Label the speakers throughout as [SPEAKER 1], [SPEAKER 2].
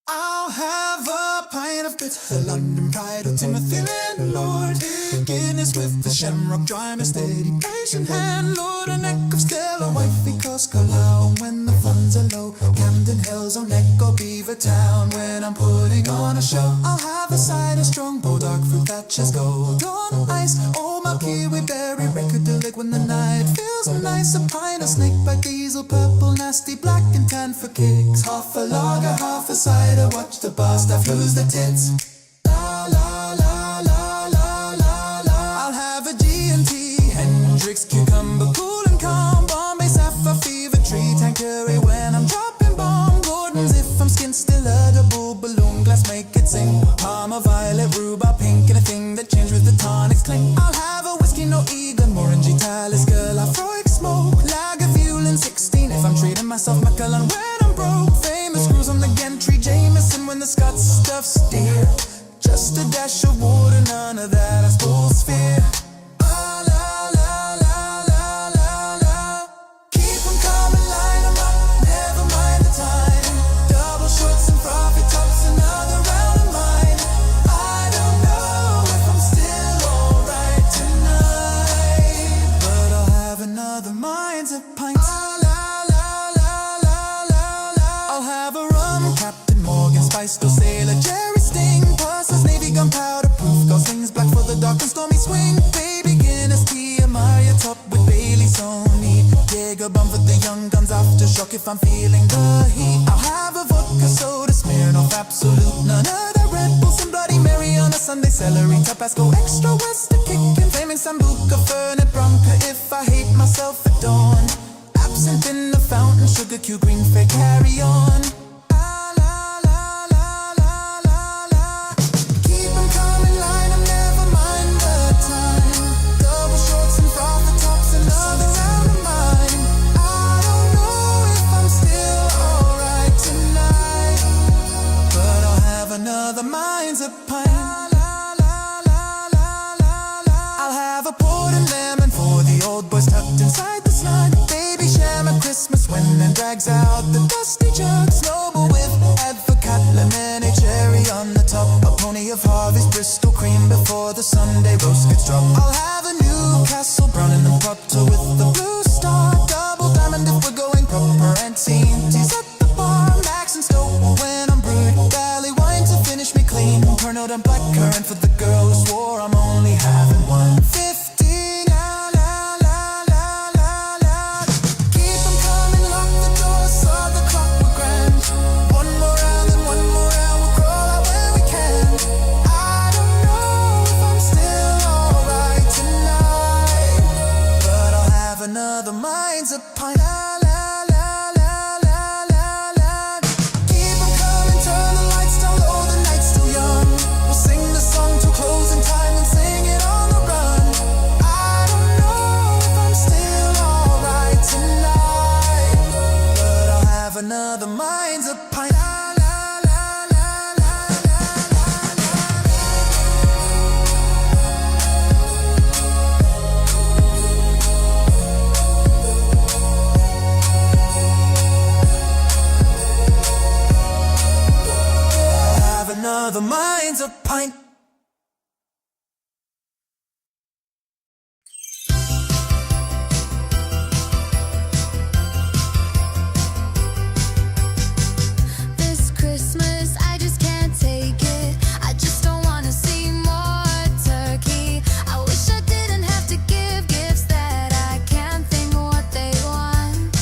[SPEAKER 1] I'll have a pint of bitter London Pride, or Timothy Landlord, Guinness with the Shamrock Dry, my steady patient hand, Lord, a neck of Stella White, because Carlisle when the funds are low, Camden Hills on Neck or Beaver Town when I'm putting on a show. I'll have a cider strong, bulldog fruit that just gold on ice, oh my kiwi berry record delic when the night feels nice, a pint of snakebite diesel, purple nasty, black and tan for kicks, half a lager, half a cider, watch the bar staff lose the tits. La la la la la la la. I'll have a G&T, Hendrix, cucumber, cool and calm, Bombay, Sapphire, Fever Tree, Tanqueray when I'm dropping bomb, Gordon's if I'm skin still edible, balloon glass make it sing, Parma, violet, rhubarb, pink, and a thing that changed with the tonics clink. I'll have a whiskey, no Egan, Morangi, Talisker, Lafroig, smoke, Lagavulin, 16 if I'm treating myself, Macallan when I'm broke, famous cruise on the Gentry, Jameson when the Scots stuff's dear, just a dash of water, none of that I suppose fear. Ah, la, la, la, la, la, la. Keep 'em coming, line 'em up, never mind the time. Double shots and frothy tops, another round of mine. I don't know if I'm still alright tonight, but I'll have another mind's a pint. Ah, la, la, la, la, la, la. I'll have a rum, Captain Morgan, Spice, Go Sailor, Jerry Sting, Parsons, Navy, gunpowder proof, Goslings, black for the dark and stormy swing, baby Guinness, tea, Maria top with Bailey's only, Jaeger bomb for the young guns, aftershock if I'm feeling the heat. I'll have a vodka soda, Smirnoff, absolute, none of the Red Bulls and Bloody Mary on a Sunday, celery, Tabasco, extra Western kicking, flaming Sambuca, Fernet Branca if I hate myself at dawn, absinthe in the fountain, sugar cube, green fake, carry on. Ah, la, la, la, la, la, la. Keep 'em coming, line 'em, never mind the time. Double shorts and frothy tops, another round of mine. I don't know if I'm still alright tonight, but I'll have another mind's a pint. La, la, la, la, la, la. I'll have a port and lemon for the old boys tucked inside the slide. Baby sham at Christmas when then drags out the dusty jug. Snowball with advocate, lemonade, cherry on the top. A pony of Harvey's Bristol cream before the Sunday roast gets dropped. I'll have a Newcastle brown in the Potter with the blue star. Double diamond if we're going proper, and teas at the bar. Max and Stoke when I'm brewed. Valley wine to finish me clean. Pernod and blackcurrant for the girl who swore I'm only having one. 50, la la la la la la. Keep 'em coming, lock the doors, saw the clock we're grand. One more round and one more round, we'll crawl out when we can. I don't know if I'm still alright tonight, but I'll have another mind's a pint. La la la la la la la. Keep 'em coming, turn the lights down low, the night's still young. We'll sing the song till closing time and sing it on the run. I don't know if I'm still alright tonight, but I'll have another mind's a pint. La la la la la la la la. I'll have another mind's a pint.
[SPEAKER 2] This Christmas, I just can't take it. I just don't wanna see more turkey. I wish I didn't have to give gifts that I can't think what they want.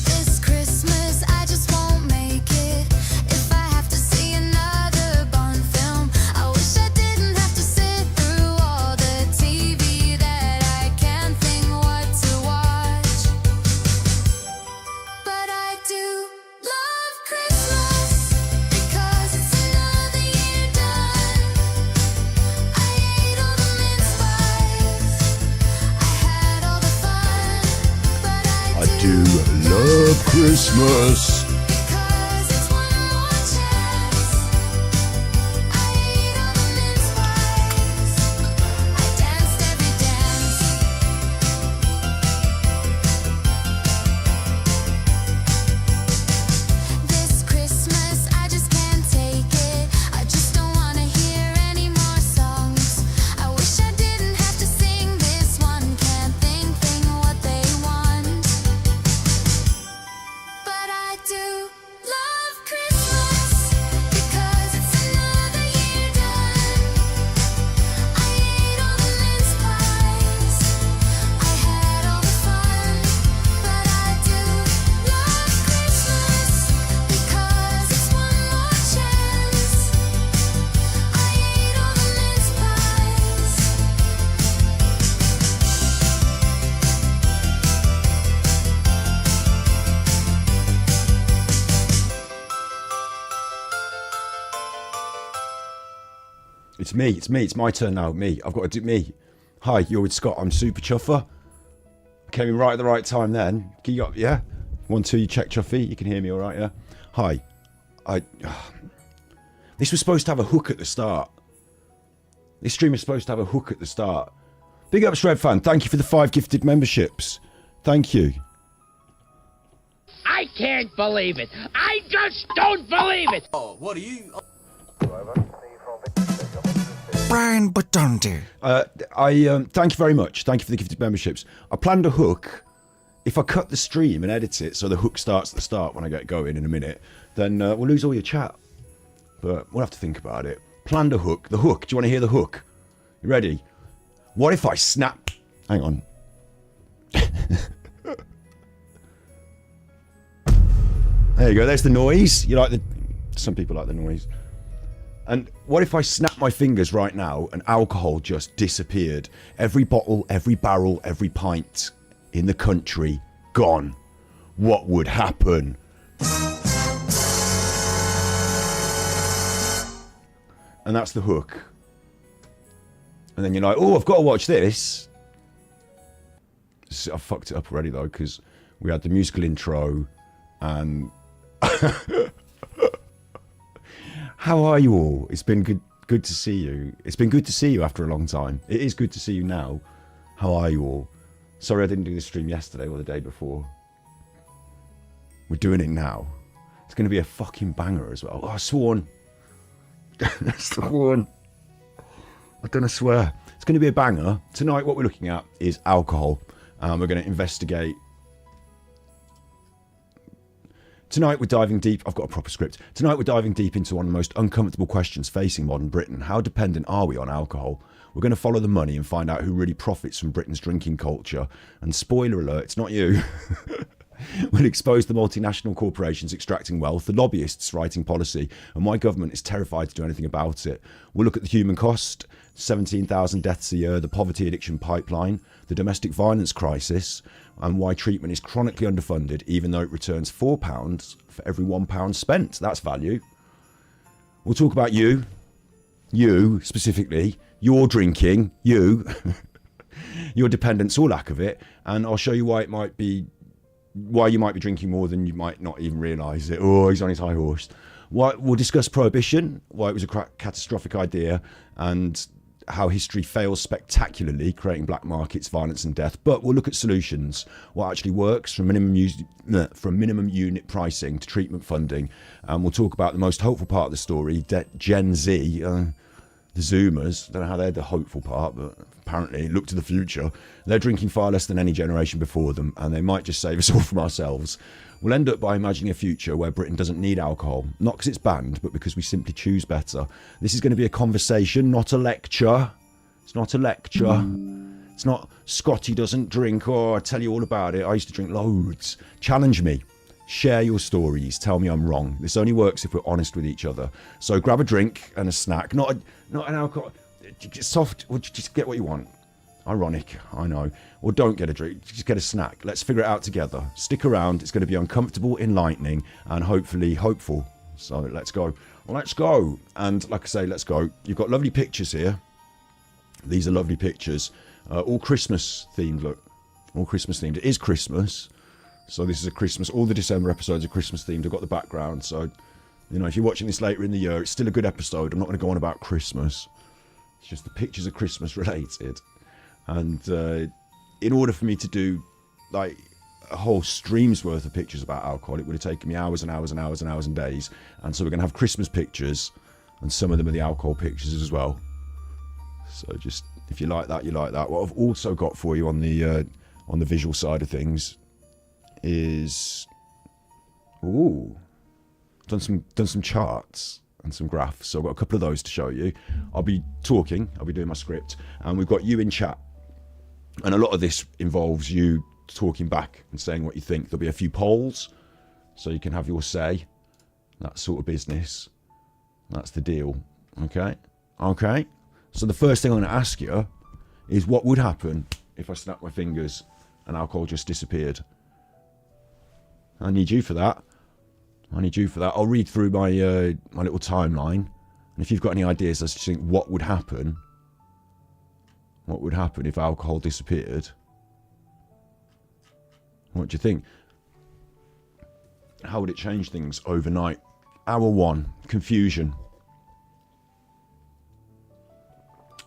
[SPEAKER 2] This Christmas, I just won't make it if I have to see another Bond film.
[SPEAKER 3] love Christmas.
[SPEAKER 2] Because it's one more chance. I ate all the mince pies. I danced every dance. This Christmas I just can't take it. I just don't wanna hear any more songs. I wish I didn't have to sing this one. Can't think what they want. But I do love Christmas because it's another year done. I ate all the mince pies. I had all the fun. But I do love Christmas because it's one more chance. I ate all the mince pies.
[SPEAKER 3] It's my turn now. I've got to do me. Hi, you're with Scott. I'm Super Chuffer. Came in right at the right time then. Can you, yeah? 1, 2, you check Chuffy. You can hear me all right, yeah? Hi. This was supposed to have a hook at the start. This stream was supposed to have a hook at the start. Big up, Shred Fan. Thank you for the 5 gifted memberships. Thank you.
[SPEAKER 4] I can't believe it. I just don't believe it.
[SPEAKER 1] Oh, what are you?
[SPEAKER 5] Brian Badondi.
[SPEAKER 3] Thank you very much. Thank you for the gifted memberships. I planned a hook. If I cut the stream and edit it so the hook starts at the start when I get going in a minute, then we'll lose all your chat. But we'll have to think about it. Planned a hook. The hook. Do you want to hear the hook? You ready? What if I snap? Hang on. There you go. There's the noise. You like the... Some people like the noise. And what if I snap my fingers right now and alcohol just disappeared? Every bottle, every barrel, every pint in the country gone. What would happen? And that's the hook. And then you're like, oh, I've got to watch this. I fucked it up already though, because we had the musical intro and... How are you all? It's been good to see you. It's been good to see you after a long time. It is good to see you now. How are you all? Sorry I didn't do the stream yesterday or the day before. We're doing it now. It's going to be a fucking banger as well. Oh, I sworn. Sworn. I'm going to swear. It's going to be a banger. Tonight what we're looking at is alcohol. We're going to investigate. Tonight we're diving deep. I've got a proper script. Tonight we're diving deep into one of the most uncomfortable questions facing modern Britain. How dependent are we on alcohol? We're going to follow the money and find out who really profits from Britain's drinking culture. And spoiler alert, it's not you. We'll expose the multinational corporations extracting wealth, the lobbyists writing policy, and why government is terrified to do anything about it. We'll look at the human cost, 17,000 deaths a year, the poverty addiction pipeline, the domestic violence crisis, and why treatment is chronically underfunded, even though it returns £4 for every £1 spent. That's value. We'll talk about you specifically, your drinking, your dependence or lack of it, and I'll show you why you might be drinking more than you might not even realise it. Oh, he's on his high horse. We'll discuss prohibition, why it was a catastrophic idea, and how history fails spectacularly, creating black markets, violence and death. But we'll look at solutions, what actually works, from minimum unit pricing to treatment funding. And we'll talk about the most hopeful part of the story, Gen Z, the Zoomers. I don't know how they're the hopeful part, but apparently look to the future. They're drinking far less than any generation before them, and they might just save us all from ourselves. We'll end up by imagining a future where Britain doesn't need alcohol, not because it's banned, but because we simply choose better. This is going to be a conversation, not a lecture. It's not a lecture. It's not Scotty doesn't drink, or I tell you all about it. I used to drink loads. Challenge me. Share your stories. Tell me I'm wrong. This only works if we're honest with each other. So grab a drink and a snack. Not an alcohol. Soft. Or just get what you want. Ironic, I know. Or don't get a drink, just get a snack. Let's figure it out together. Stick around. It's going to be uncomfortable, enlightening, and hopefully hopeful. So let's go. Let's go. And like I say, let's go. You've got lovely pictures here. These are lovely pictures. All Christmas themed, look. All Christmas themed. It is Christmas. So this is a Christmas, all the December episodes are Christmas themed. I've got the background. So, you know, if you're watching this later in the year, it's still a good episode. I'm not going to go on about Christmas. It's just the pictures are Christmas related. And in order for me to do like a whole stream's worth of pictures about alcohol, it would have taken me hours and hours and hours and hours and days. And so we're going to have Christmas pictures, and some of them are the alcohol pictures as well. So just, if you like that, you like that. What I've also got for you on the visual side of things is, done some charts and some graphs. So I've got a couple of those to show you. I'll be doing my script, and we've got you in chat. And a lot of this involves you talking back and saying what you think. There'll be a few polls, so you can have your say. That sort of business. That's the deal. Okay? So the first thing I'm going to ask you is, what would happen if I snapped my fingers and alcohol just disappeared? I need you for that. I'll read through my my little timeline, and if you've got any ideas as to think what would happen if alcohol disappeared, what do you think? How would it change things overnight? Hour 1, confusion.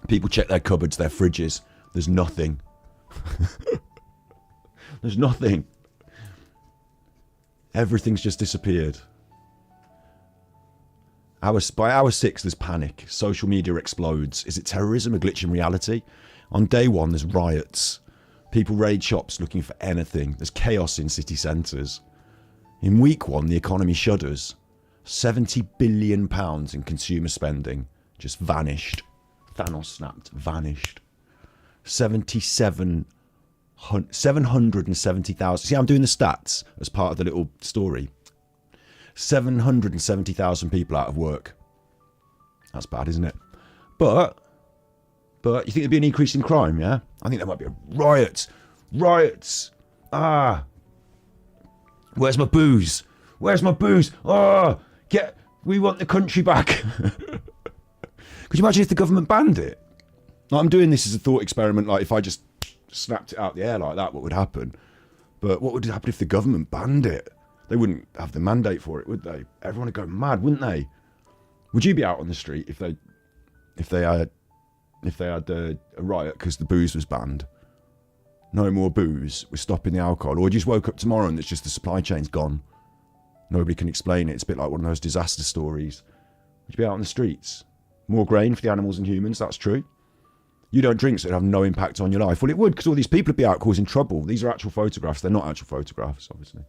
[SPEAKER 3] People check their cupboards, their fridges. There's nothing. There's nothing. Everything's just disappeared. By hour 6, there's panic. Social media explodes. Is it terrorism, a glitch in reality? On day 1, there's riots. People raid shops looking for anything. There's chaos in city centres. In week 1, the economy shudders. £70 billion in consumer spending just vanished. Thanos snapped, vanished. 770,000. See, I'm doing the stats as part of the little story. 770,000 people out of work. That's bad, isn't it? But you think there'd be an increase in crime, yeah? I think there might be a riots. Where's my booze? We want the country back. Could you imagine if the government banned it? Like, I'm doing this as a thought experiment, like if I just snapped it out the air like that, what would happen? But what would happen if the government banned it? They wouldn't have the mandate for it, would they? Everyone would go mad, wouldn't they? Would you be out on the street if they had a riot because the booze was banned? No more booze, we're stopping the alcohol. Or you just woke up tomorrow and it's just the supply chain's gone. Nobody can explain it. It's a bit like one of those disaster stories. Would you be out on the streets? More grain for the animals and humans, that's true. You don't drink, so it'd have no impact on your life. Well, it would, because all these people would be out causing trouble. These are actual photographs. They're not actual photographs, obviously.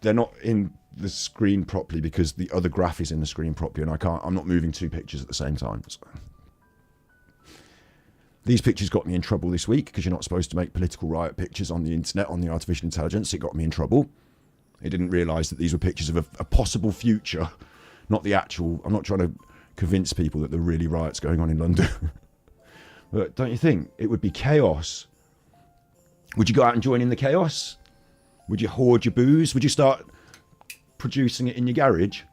[SPEAKER 3] They're not in the screen properly because the other graph is in the screen properly, and I'm not moving 2 pictures at the same time. So. These pictures got me in trouble this week because you're not supposed to make political riot pictures on the internet, on the artificial intelligence. It got me in trouble. I didn't realise that these were pictures of a possible future, not the actual. I'm not trying to convince people that there are really riots going on in London. But don't you think it would be chaos? Would you go out and join in the chaos? Would you hoard your booze? Would you start producing it in your garage?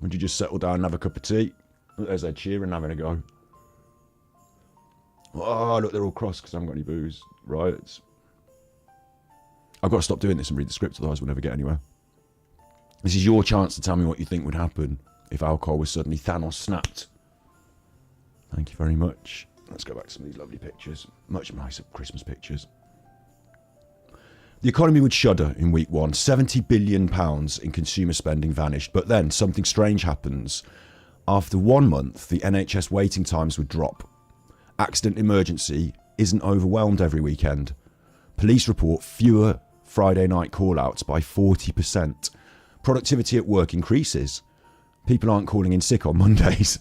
[SPEAKER 3] Would you just settle down and have a cup of tea? Look, there's Ed Sheeran having a go. Oh, look, they're all cross because I haven't got any booze. Riots. I've got to stop doing this and read the script, otherwise we'll never get anywhere. This is your chance to tell me what you think would happen if alcohol was suddenly Thanos snapped. Thank you very much. Let's go back to some of these lovely pictures. Much nicer Christmas pictures. The economy would shudder in week 1. £70 billion in consumer spending vanished. But then something strange happens. After 1 month, the NHS waiting times would drop. Accident emergency isn't overwhelmed every weekend. Police report fewer Friday night call-outs by 40%. Productivity at work increases. People aren't calling in sick on Mondays.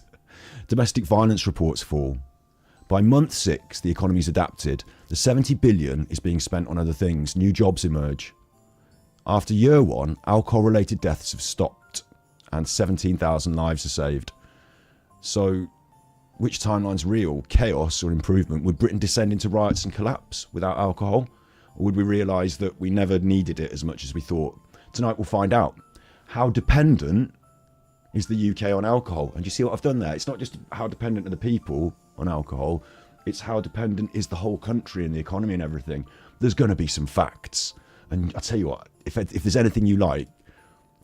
[SPEAKER 3] Domestic violence reports fall. By month 6, the economy's adapted. The 70 billion is being spent on other things. New jobs emerge. After year 1, alcohol-related deaths have stopped and 17,000 lives are saved. So, which timeline's real? Chaos or improvement? Would Britain descend into riots and collapse without alcohol? Or would we realise that we never needed it as much as we thought? Tonight we'll find out. How dependent is the UK on alcohol? And you see what I've done there? It's not just how dependent are the people on alcohol, It's how dependent is the whole country and the economy and everything. There's going to be some facts. And I'll tell you what, if there's anything you like,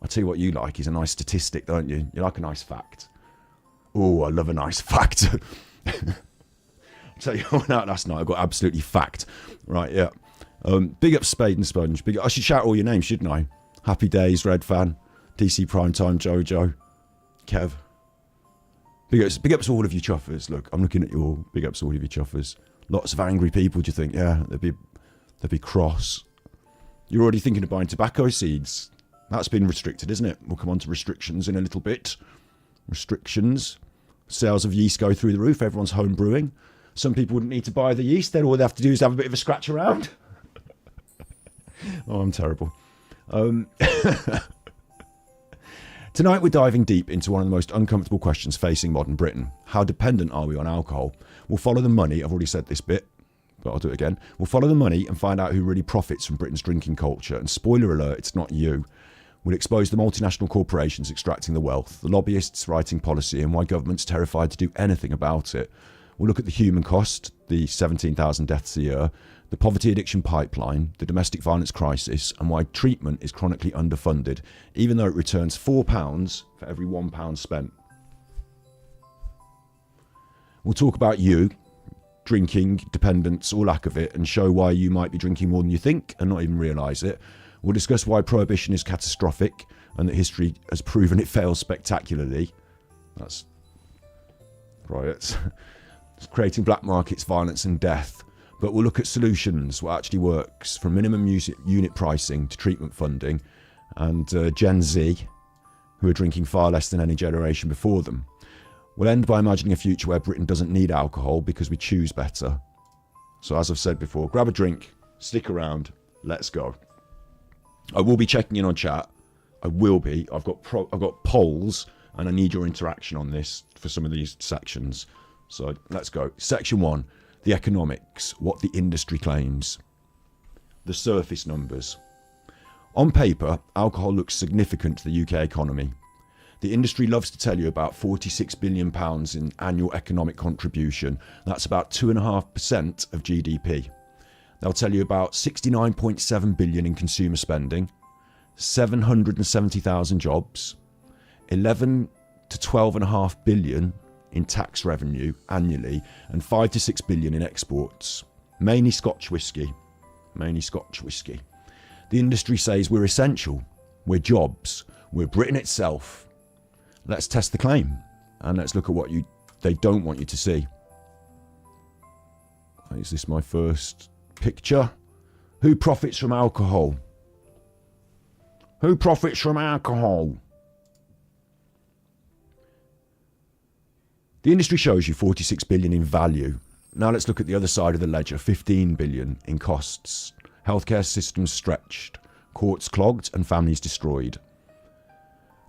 [SPEAKER 3] I'll tell you what you like is a nice statistic, don't you? You like a nice fact. Oh, I love a nice fact. I'll tell you what, out last night, I got absolutely fact. Right, yeah. Big up Spade and Sponge. I should shout all your names, shouldn't I? Happy Days, Red Fan, DC Primetime, Jojo, Kev. Big ups to all of you chuffers. Look, I'm looking at you all. Big ups to all of you chuffers. Lots of angry people, do you think? Yeah, they'd be cross. You're already thinking of buying tobacco seeds. That's been restricted, isn't it? We'll come on to restrictions in a little bit. Restrictions. Sales of yeast go through the roof. Everyone's home brewing. Some people wouldn't need to buy the yeast. Then all they have to do is have a bit of a scratch around. Oh, I'm terrible. Tonight we're diving deep into one of the most uncomfortable questions facing modern Britain. How dependent are we on alcohol? We'll follow the money. I've already said this bit, but I'll do it again. We'll follow the money and find out who really profits from Britain's drinking culture. And spoiler alert, it's not you. We'll expose the multinational corporations extracting the wealth, the lobbyists writing policy, and why government's terrified to do anything about it. We'll look at the human cost, the 17,000 deaths a year, the poverty addiction pipeline, the domestic violence crisis, and why treatment is chronically underfunded, even though it returns £4 for every £1 spent. We'll talk about you, drinking, dependence, or lack of it, and show why you might be drinking more than you think and not even realise it. We'll discuss why prohibition is catastrophic and that history has proven it fails spectacularly. That's riots. It's creating black markets, violence and death. But we'll look at solutions, what actually works, from minimum unit pricing to treatment funding, and Gen Z, who are drinking far less than any generation before them. We'll end by imagining a future where Britain doesn't need alcohol because we choose better. So as I've said before, grab a drink, stick around, let's go. I will be checking in on chat. I will be. I've got polls, and I need your interaction on this for some of these sections. So let's go. Section 1, the economics, what the industry claims. The surface numbers. On paper, alcohol looks significant to the UK economy. The industry loves to tell you about £46 billion in annual economic contribution. That's about 2.5% of GDP. They'll tell you about 69.7 billion in consumer spending, 770,000 jobs, 11 to 12.5 billion in tax revenue annually, and 5 to 6 billion in exports. Mainly Scotch whisky. The industry says we're essential, we're jobs, we're Britain itself. Let's test the claim, and let's look at what they don't want you to see. Is this my first picture? Who profits from alcohol? Who profits from alcohol? The industry shows you 46 billion in value. Now let's look at the other side of the ledger, 15 billion in costs. Healthcare systems stretched, courts clogged and families destroyed.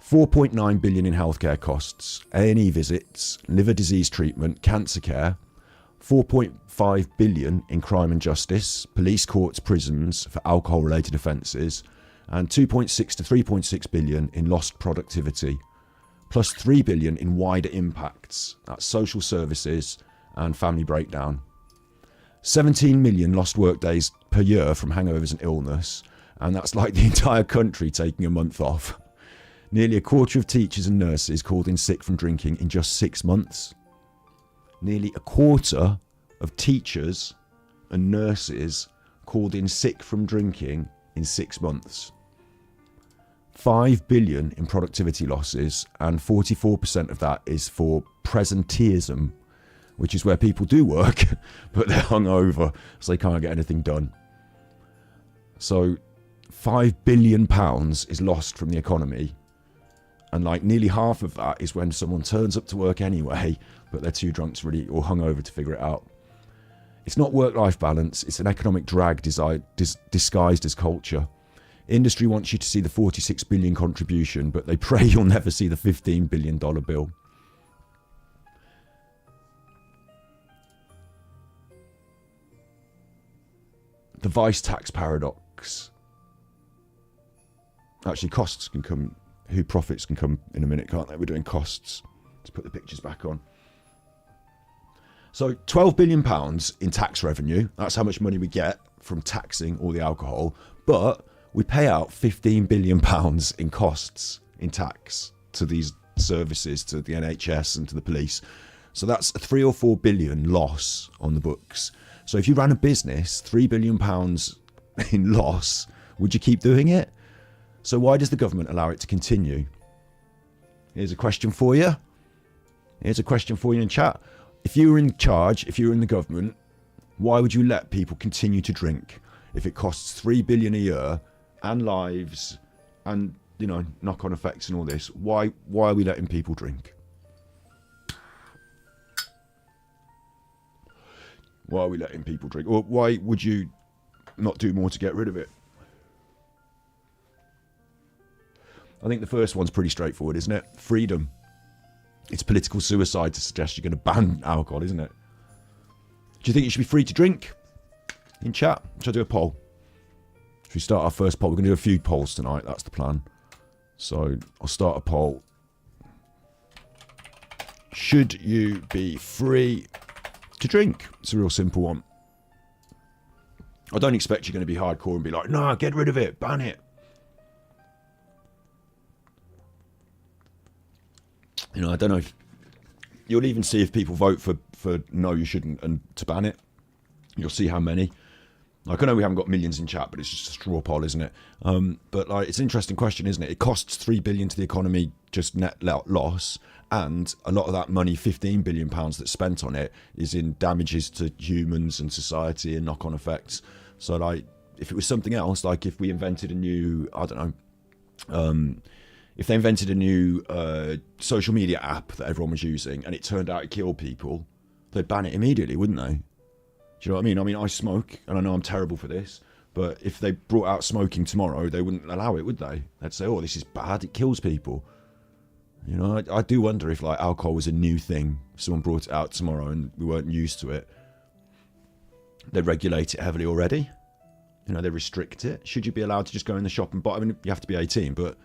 [SPEAKER 3] 4.9 billion in healthcare costs, A&E visits, liver disease treatment, cancer care. 4.5 billion in crime and justice, police, courts, prisons for alcohol-related offences, and 2.6 to 3.6 billion in lost productivity, plus 3 billion in wider impacts, that's social services and family breakdown. 17 million lost workdays per year from hangovers and illness, and that's like the entire country taking a month off. Nearly a quarter of teachers and nurses called in sick from drinking in just 6 months. Nearly a quarter of teachers and nurses called in sick from drinking in 6 months. 5 billion in productivity losses, and 44% of that is for presenteeism, which is where people do work, but they're hungover, so they can't get anything done. So £5 billion is lost from the economy, and like nearly half of that is when someone turns up to work anyway, but they're too drunk to really, or hungover to figure it out. It's not work-life balance, it's an economic drag disguised as culture. Industry wants you to see the 46 billion contribution, but they pray you'll never see the $15 billion bill. The vice tax paradox. Actually, costs can come, who profits can come in a minute, can't they? We're doing costs. Let's put the pictures back on. So £12 billion in tax revenue. That's how much money we get from taxing all the alcohol. But we pay out £15 billion in costs in tax to these services, to the NHS and to the police. So that's a 3 or 4 billion loss on the books. So if you ran a business, £3 billion in loss, would you keep doing it? So why does the government allow it to continue? Here's a question for you. Here's a question for you in chat. If you were in charge, if you were in the government, why would you let people continue to drink if it costs 3 billion a year and lives and, you know, knock-on effects and all this? Why are we letting people drink? Why are we letting people drink? Or why would you not do more to get rid of it? I think the first one's pretty straightforward, isn't it? Freedom. It's political suicide to suggest you're going to ban alcohol, isn't it? Do you think you should be free to drink? In chat, should I do a poll? Should we start our first poll? We're going to do a few polls tonight. That's the plan. So I'll start a poll. Should you be free to drink? It's a real simple one. I don't expect you're going to be hardcore and be like, no, get rid of it, ban it. You know, I don't know if you'll even see if people vote for no, you shouldn't, and to ban it. You'll see how many. Like, I know we haven't got millions in chat, but it's just a straw poll, isn't it? But like, it's an interesting question, isn't it? It costs 3 billion to the economy, just net loss, and a lot of that money, 15 billion pounds that's spent on it, is in damages to humans and society and knock-on effects. So, like, if it was something else, like if we invented a new, I don't know, if they invented a new social media app that everyone was using and it turned out it killed people, they'd ban it immediately, wouldn't they? Do you know what I mean? I mean, I smoke, and I know I'm terrible for this, but if they brought out smoking tomorrow, they wouldn't allow it, would they? They'd say, oh, this is bad, it kills people. You know, I do wonder if, like, alcohol was a new thing, someone brought it out tomorrow and we weren't used to it, they regulate it heavily already. You know, they restrict it. Should you be allowed to just go in the shop and buy? I mean, you have to be 18, but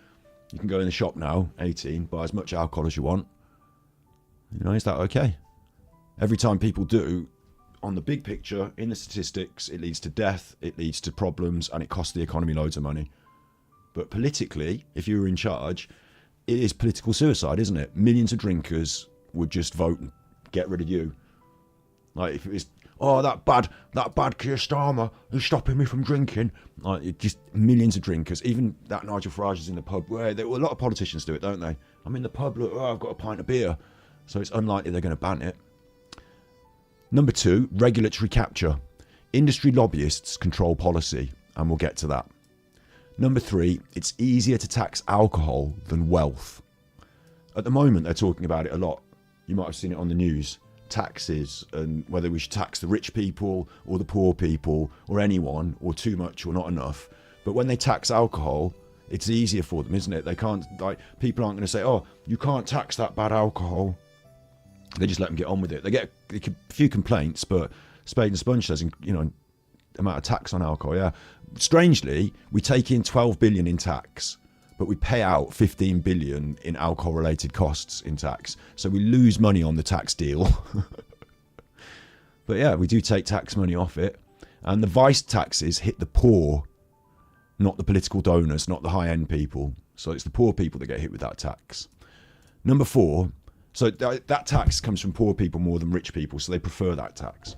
[SPEAKER 3] you can go in the shop now, 18, buy as much alcohol as you want. You know, is that okay? Every time people do, on the big picture, in the statistics, it leads to death, it leads to problems, and it costs the economy loads of money. But politically, if you were in charge, it is political suicide, isn't it? Millions of drinkers would just vote and get rid of you. Like, if it was, oh, that bad Keir Starmer who's stopping me from drinking. Like, it just millions of drinkers. Even that Nigel Farage is in the pub. Where a lot of politicians do it, don't they? I'm in the pub, look, oh, I've got a pint of beer. So it's unlikely they're going to ban it. Number 2, regulatory capture. Industry lobbyists control policy, and we'll get to that. Number 3, it's easier to tax alcohol than wealth. At the moment, they're talking about it a lot. You might have seen it on the news. Taxes, and whether we should tax the rich people or the poor people or anyone, or too much or not enough. But when they tax alcohol, it's easier for them, isn't it? They can't, like, people aren't going to say, oh, you can't tax that bad alcohol. They just let them get on with it. They get a few complaints, but Spade and Sponge says, you know, amount of tax on alcohol, yeah. Strangely, we take in 12 billion in tax, but we pay out 15 billion in alcohol-related costs in tax. So we lose money on the tax deal. But yeah, we do take tax money off it. And the vice taxes hit the poor, not the political donors, not the high-end people. So it's the poor people that get hit with that tax. Number 4, so that tax comes from poor people more than rich people, so they prefer that tax.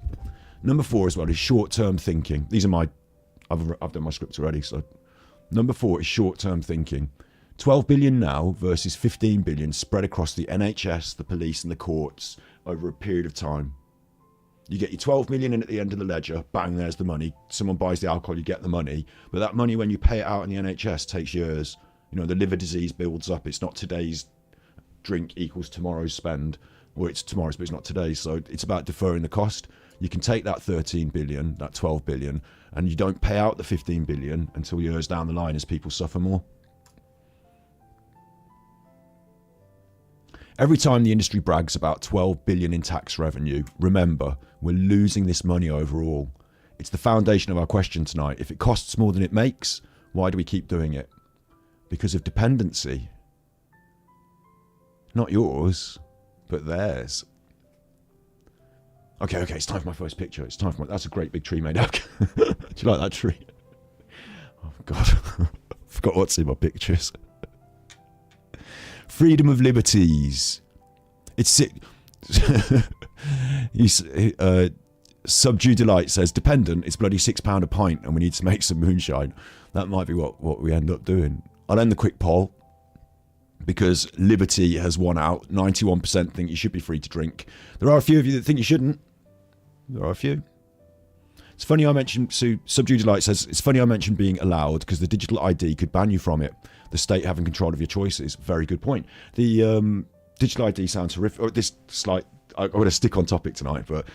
[SPEAKER 3] Number 4 as well is short-term thinking. These are my, I've done my scripts already, so. Number 4 is short-term thinking. 12 billion now versus 15 billion spread across the NHS, the police and the courts over a period of time. You get your 12 million in at the end of the ledger, bang, there's the money. Someone buys the alcohol, you get the money. But that money, when you pay it out in the NHS, takes years. You know, the liver disease builds up. It's not today's drink equals tomorrow's spend, or it's tomorrow's, but it's not today's. So it's about deferring the cost. You can take that 13 billion, that 12 billion, and you don't pay out the 15 billion until years down the line as people suffer more. Every time the industry brags about 12 billion in tax revenue, remember, we're losing this money overall. It's the foundation of our question tonight. If it costs more than it makes, why do we keep doing it? Because of dependency. Not yours, but theirs. Okay, it's time for my first picture. It's time for my... That's a great big tree made up. Do you like that tree? Oh, God. I forgot what's in my pictures. Freedom of liberties. It's sick. Subdue Delight says, dependent, it's bloody £6 a pint and we need to make some moonshine. That might be what we end up doing. I'll end the quick poll because liberty has won out. 91% think you should be free to drink. There are a few of you that think you shouldn't. There are a few. It's funny I mentioned, Subdue Delight says, it's funny I mentioned being allowed because the digital ID could ban you from it. The state having control of your choices. Very good point. The digital ID sounds horrific. Oh, this slight, I'm going to stick on topic tonight, but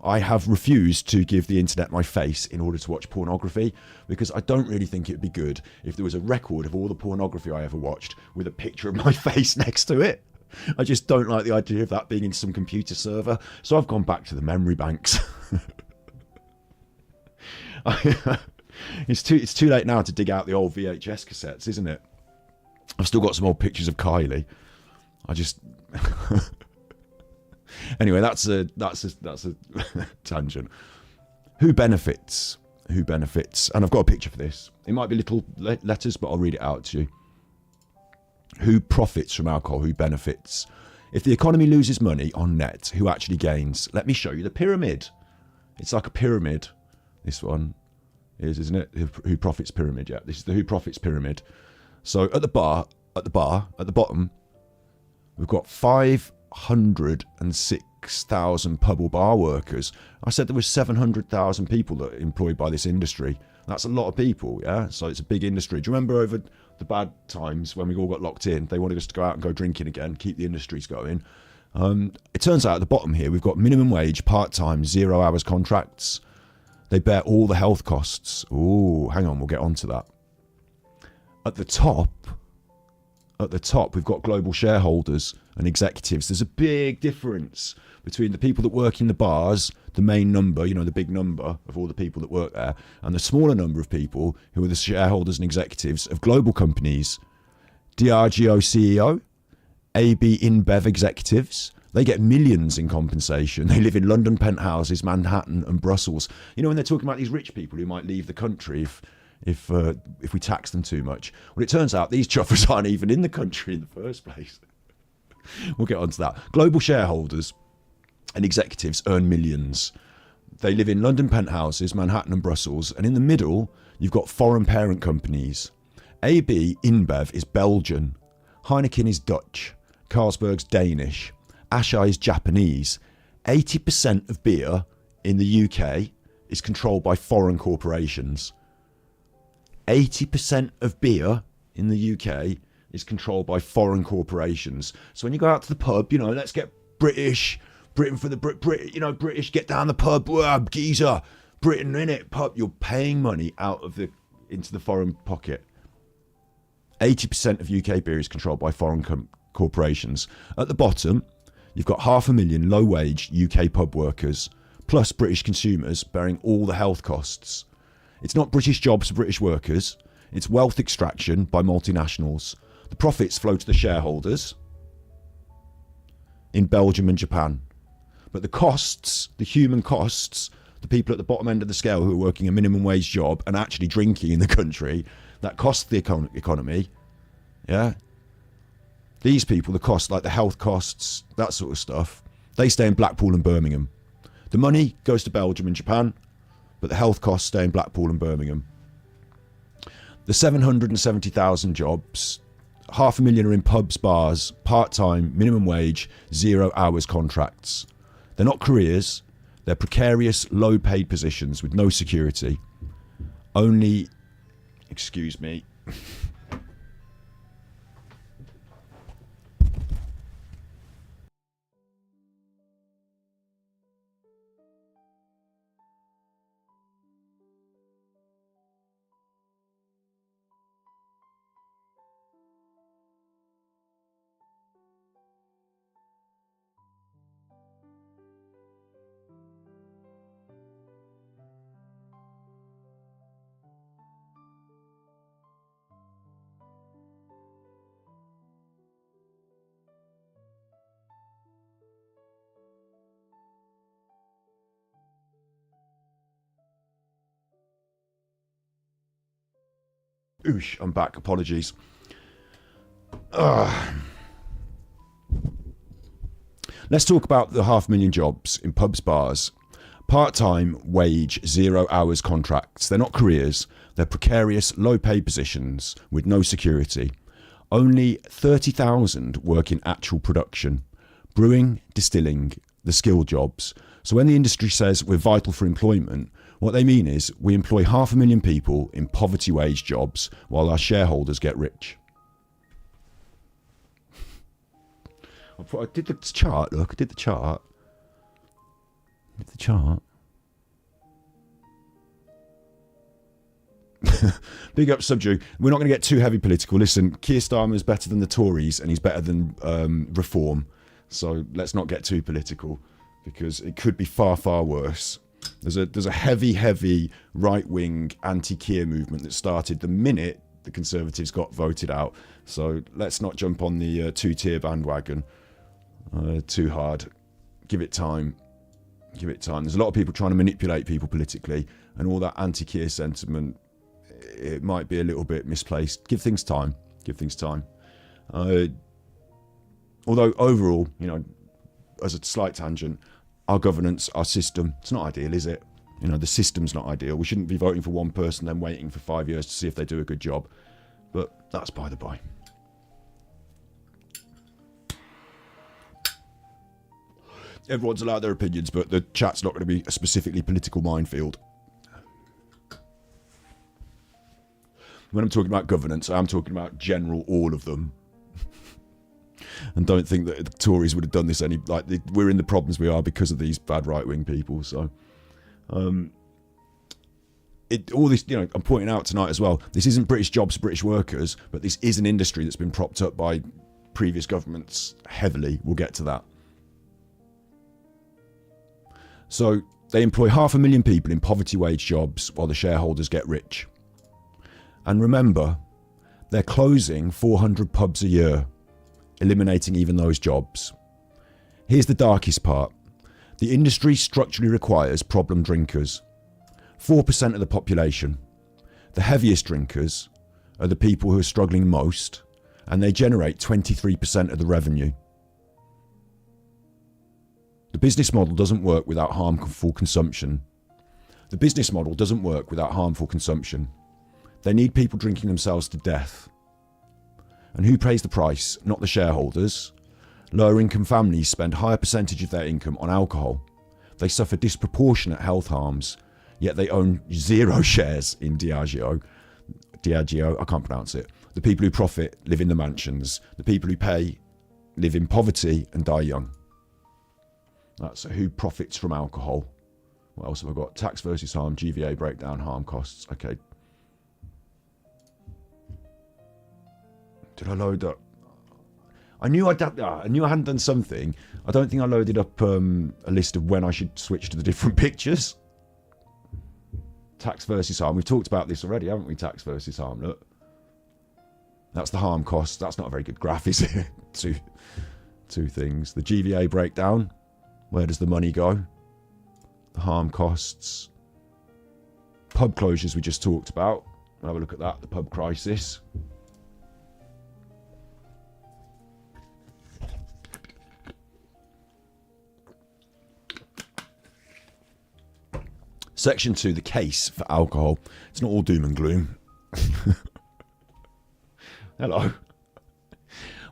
[SPEAKER 3] I have refused to give the internet my face in order to watch pornography because I don't really think it would be good if there was a record of all the pornography I ever watched with a picture of my face next to it. I just don't like the idea of that being in some computer server. So I've gone back to the memory banks. It's too late now to dig out the old VHS cassettes, isn't it? I've still got some old pictures of Kylie. I just anyway, that's a tangent. Who benefits? Who benefits? And I've got a picture for this. It might be little letters, but I'll read it out to you. Who profits from alcohol? Who benefits? If the economy loses money on net, who actually gains? Let me show you the pyramid. It's like a pyramid. This one is, isn't it? Who profits pyramid? Yeah, this is the who profits pyramid. So at the bottom, we've got 506,000 pub or bar workers. I said there was 700,000 people that are employed by this industry. That's a lot of people, yeah? So it's a big industry. Do you remember over the bad times when we all got locked in, they wanted us to go out and go drinking again, keep the industries going? It turns out at the bottom here, we've got minimum wage, part-time, 0 hours contracts. They bear all the health costs. Ooh, hang on, we'll get onto that. At the top, we've got global shareholders and executives. There's a big difference between the people that work in the bars, the main number, you know, the big number of all the people that work there, and the smaller number of people who are the shareholders and executives of global companies. Diageo CEO, AB InBev executives, they get millions in compensation. They live in London penthouses, Manhattan and Brussels. You know, when they're talking about these rich people who might leave the country if we tax them too much. Well, it turns out these chuffers aren't even in the country in the first place. We'll get onto that. Global shareholders and executives earn millions. They live in London penthouses, Manhattan and Brussels. And in the middle, you've got foreign parent companies. AB InBev is Belgian. Heineken is Dutch. Carlsberg's Danish. Asahi is Japanese. 80% of beer in the UK is controlled by foreign corporations. 80% of beer in the UK is controlled by foreign corporations. So when you go out to the pub, you know, let's get British, Britain for the Brit, you know, British, get down the pub, geezer, Britain in it, pub. You're paying money into the foreign pocket. 80% of UK beer is controlled by foreign corporations. At the bottom, you've got 500,000 low-wage UK pub workers, plus British consumers bearing all the health costs. It's not British jobs for British workers. It's wealth extraction by multinationals. The profits flow to the shareholders in Belgium and Japan. But the costs, the human costs, the people at the bottom end of the scale who are working a minimum wage job and actually drinking in the country, that costs the economy. Yeah? These people, the cost, like the health costs, that sort of stuff, they stay in Blackpool and Birmingham. The money goes to Belgium and Japan, but the health costs stay in Blackpool and Birmingham. The 770,000 jobs, 500,000 are in pubs, bars, part-time, minimum wage, 0 hours contracts. They're not careers, they're precarious, low-paid positions with no security. Only, excuse me, Oosh, I'm back. Apologies. Let's talk about the 500,000 jobs in pubs, bars. Part-time, wage, 0 hours contracts. They're not careers. They're precarious, low-paid positions with no security. Only 30,000 work in actual production. Brewing, distilling, the skill jobs. So when the industry says we're vital for employment, what they mean is we employ 500,000 people in poverty wage jobs while our shareholders get rich. I did the chart, look, I did the chart. Big up, Subju. We're not going to get too heavy political. Listen, Keir Starmer's better than the Tories and he's better than Reform. So let's not get too political because it could be far, far worse. There's a heavy right-wing anti-Keir movement that started the minute the Conservatives got voted out. So let's not jump on the two-tier bandwagon too hard. Give it time. There's a lot of people trying to manipulate people politically, and all that anti-Keir sentiment, it might be a little bit misplaced. Give things time. Although overall, you know, as a slight tangent, our governance, our system, it's not ideal, is it? You know, the system's not ideal. We shouldn't be voting for one person then waiting for 5 years to see if they do a good job. But that's by the by. Everyone's allowed their opinions, but the chat's not going to be a specifically political minefield. When I'm talking about governance, I'm talking about general, all of them. And don't think that the Tories would have done this we're in the problems we are because of these bad right-wing people. So, all this, you know, I'm pointing out tonight as well, this isn't British jobs, British workers, but this is an industry that's been propped up by previous governments heavily. We'll get to that. So they employ 500,000 people in poverty wage jobs while the shareholders get rich. And remember, they're closing 400 pubs a year, eliminating even those jobs. Here's the darkest part. The industry structurally requires problem drinkers. 4% of the population. The heaviest drinkers are the people who are struggling most, and they generate 23% of the revenue. The business model doesn't work without harmful consumption. They need people drinking themselves to death. And who pays the price? Not the shareholders. Lower income families spend a higher percentage of their income on alcohol. They suffer disproportionate health harms, yet they own 0 shares in Diageo, I can't pronounce it. The people who profit live in the mansions. The people who pay live in poverty and die young. That's who profits from alcohol. What else have I got? Tax versus harm, GVA breakdown, harm costs. Okay. Did I load up? I knew I hadn't done something. I don't think I loaded up a list of when I should switch to the different pictures. Tax versus harm. We've talked about this already, haven't we? Tax versus harm. Look. That's the harm cost. That's not a very good graph, is it? Two things. The GVA breakdown. Where does the money go? The harm costs. Pub closures we just talked about. We'll have a look at that. The pub crisis. Section 2, the case for alcohol. It's not all doom and gloom. Hello.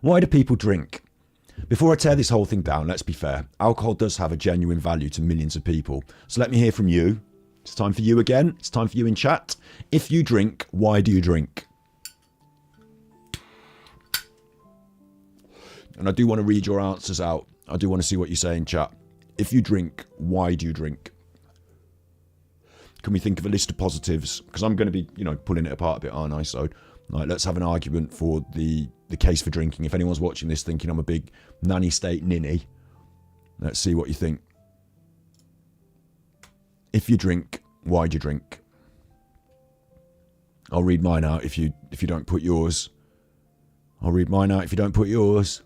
[SPEAKER 3] Why do people drink? Before I tear this whole thing down, let's be fair. Alcohol does have a genuine value to millions of people. So let me hear from you. It's time for you again. It's time for you in chat. If you drink, why do you drink? And I do want to read your answers out. I do want to see what you say in chat. If you drink, why do you drink? Can we think of a list of positives? Because I'm going to be, pulling it apart a bit, aren't I? So, let's have an argument for the case for drinking. If anyone's watching this thinking I'm a big nanny state ninny, let's see what you think. If you drink, why do you drink? I'll read mine out if you don't put yours. I'll read mine out if you don't put yours.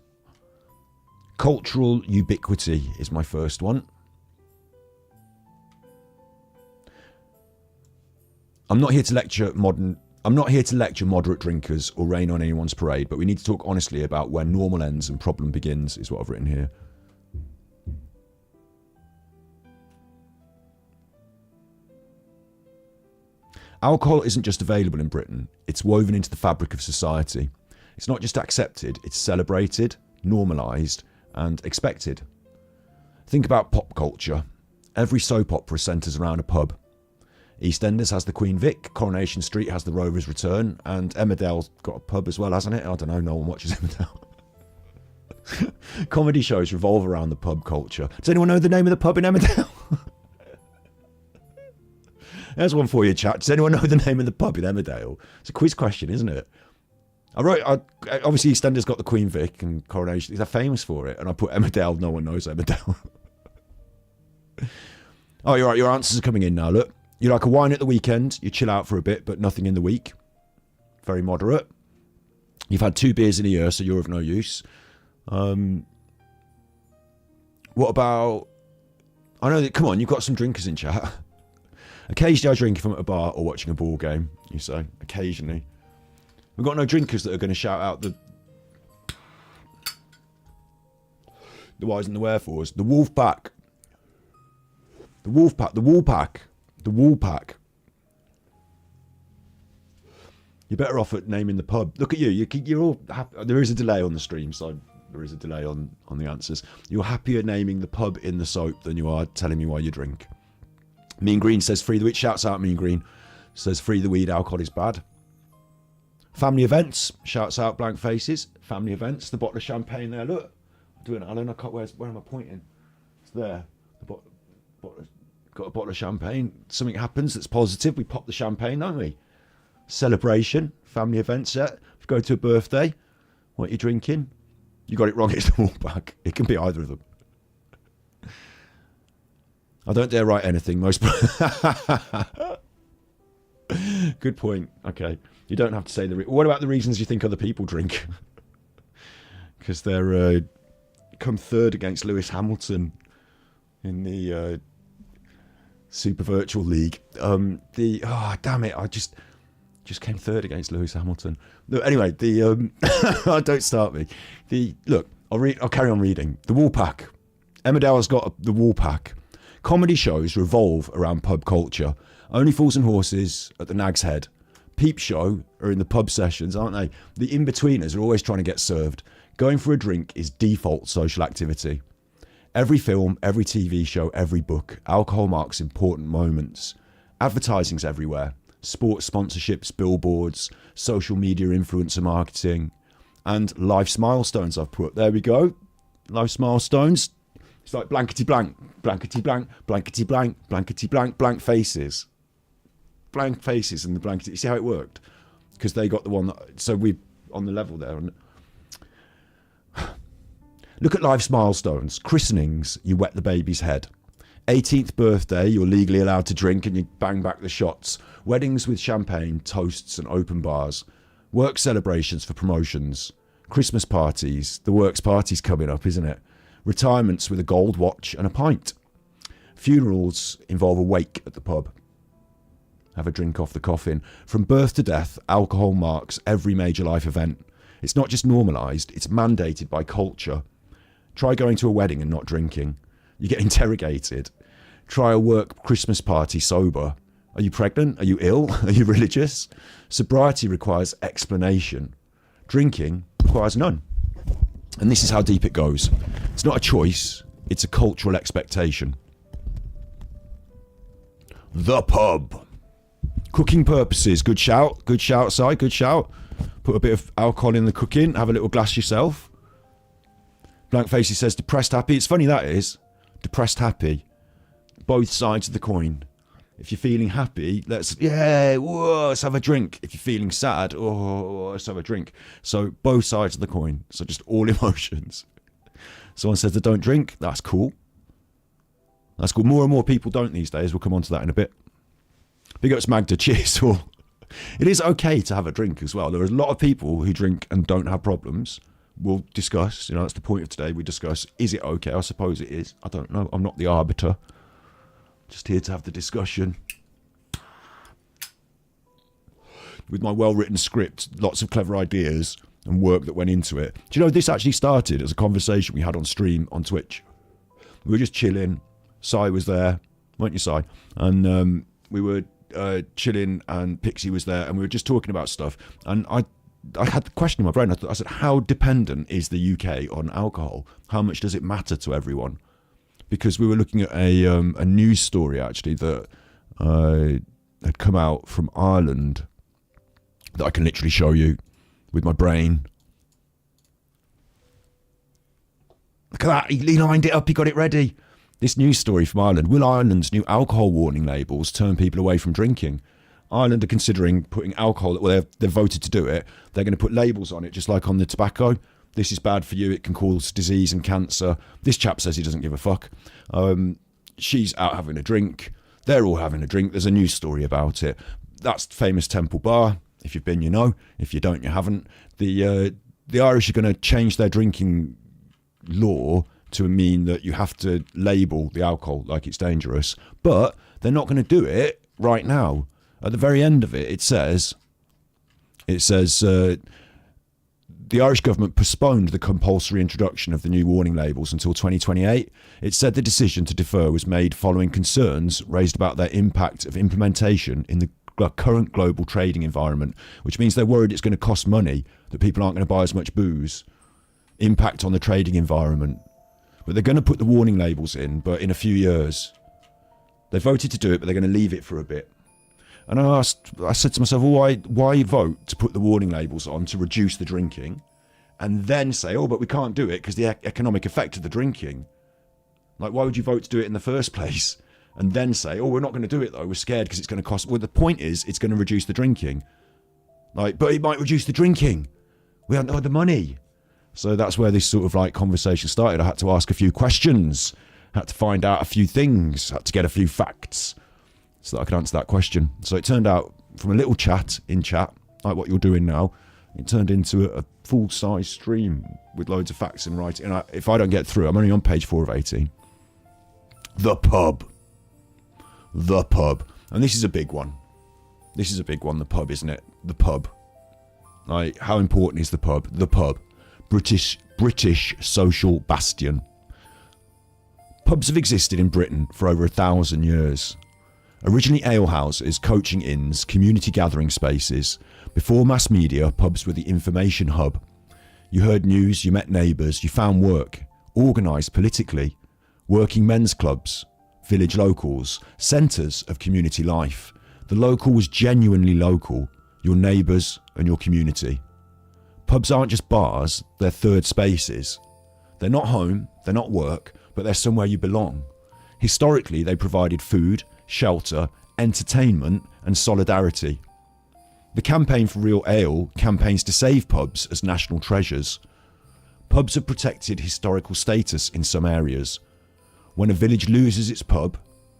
[SPEAKER 3] Cultural ubiquity is my first one. I'm not here to lecture modern I'm not here to lecture moderate drinkers or rain on anyone's parade, but we need to talk honestly about where normal ends and problem begins, is what I've written here. Alcohol isn't just available in Britain, it's woven into the fabric of society. It's not just accepted, it's celebrated, normalised, and expected. Think about pop culture. Every soap opera centres around a pub. EastEnders has the Queen Vic, Coronation Street has the Rover's Return, and Emmerdale's got a pub as well, hasn't it? I don't know, no one watches Emmerdale. Comedy shows revolve around the pub culture. Does anyone know the name of the pub in Emmerdale? There's one for you, chat. Does anyone know the name of the pub in Emmerdale? It's a quiz question, isn't it? Obviously EastEnders got the Queen Vic and Coronation. They're famous for it. And I put Emmerdale, no one knows Emmerdale. Oh, you're right. Your answers are coming in now. Look, you like a wine at the weekend. You chill out for a bit, but nothing in the week. Very moderate. You've had 2 beers in a year, so you're of no use. What about... I know that, come on, you've got some drinkers in chat. Occasionally I drink if I'm at a bar or watching a ball game, you say. Occasionally. We've got no drinkers that are going to shout out the whys and the wherefores. The wolf pack. The wolf pack. The wool pack. The wool pack. You're better off at naming the pub. Look at you. You're all happy. There is a delay on the stream, so there is a delay on the answers. You're happier naming the pub in the soap than you are telling me why you drink. Mean Green says free the weed. Shouts out Mean Green. Says free the weed. Alcohol is bad. Family events. Shouts out Blank Faces. Family events. The bottle of champagne there. Look. I'm doing it, Alan. I can't. Where am I pointing? It's there. Got a bottle of champagne. Something happens that's positive. We pop the champagne, don't we? Celebration. Family events. Yeah. If you go to a birthday, what are you drinking? You got it wrong. It's the Wolfpack. It can be either of them. I don't dare write anything. Most. Good point. Okay. You don't have to say the... What about the reasons you think other people drink? Because they're come third against Lewis Hamilton in the Super Virtual League. Damn it! I just came third against Lewis Hamilton. Look, anyway, don't start me. I'll carry on reading. The Woolpack. Emmerdale's got the Woolpack. Comedy shows revolve around pub culture. Only Fools and Horses at the Nag's Head. Peep Show are in the pub sessions, aren't they? The in-betweeners are always trying to get served. Going for a drink is default social activity. Every film, every TV show, every book, alcohol marks important moments. Advertising's everywhere. Sports sponsorships, billboards, social media influencer marketing, and life's milestones I've put. There we go. Life's milestones. It's like blankety blank, blankety blank, blankety blank, blankety blank, blank faces. Blank faces and the blankety. You see how it worked? Because they got the one that... So we on the level there. And look at life's milestones. Christenings, you wet the baby's head. 18th birthday, you're legally allowed to drink and you bang back the shots. Weddings with champagne, toasts and open bars. Work celebrations for promotions. Christmas parties. The works party's coming up, isn't it? Retirements with a gold watch and a pint. Funerals involve a wake at the pub. Have a drink off the coffin. From birth to death, alcohol marks every major life event. It's not just normalised, it's mandated by culture. Try going to a wedding and not drinking. You get interrogated. Try a work Christmas party sober. Are you pregnant? Are you ill? Are you religious? Sobriety requires explanation. Drinking requires none. And this is how deep it goes. It's not a choice, it's a cultural expectation. The pub. Cooking purposes, good shout, Si, good shout. Put a bit of alcohol in the cooking, have a little glass yourself. Blank Facey says depressed happy. It's funny that is. Depressed happy. Both sides of the coin. If you're feeling happy, let's have a drink. If you're feeling sad, let's have a drink. So both sides of the coin. So just all emotions. Someone says they don't drink. That's cool. That's cool. More and more people don't these days. We'll come on to that in a bit. Big ups Magda. Cheers. It is okay to have a drink as well. There are a lot of people who drink and don't have problems. We'll discuss. That's the point of today. We discuss, is it okay? I suppose it is. I don't know. I'm not the arbiter. Just here to have the discussion. with my well-written script, lots of clever ideas and work that went into it. Do you know, this actually started as a conversation we had on stream on Twitch. We were just chilling. Si was there, weren't you, Si? And we were chilling, and Pixie was there, and we were just talking about stuff. And I had the question in my brain. I said, how dependent is the UK on alcohol? How much does it matter to everyone? Because we were looking at a news story, actually, that had come out from Ireland that I can literally show you with my brain. Look at that, he lined it up, he got it ready. This news story from Ireland. Will Ireland's new alcohol warning labels turn people away from drinking? Ireland are considering putting alcohol, well, they've voted to do it. They're going to put labels on it, just like on the tobacco. This is bad for you, it can cause disease and cancer. This chap says he doesn't give a fuck. She's out having a drink. They're all having a drink. There's a news story about it. That's famous Temple Bar. If you've been, you know. If you don't, you haven't. The Irish are going to change their drinking law to mean that you have to label the alcohol like it's dangerous. But they're not going to do it right now. At the very end of it, it says the Irish government postponed the compulsory introduction of the new warning labels until 2028. It said the decision to defer was made following concerns raised about their impact of implementation in the current global trading environment, which means they're worried it's going to cost money, that people aren't going to buy as much booze, impact on the trading environment. But they're going to put the warning labels in, but in a few years. They voted to do it, but they're going to leave it for a bit. And I said to myself, well, why vote to put the warning labels on to reduce the drinking, and then say, oh, but we can't do it because the economic effect of the drinking. Like, why would you vote to do it in the first place? And then say, oh, we're not going to do it though, we're scared because it's going to cost. Well, the point is, it's going to reduce the drinking. Like, but it might reduce the drinking. We haven't had the money. So that's where this sort of like conversation started. I had to ask a few questions, had to find out a few things, had to get a few facts so that I could answer that question. So it turned out from a little chat in chat, like what you're doing now, it turned into a full-size stream with loads of facts and writing. And if I don't get through, I'm only on page 4 of 18. The pub. The pub. And this is a big one. This is a big one, the pub, isn't it? The pub. Like, how important is the pub? The pub. British social bastion. Pubs have existed in Britain for over 1,000 years. Originally alehouses, coaching inns, community gathering spaces. Before mass media, pubs were the information hub. You heard news, you met neighbours, you found work. Organised politically. Working men's clubs. Village locals. Centres of community life. The local was genuinely local. Your neighbours and your community. Pubs aren't just bars, they're third spaces. They're not home, they're not work, but they're somewhere you belong. Historically, they provided food, shelter, entertainment, and solidarity. The Campaign for Real Ale campaigns to save pubs as national treasures. Pubs have protected historical status in some areas. When a village loses its pub,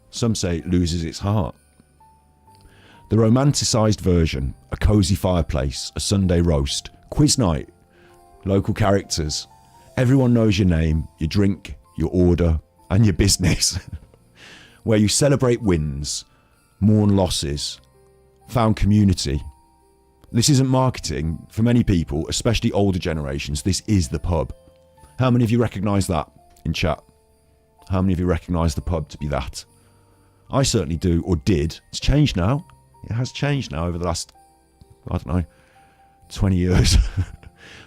[SPEAKER 3] some say it loses its heart. The romanticised version, a cosy fireplace, a Sunday roast, quiz night, local characters. Everyone knows your name, your drink, your order, and your business. Where you celebrate wins, mourn losses, found community. This isn't marketing. For many people, especially older generations, this is the pub. How many of you recognise that in chat? How many of you recognise the pub to be that? I certainly do, or did. It's changed now. It has changed now over the last, 20 years.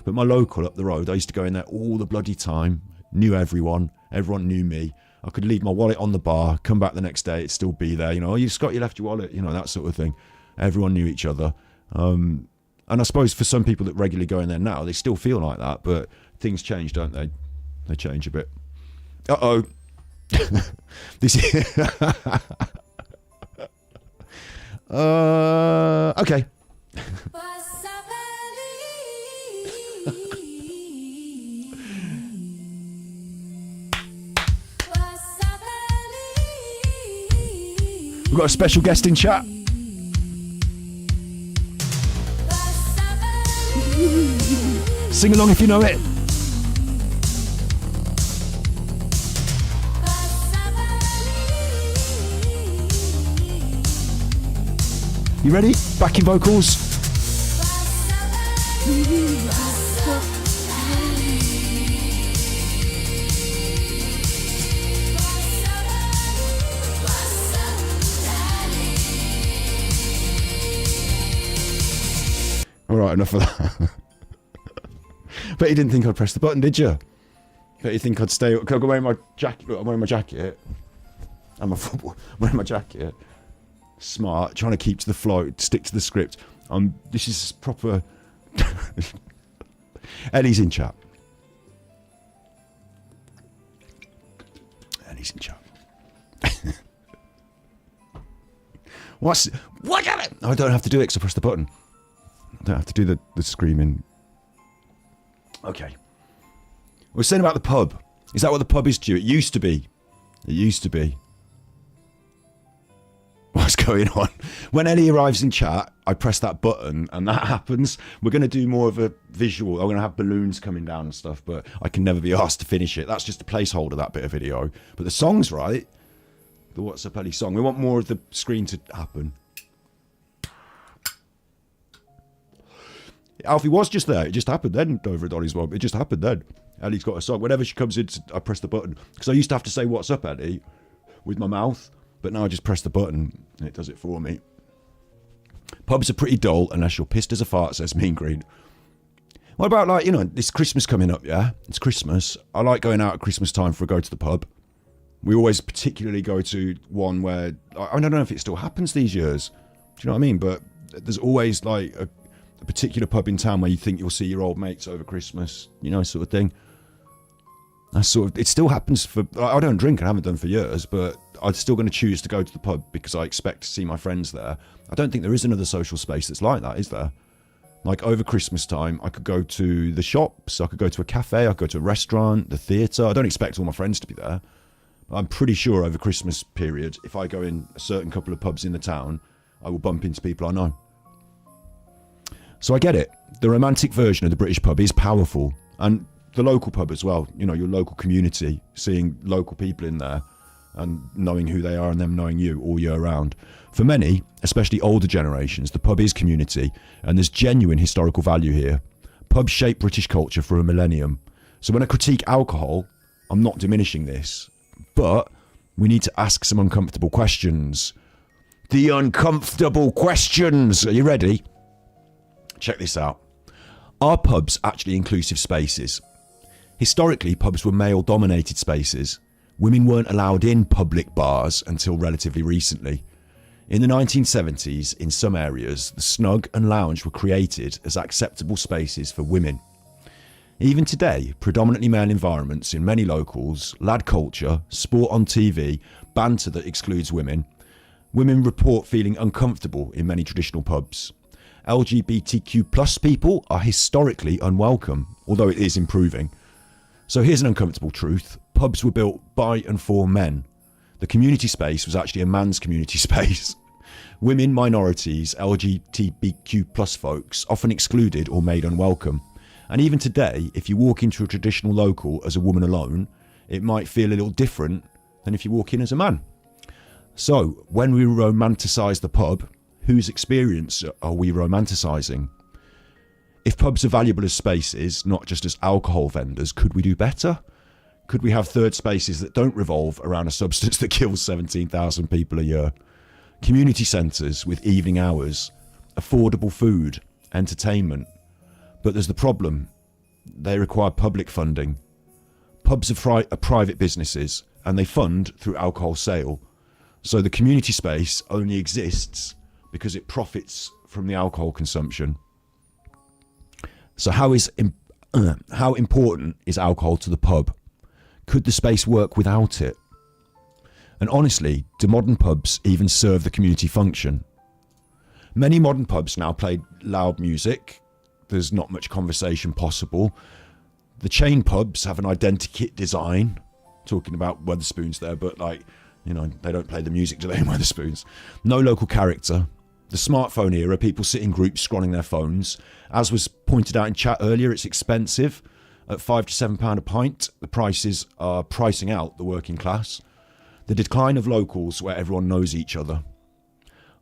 [SPEAKER 3] But my local up the road, I used to go in there all the bloody time. Knew everyone. Everyone knew me. I could leave my wallet on the bar, come back the next day, it'd still be there. You know, oh, you Scott, you left your wallet. You know, that sort of thing. Everyone knew each other. And I suppose for some people that regularly go in there now, they still feel like that. But things change, don't they? They change a bit. Uh-oh. This is... okay. We've got a special guest in chat. Sing along if you know it. You ready? Backing vocals. right, enough of that. Bet you didn't think I'd press the button, did you? Bet you think I'd stay up. Can I go wearing my jacket? Look, I'm wearing my jacket. And my football. I'm wearing my jacket. Smart. Trying to keep to the flow. Stick to the script. This is proper... Ellie's in chat. Ellie's in chat. What? I don't have to do it because I press the button. I don't have to do the screaming. Okay. We're saying about the pub. Is that what the pub is to you? It used to be. It used to be. What's going on? When Ellie arrives in chat, I press that button and that happens. We're going to do more of a visual. I'm going to have balloons coming down and stuff, but I can never be asked to finish it. That's just a placeholder, that bit of video. But the song's right. The What's Up Ellie song. We want more of the screen to happen. Alfie was just there. It just happened then over at Donny's mom. It just happened then. Ellie's got a song. Whenever she comes in, I press the button. Because I used to have to say, "What's up, Ellie?" with my mouth. But now I just press the button and it does it for me. Pubs are pretty dull unless you're pissed as a fart, says Mean Green. What about, like, you know, this Christmas coming up, yeah? It's Christmas. I like going out at Christmas time for a go to the pub. We always particularly go to one where, I don't know if it still happens these years. Do you know what I mean? But there's always, like, a particular pub in town where you think you'll see your old mates over Christmas, you know, sort of thing. That's sort of, it still happens for, I don't drink, I haven't done for years, but I'm still going to choose to go to the pub because I expect to see my friends there. I don't think there is another social space that's like that, is there? Like over Christmas time, I could go to the shops, I could go to a cafe, I could go to a restaurant, the theatre. I don't expect all my friends to be there. But I'm pretty sure over Christmas period, if I go in a certain couple of pubs in the town, I will bump into people I know. So I get it. The romantic version of the British pub is powerful. And the local pub as well, you know, your local community, seeing local people in there and knowing who they are and them knowing you all year round. For many, especially older generations, the pub is community and there's genuine historical value here. Pubs shaped British culture for a millennium. So when I critique alcohol, I'm not diminishing this, but we need to ask some uncomfortable questions. The uncomfortable questions. Are you ready? Check this out. Are pubs actually inclusive spaces? Historically, pubs were male-dominated spaces. Women weren't allowed in public bars until relatively recently. In the 1970s, in some areas, the snug and lounge were created as acceptable spaces for women. Even today, predominantly male environments in many locals, lad culture, sport on TV, banter that excludes women. Women report feeling uncomfortable in many traditional pubs. LGBTQ plus people are historically unwelcome, although it is improving. So here's an uncomfortable truth. Pubs were built by and for men. The community space was actually a man's community space. Women, minorities, LGBTQ plus folks often excluded or made unwelcome. And even today, if you walk into a traditional local as a woman alone, it might feel a little different than if you walk in as a man. So when we romanticise the pub, whose experience are we romanticising? If pubs are valuable as spaces, not just as alcohol vendors, could we do better? Could we have third spaces that don't revolve around a substance that kills 17,000 people a year? Community centres with evening hours, affordable food, entertainment. But there's the problem. They require public funding. Pubs are private businesses and they fund through alcohol sale. So the community space only exists because it profits from the alcohol consumption. So how important is alcohol to the pub? Could the space work without it? And honestly, do modern pubs even serve the community function? Many modern pubs now play loud music. There's not much conversation possible. The chain pubs have an identikit design. Talking about Wetherspoons there, but like, you know, they don't play the music, do they, in Wetherspoons? No local character. The smartphone era, people sit in groups scrolling their phones. As was pointed out in chat earlier, it's expensive. At £5 to £7 a pint, the prices are pricing out the working class. The decline of locals where everyone knows each other.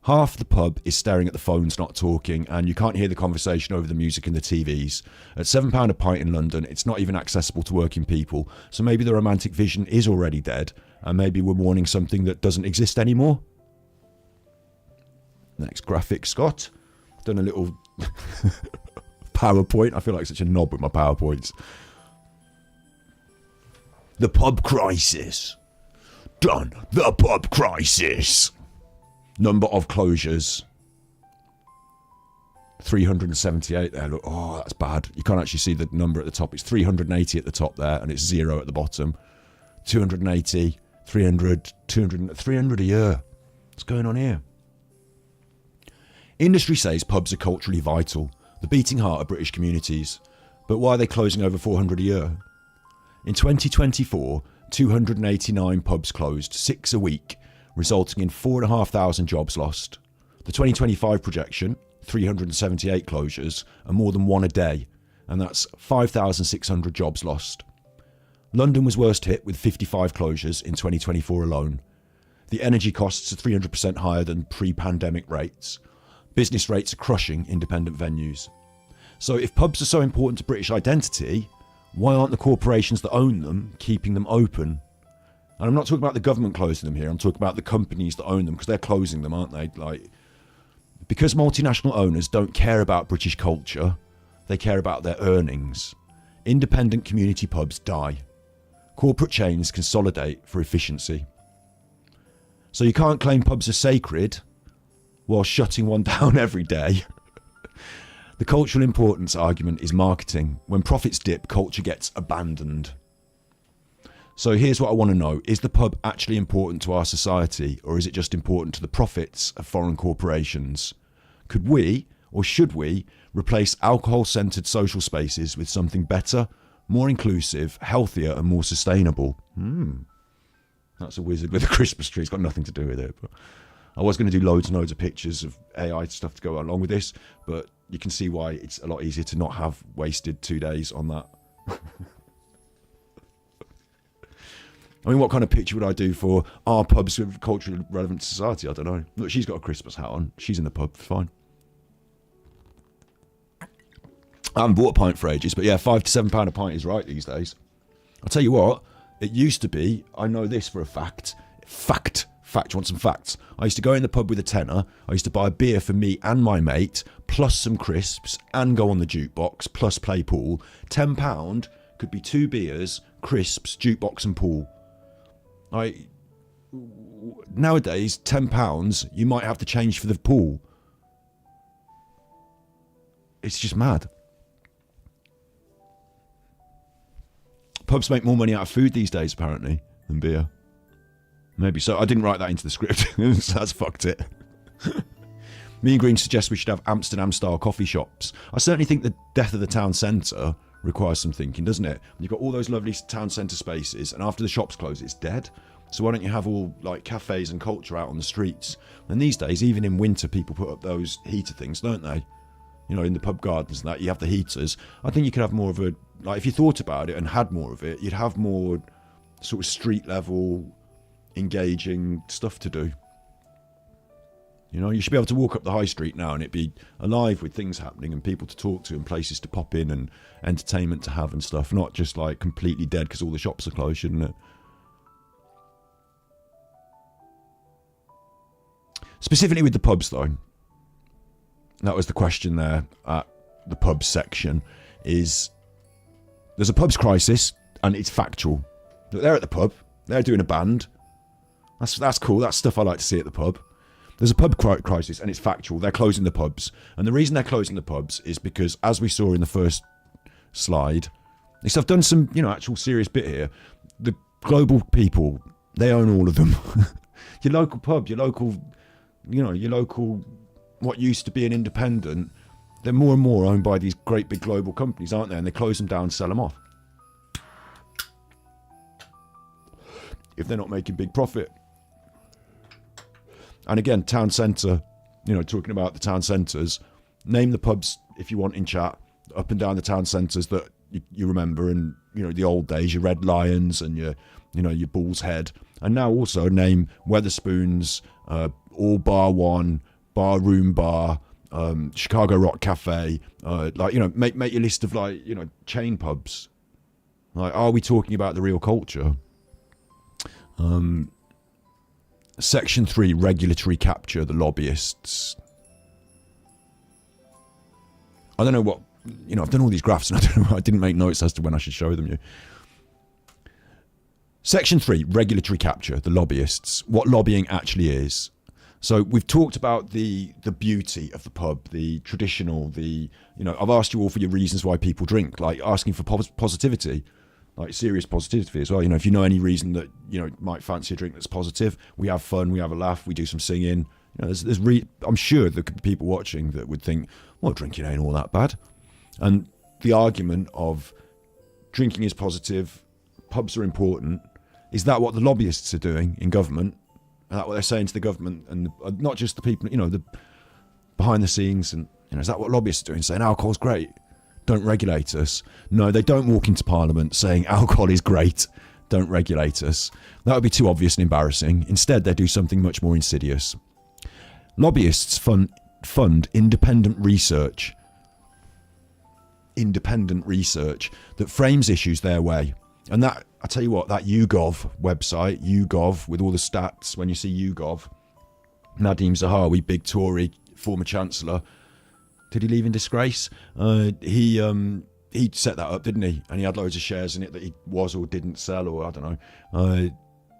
[SPEAKER 3] Half the pub is staring at the phones, not talking, and you can't hear the conversation over the music and the TVs. At £7 a pint in London, it's not even accessible to working people. So maybe the romantic vision is already dead, and maybe we're mourning something that doesn't exist anymore. Next graphic, Scott. Done a little PowerPoint. I feel like such a knob with my PowerPoints. The pub crisis. Done. The pub crisis. Number of closures. 378 there. Look, oh, that's bad. You can't actually see the number at the top. It's 380 at the top there, and it's 0 at the bottom. 280, 300, 200, 300 a year. What's going on here? Industry says pubs are culturally vital, the beating heart of British communities. But why are they closing over 400 a year? In 2024, 289 pubs closed, 6 a week, resulting in 4,500 jobs lost. The 2025 projection, 378 closures, and more than one a day, and that's 5,600 jobs lost. London was worst hit with 55 closures in 2024 alone. The energy costs are 300% higher than pre-pandemic rates. Business rates are crushing independent venues. So if pubs are so important to British identity, why aren't the corporations that own them keeping them open? And I'm not talking about the government closing them here, I'm talking about the companies that own them, because they're closing them, aren't they? Because multinational owners don't care about British culture, they care about their earnings. Independent community pubs die. Corporate chains consolidate for efficiency. So you can't claim pubs are sacred while shutting one down every day. The cultural importance argument is marketing. When profits dip, culture gets abandoned. So here's what I want to know. Is the pub actually important to our society, or is it just important to the profits of foreign corporations? Could we, or should we, replace alcohol-centred social spaces with something better, more inclusive, healthier and more sustainable? That's a wizard with a Christmas tree. It's got nothing to do with it. But I was going to do loads and loads of pictures of AI stuff to go along with this, but you can see why it's a lot easier to not have wasted 2 days on that. I mean, what kind of picture would I do for our pubs with culturally relevant to society? I don't know. Look, she's got a Christmas hat on. She's in the pub. Fine. I haven't bought a pint for ages, but yeah, £5 to £7 a pint is right these days. I'll tell you what, it used to be, I know this for a fact. Fact, you want some facts? I used to go in the pub with a tenner. I used to buy a beer for me and my mate, plus some crisps, and go on the jukebox, plus play pool. £10 could be 2 beers, crisps, jukebox and pool. Nowadays, £10, you might have to change for the pool. It's just mad. Pubs make more money out of food these days, apparently, than beer. Maybe so. I didn't write that into the script, so that's fucked it. Me and Green suggest we should have Amsterdam-style coffee shops. I certainly think the death of the town centre requires some thinking, doesn't it? You've got all those lovely town centre spaces, and after the shops close, it's dead. So why don't you have all like cafes and culture out on the streets? And these days, even in winter, people put up those heater things, don't they? You know, in the pub gardens and that, you have the heaters. I think you could have more of a, like, if you thought about it and had more of it, you'd have more sort of street level, engaging stuff to do. You know, you should be able to walk up the high street now and it'd be alive with things happening and people to talk to and places to pop in and entertainment to have and stuff, not just like completely dead because all the shops are closed, shouldn't it? Specifically with the pubs though, that was the question there at the pubs section, is there's a pubs crisis and it's factual. They're at the pub, they're doing a band. That's cool, that's stuff I like to see at the pub. There's a pub crisis and it's factual. They're closing the pubs. And the reason they're closing the pubs is because, as we saw in the first slide, I've done some, actual serious bit here. The global people, they own all of them. Your local pub, your local, what used to be an independent, they're more and more owned by these great big global companies, aren't they? And they close them down, sell them off. If they're not making big profit. And again, town centre, talking about the town centres, name the pubs, if you want, in chat, up and down the town centres that you remember in, the old days, your Red Lions and your Bull's Head. And now also name Weatherspoons, All Bar One, Bar Room Bar, Chicago Rock Cafe, make your list of chain pubs. Like, are we talking about the real culture? Section 3, regulatory capture, the lobbyists. I don't know what, I've done all these graphs and I didn't make notes as to when I should show them you. Section 3, regulatory capture, the lobbyists, what lobbying actually is. So we've talked about the beauty of the pub, the traditional, I've asked you all for your reasons why people drink, like asking for positivity, like serious positivity as well. If you know any reason that, might fancy a drink that's positive, we have fun, we have a laugh, we do some singing. I'm sure there could be people watching that would think, well, drinking ain't all that bad. And the argument of drinking is positive, pubs are important, is that what the lobbyists are doing in government? Is that what they're saying to the government and not just the people, the behind the scenes? And is that what lobbyists are doing? Saying alcohol's great, don't regulate us. No, they don't walk into Parliament saying alcohol is great, don't regulate us. That would be too obvious and embarrassing. Instead, they do something much more insidious. Lobbyists fund independent research that frames issues their way. And that, I tell you what, that YouGov website, YouGov, with all the stats, when you see YouGov, Nadeem Zahawi, big Tory, former Chancellor, did he leave in disgrace? He set that up, didn't he? And he had loads of shares in it that he was or didn't sell, or I don't know.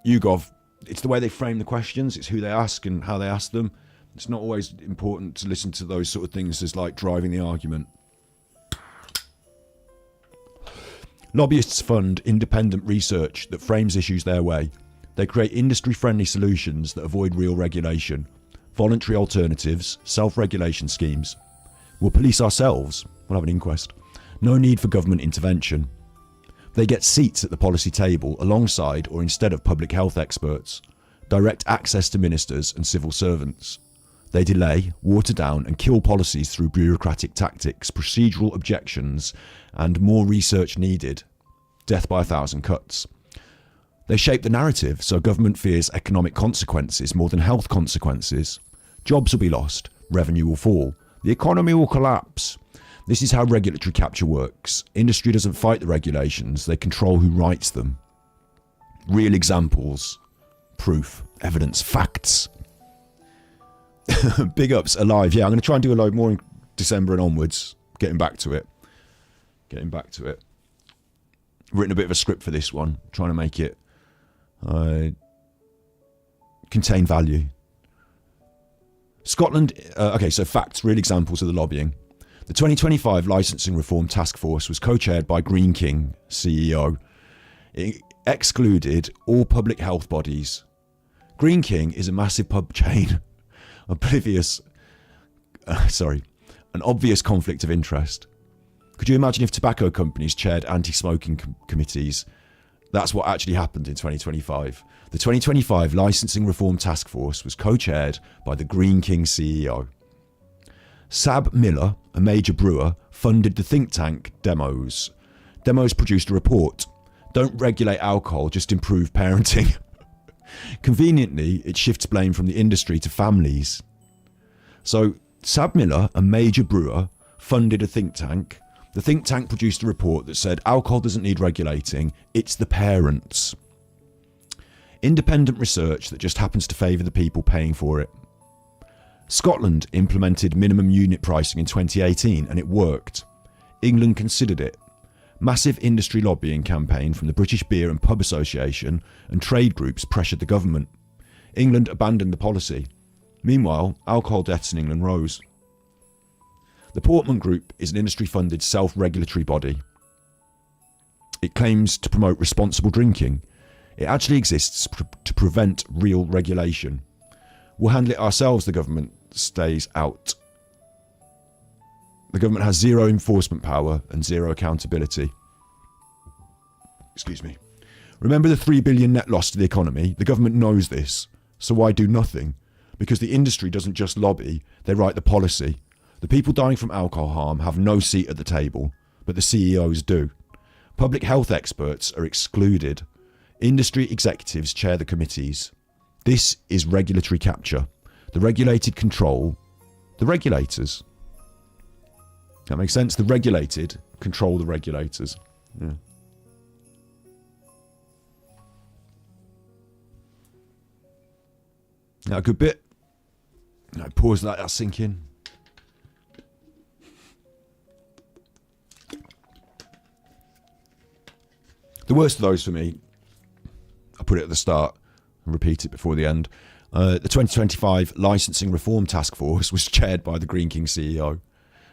[SPEAKER 3] YouGov, it's the way they frame the questions, it's who they ask and how they ask them. It's not always important to listen to those sort of things as like driving the argument. Lobbyists fund independent research that frames issues their way. They create industry-friendly solutions that avoid real regulation, voluntary alternatives, self-regulation schemes. We'll police ourselves. We'll have an inquest. No need for government intervention. They get seats at the policy table alongside or instead of public health experts, direct access to ministers and civil servants. They delay, water down and kill policies through bureaucratic tactics, procedural objections and more research needed. Death by 1,000 cuts. They shape the narrative so government fears economic consequences more than health consequences. Jobs will be lost, revenue will fall, the economy will collapse. This is how regulatory capture works. Industry doesn't fight the regulations, they control who writes them. Real examples, proof, evidence, facts. Big ups, Alive. Yeah, I'm going to try and do a load more in December and onwards. Getting back to it. Written a bit of a script for this one. Trying to make it contain value. Scotland. Okay, so facts, real examples of the lobbying. The 2025 Licensing Reform Task Force was co-chaired by Green King, CEO. It excluded all public health bodies. Green King is a massive pub chain. An obvious conflict of interest. Could you imagine if tobacco companies chaired anti-smoking committees? That's what actually happened in 2025. The 2025 Licensing Reform Task Force was co-chaired by the Green King CEO. Sab Miller, a major brewer, funded the think tank Demos. Demos produced a report. Don't regulate alcohol, just improve parenting. Conveniently, it shifts blame from the industry to families. So, Sab Miller, a major brewer, funded a think tank. The think tank produced a report that said alcohol doesn't need regulating, it's the parents. Independent research that just happens to favour the people paying for it. Scotland implemented minimum unit pricing in 2018 and it worked. England considered it. Massive industry lobbying campaign from the British Beer and Pub Association and trade groups pressured the government. England abandoned the policy. Meanwhile, alcohol deaths in England rose. The Portman Group is an industry-funded self-regulatory body. It claims to promote responsible drinking. It actually exists to prevent real regulation. We'll handle it ourselves, the government stays out. The government has zero enforcement power and zero accountability. Excuse me. Remember the 3 billion net loss to the economy? The government knows this. So why do nothing? Because the industry doesn't just lobby, they write the policy. The people dying from alcohol harm have no seat at the table, but the CEOs do. Public health experts are excluded. Industry executives chair the committees. This is regulatory capture. The regulated control the regulators. That makes sense? The regulated control the regulators. Yeah. Now, a good bit. Now, pause, let that sink in. worst of those for me, I put it at the start and repeat it before the end. The 2025 Licensing Reform Task Force was chaired by the Green King CEO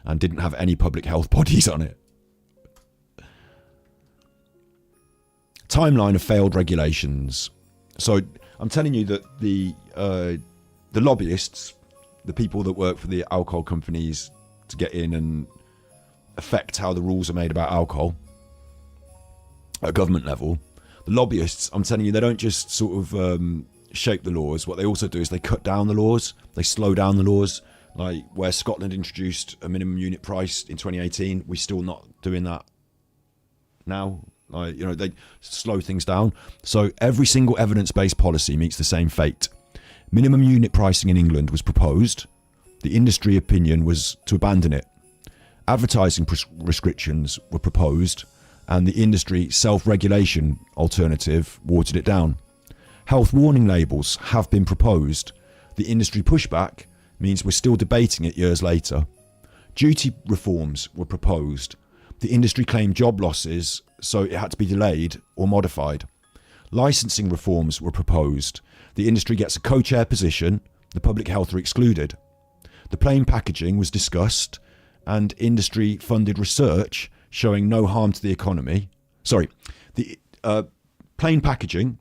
[SPEAKER 3] and didn't have any public health bodies on it. Timeline of failed regulations. So I'm telling you that the lobbyists, the people that work for the alcohol companies to get in and affect how the rules are made about alcohol at government level, the lobbyists, I'm telling you, they don't just sort of shape the laws. What they also do is they cut down the laws, they slow down the laws. Like where Scotland introduced a minimum unit price in 2018, we're still not doing that now. Like, you know, they slow things down. So every single evidence-based policy meets the same fate. Minimum unit pricing in England was proposed. The industry opinion was to abandon it. Advertising restrictions were proposed, and the industry self-regulation alternative watered it down. Health warning labels have been proposed. The industry pushback means we're still debating it years later. Duty reforms were proposed. The industry claimed job losses, so it had to be delayed or modified. Licensing reforms were proposed. The industry gets a co-chair position. The public health are excluded. The plain packaging was discussed, and industry funded research showing no harm to the economy. Sorry, the plain packaging,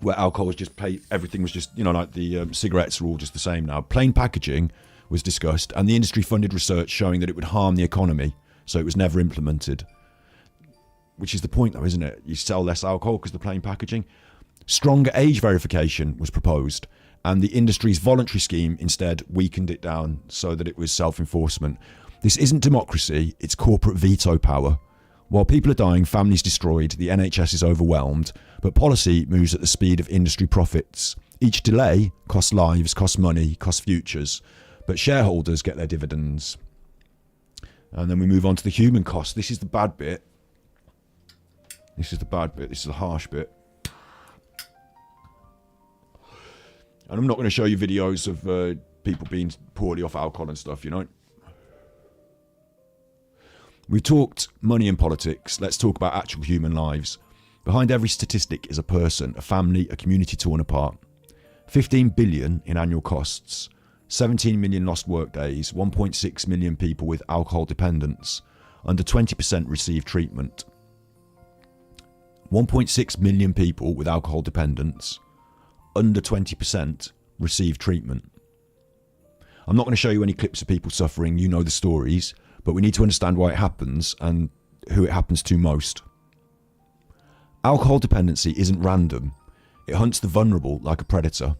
[SPEAKER 3] where alcohol was just everything was just, you know, like the cigarettes are all just the same now. Plain packaging was discussed, and the industry funded research showing that it would harm the economy, so it was never implemented. Which is the point though, isn't it? You sell less alcohol because of the plain packaging. Stronger age verification was proposed, and the industry's voluntary scheme instead weakened it down so that it was self-enforcement. This isn't democracy, it's corporate veto power. While people are dying, families destroyed, the NHS is overwhelmed, but policy moves at the speed of industry profits. Each delay costs lives, costs money, costs futures, but shareholders get their dividends. And then we move on to the human cost. This is the bad bit. This is the bad bit. This is the harsh bit. And I'm not going to show you videos of people being poorly off alcohol and stuff, you know. We talked money and politics. Let's talk about actual human lives. Behind every statistic is a person, a family, a community torn apart. 15 billion in annual costs. 17 million lost work days. 1.6 million people with alcohol dependence. Under 20% receive treatment. 1.6 million people with alcohol dependence, under 20% receive treatment. I'm not going to show you any clips of people suffering, you know the stories, but we need to understand why it happens and who it happens to most. Alcohol dependency isn't random, it hunts the vulnerable like a predator.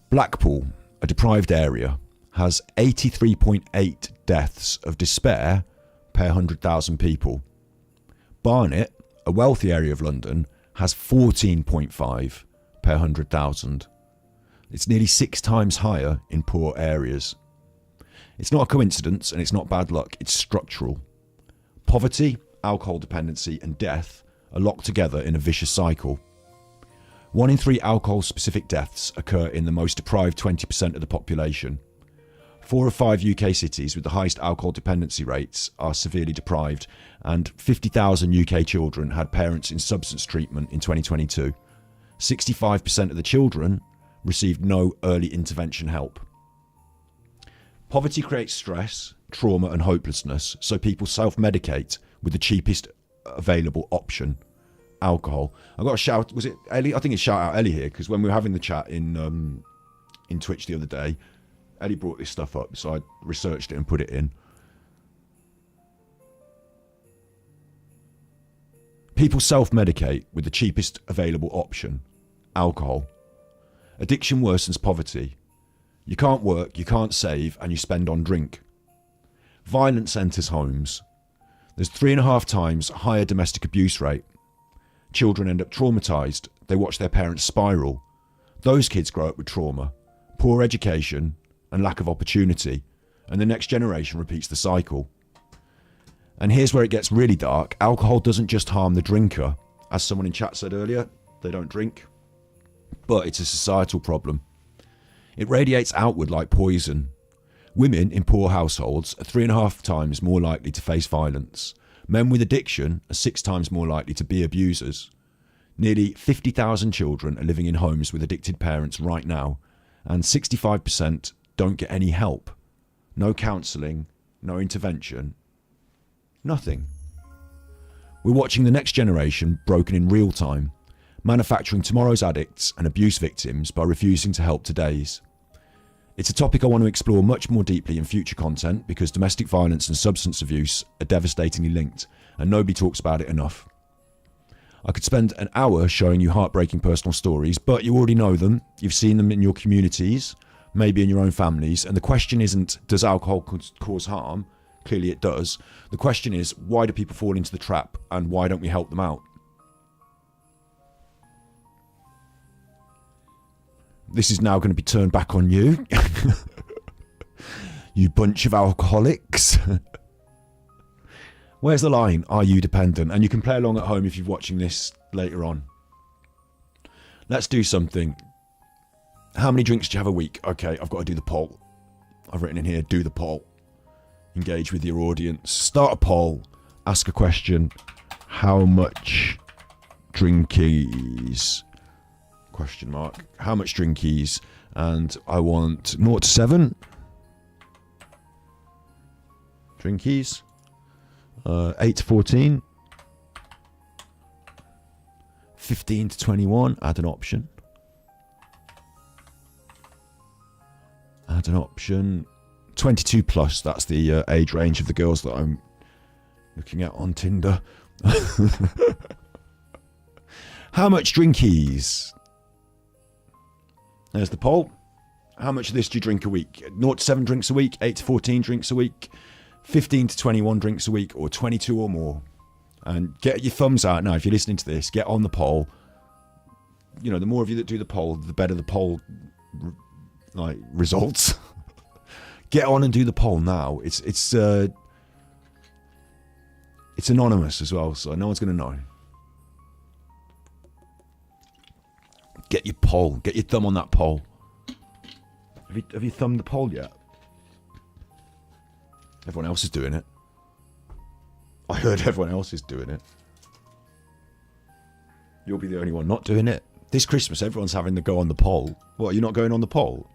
[SPEAKER 3] Blackpool, a deprived area, has 83.8 deaths of despair per 100,000 people. Barnet, a wealthy area of London, has 14.5 per 100,000. It's nearly 6 times higher in poor areas. It's not a coincidence and it's not bad luck, it's structural. Poverty, alcohol dependency and death are locked together in a vicious cycle. 1 in 3 alcohol-specific deaths occur in the most deprived 20% of the population. 4 of 5 UK cities with the highest alcohol dependency rates are severely deprived, and 50,000 UK children had parents in substance treatment in 2022. 65% of the children received no early intervention help. Poverty creates stress, trauma and hopelessness, so people self-medicate with the cheapest available option, alcohol. I got a shout, was it Ellie? I think it's shout out Ellie here, because when we were having the chat in Twitch the other day, Ellie brought this stuff up, so I researched it and put it in. People self-medicate with the cheapest available option, alcohol. Addiction worsens poverty. You can't work, you can't save, and you spend on drink. Violence enters homes. There's 3.5 times higher domestic abuse rate. Children end up traumatised. They watch their parents spiral. Those kids grow up with trauma, poor education, and lack of opportunity, and the next generation repeats the cycle. And here's where it gets really dark. Alcohol doesn't just harm the drinker. As someone in chat said earlier, they don't drink, but it's a societal problem. It radiates outward like poison. Women in poor households are 3.5 times more likely to face violence. Men with addiction are 6 times more likely to be abusers. Nearly 50,000 children are living in homes with addicted parents right now, and 65% don't get any help. No counselling, no intervention, nothing. We're watching the next generation broken in real time, manufacturing tomorrow's addicts and abuse victims by refusing to help today's. It's a topic I want to explore much more deeply in future content because domestic violence and substance abuse are devastatingly linked and nobody talks about it enough. I could spend an hour showing you heartbreaking personal stories, but you already know them. You've seen them in your communities, maybe in your own families. And the question isn't, does alcohol cause harm? Clearly it does. The question is, why do people fall into the trap and why don't we help them out? This is now going to be turned back on you. You bunch of alcoholics. Where's the line? Are you dependent? And you can play along at home if you're watching this later on. Let's do something. How many drinks do you have a week? Okay, I've got to do the poll. I've written in here, do the poll. Engage with your audience. Start a poll. Ask a question. How much drinkies? Question mark. How much drinkies? And I want 0 to 7. Drinkies. 8 to 14. 15 to 21. Add an option. Add an option. 22 plus. That's the age range of the girls that I'm looking at on Tinder. How much drinkies? There's the poll. How much of this do you drink a week? 0 to 7 drinks a week, 8 to 14 drinks a week, 15 to 21 drinks a week, or 22 or more. And get your thumbs out now if you're listening to this. Get on the poll. You know, the more of you that do the poll, the better the poll results. Get on and do the poll now. It's anonymous as well, so no one's going to know. Get your poll. Get your thumb on that poll. Have you thumbed the poll yet? Everyone else is doing it. I heard everyone else is doing it. You'll be the only one not doing it. This Christmas, everyone's having to go on the poll. What, you're not going on the poll?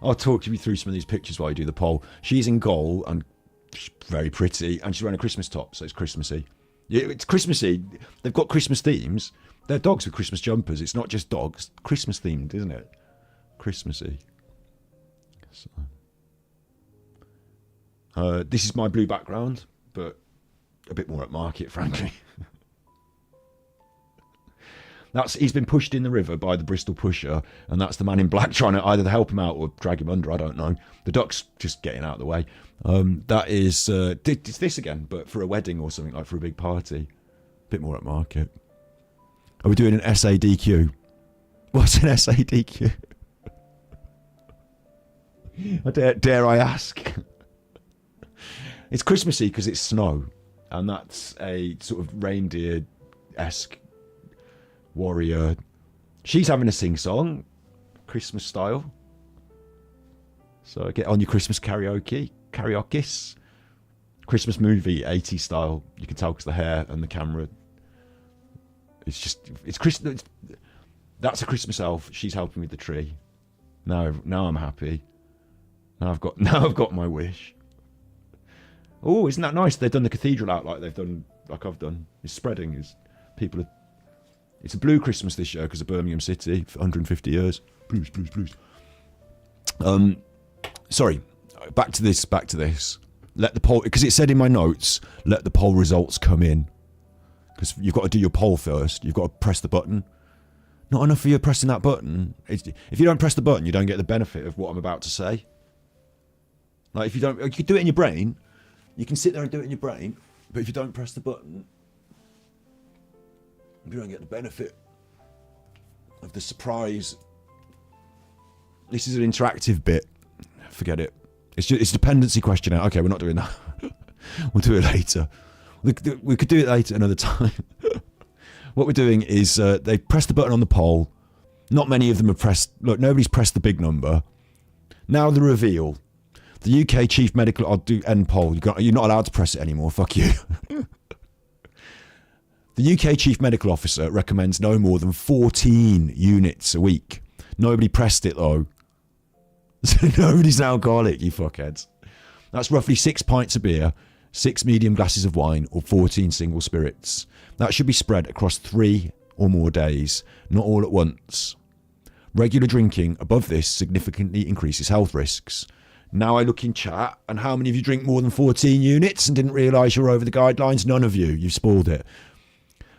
[SPEAKER 3] I'll talk you through some of these pictures while you do the poll. She's in goal and she's very pretty, and she's wearing a Christmas top, so it's Christmassy. Yeah, it's Christmassy. They've got Christmas themes. They're dogs with Christmas jumpers. It's not just dogs. Christmas themed, isn't it? Christmassy. So, this is my blue background, but a bit more at market, frankly. He's been pushed in the river by the Bristol pusher, and that's the man in black trying to either help him out or drag him under. I don't know. The duck's just getting out of the way. That is it's this again, but for a wedding or something, like for a big party. A bit more at market. Are we doing an SADQ? What's an SADQ? Dare I ask? It's Christmassy because it's snow, and that's a sort of reindeer-esque warrior. She's having a sing-song, Christmas style. So get on your Christmas karaoke. Christmas movie, 80s style. You can tell because the hair and the camera. It's Christmas. That's a Christmas elf. She's helping with the tree. Now I'm happy. Now I've got my wish. Oh, isn't that nice? They've done the cathedral out like I've done. It's spreading. It's a blue Christmas this year because of Birmingham City for 150 years. Blues. Sorry, back to this. Let the poll, because it said in my notes, let the poll results come in. Because you've got to do your poll first. You've got to press the button. Not enough for you pressing that button. If you don't press the button, you don't get the benefit of what I'm about to say. Like if you don't, you can do it in your brain. You can sit there and do it in your brain. But if you don't press the button, you don't get the benefit of the surprise. This is an interactive bit. Forget it. It's a dependency questionnaire. Okay, we're not doing that. We'll do it later. We could do it later another time. What we're doing is they press the button on the poll. Not many of them have pressed. Look, nobody's pressed the big number. Now the reveal. The UK Chief Medical... I'll do end poll. You're not allowed to press it anymore. Fuck you. The UK Chief Medical Officer recommends no more than 14 units a week. Nobody pressed it though. So nobody's an alcoholic, you fuckheads. That's roughly 6 pints of beer, 6 medium glasses of wine, or 14 single spirits. That should be spread across 3 or more days, not all at once. Regular drinking above this significantly increases health risks. Now I look in chat, and how many of you drink more than 14 units and didn't realise you were over the guidelines? None of you. You've spoiled it.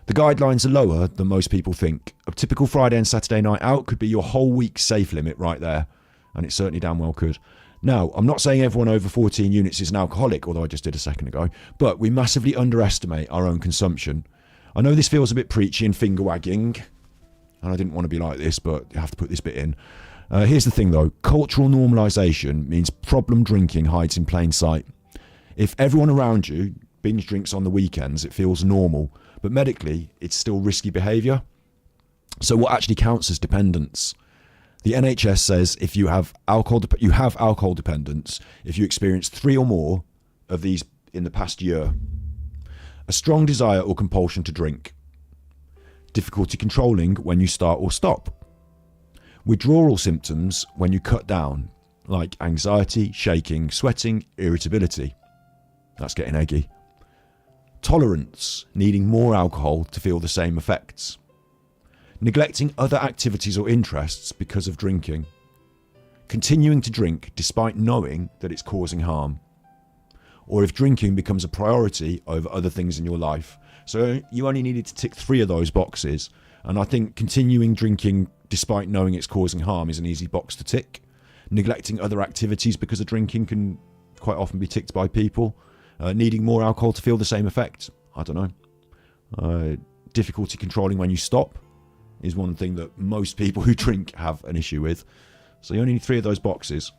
[SPEAKER 3] The guidelines are lower than most people think. A typical Friday and Saturday night out could be your whole week's safe limit right there. And it certainly damn well could. Now, I'm not saying everyone over 14 units is an alcoholic, although I just did a second ago, but we massively underestimate our own consumption. I know this feels a bit preachy and finger-wagging, and I didn't want to be like this, but you have to put this bit in. Here's the thing, though. Cultural normalisation means problem drinking hides in plain sight. If everyone around you binge drinks on the weekends, it feels normal, but medically, it's still risky behaviour. So what actually counts as dependence? The NHS says if you have alcohol dependence if you experience 3 or more of these in the past year. A strong desire or compulsion to drink. Difficulty controlling when you start or stop. Withdrawal symptoms when you cut down, like anxiety, shaking, sweating, irritability. That's getting eggy. Tolerance, needing more alcohol to feel the same effects. Neglecting other activities or interests because of drinking. Continuing to drink despite knowing that it's causing harm. Or if drinking becomes a priority over other things in your life. So you only needed to tick 3 of those boxes. And I think continuing drinking despite knowing it's causing harm is an easy box to tick. Neglecting other activities because of drinking can quite often be ticked by people. Needing more alcohol to feel the same effect. I don't know. Difficulty controlling when you stop is one thing that most people who drink have an issue with. So you only need 3 of those boxes.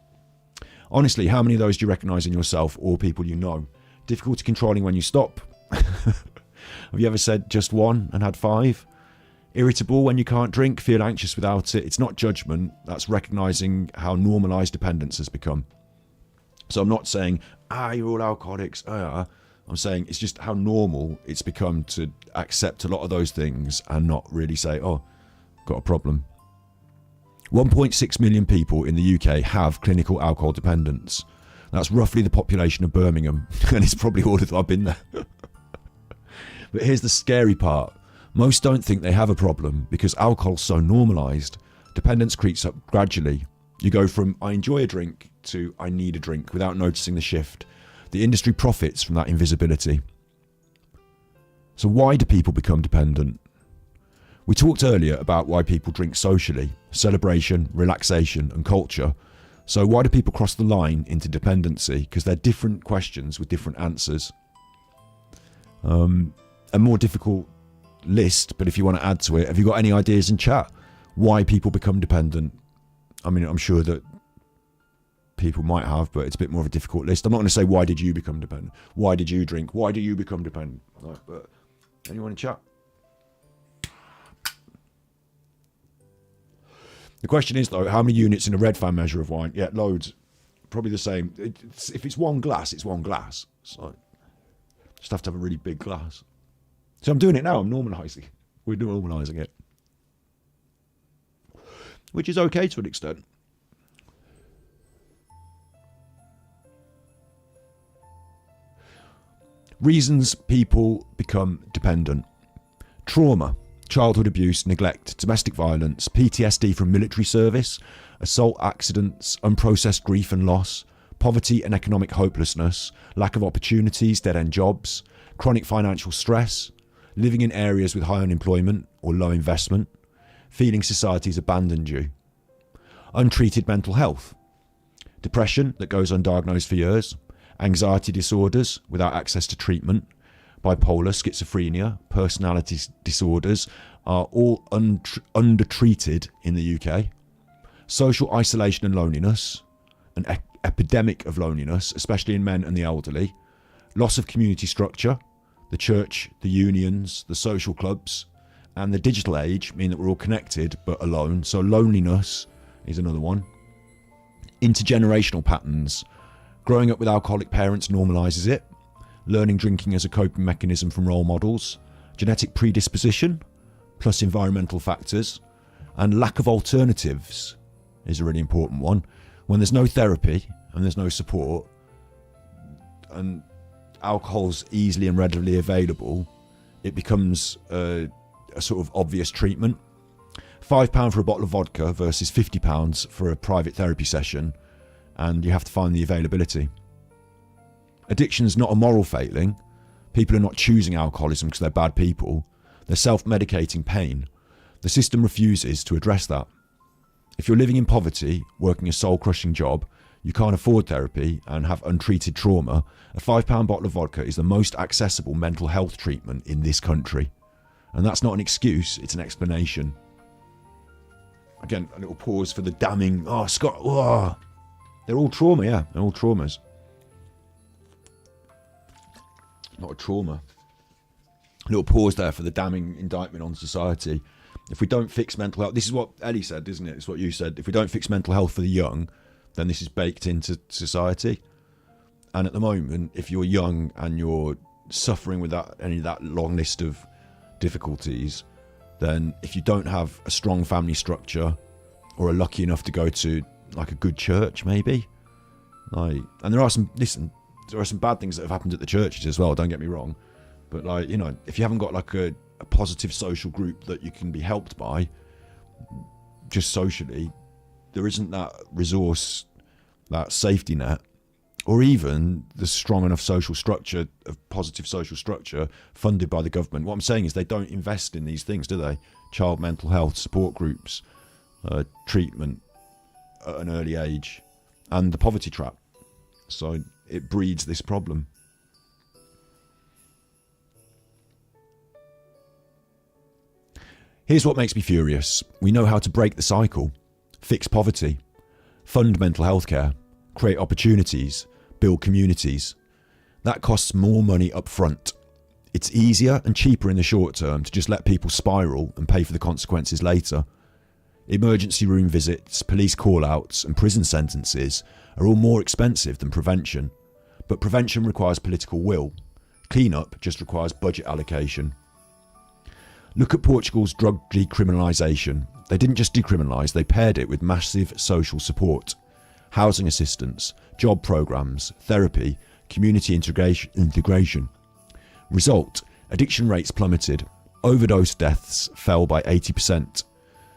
[SPEAKER 3] Honestly, how many of those do you recognise in yourself or people you know? Difficulty controlling when you stop. Have you ever said just 1 and had 5? Irritable when you can't drink, feel anxious without it. It's not judgment, that's recognising how normalised dependence has become. So I'm not saying, you're all alcoholics. I'm saying it's just how normal it's become to accept a lot of those things and not really say, got a problem. 1.6 million people in the UK have clinical alcohol dependence. That's roughly the population of Birmingham, and it's probably all of I've been there. But here's the scary part. Most don't think they have a problem because alcohol's so normalised. Dependence creeps up gradually. You go from I enjoy a drink to I need a drink without noticing the shift. The industry profits from that invisibility. So why do people become dependent? We talked earlier about why people drink socially, celebration, relaxation and culture. So why do people cross the line into dependency? Because they're different questions with different answers. A more difficult list, but if you want to add to it, have you got any ideas in chat? Why people become dependent? I mean, I'm sure that people might have, but it's a bit more of a difficult list. I'm not going to say, why did you become dependent? Why did you drink? Why do you become dependent? Right, but anyone in chat? The question is, though, how many units in a red fan measure of wine? Yeah, loads. Probably the same. If it's 1 glass, it's 1 glass. So just have to have a really big glass. So I'm doing it now. I'm normalising. We're normalising it. Which is okay to an extent. Reasons people become dependent. Trauma, childhood abuse, neglect, domestic violence, PTSD from military service, assault accidents, unprocessed grief and loss, poverty and economic hopelessness, lack of opportunities, dead-end jobs, chronic financial stress, living in areas with high unemployment or low investment, feeling society's abandoned you, untreated mental health, depression that goes undiagnosed for years, anxiety disorders without access to treatment, bipolar, schizophrenia, personality disorders are all undertreated in the UK, social isolation and loneliness, an epidemic of loneliness, especially in men and the elderly, loss of community structure, the church, the unions, the social clubs, and the digital age mean that we're all connected but alone. So loneliness is another one. Intergenerational patterns. Growing up with alcoholic parents normalises it. Learning drinking as a coping mechanism from role models. Genetic predisposition, plus environmental factors. And lack of alternatives is a really important one. When there's no therapy and there's no support, and alcohol's easily and readily available, it becomes a sort of obvious treatment. £5 for a bottle of vodka versus £50 for a private therapy session, and you have to find the availability. Addiction's not a moral failing. People are not choosing alcoholism because they're bad people. They're self-medicating pain. The system refuses to address that. If you're living in poverty, working a soul-crushing job, you can't afford therapy and have untreated trauma, a £5 bottle of vodka is the most accessible mental health treatment in this country. And that's not an excuse, it's an explanation. Again, a little pause for the damning, oh, Scott, oh. They're all trauma, yeah, they're all traumas. Not a trauma. A little pause there for the damning indictment on society. If we don't fix mental health, this is what Ellie said, isn't it? It's what you said. If we don't fix mental health for the young, then this is baked into society. And at the moment, if you're young and you're suffering with any of that long list of difficulties, then if you don't have a strong family structure or are lucky enough to go to like a good church, maybe, like, and there are some bad things that have happened at the churches as well, don't get me wrong, but like, you know, if you haven't got like a positive social group that you can be helped by just socially, there isn't that resource, that safety net, or even the strong enough social structure, of positive social structure funded by the government. What I'm saying is they don't invest in these things, do they? Child mental health, support groups, treatment at an early age, and the poverty trap. So it breeds this problem. Here's what makes me furious. We know how to break the cycle, fix poverty, fund mental health care, create opportunities, build communities. That costs more money up front. It's easier and cheaper in the short term to just let people spiral and pay for the consequences later. Emergency room visits, police call-outs and prison sentences are all more expensive than prevention. But prevention requires political will. Clean-up just requires budget allocation. Look at Portugal's drug decriminalisation. They didn't just decriminalise, they paired it with massive social support. Housing assistance, job programmes, therapy, community integration. Result, addiction rates plummeted. Overdose deaths fell by 80%.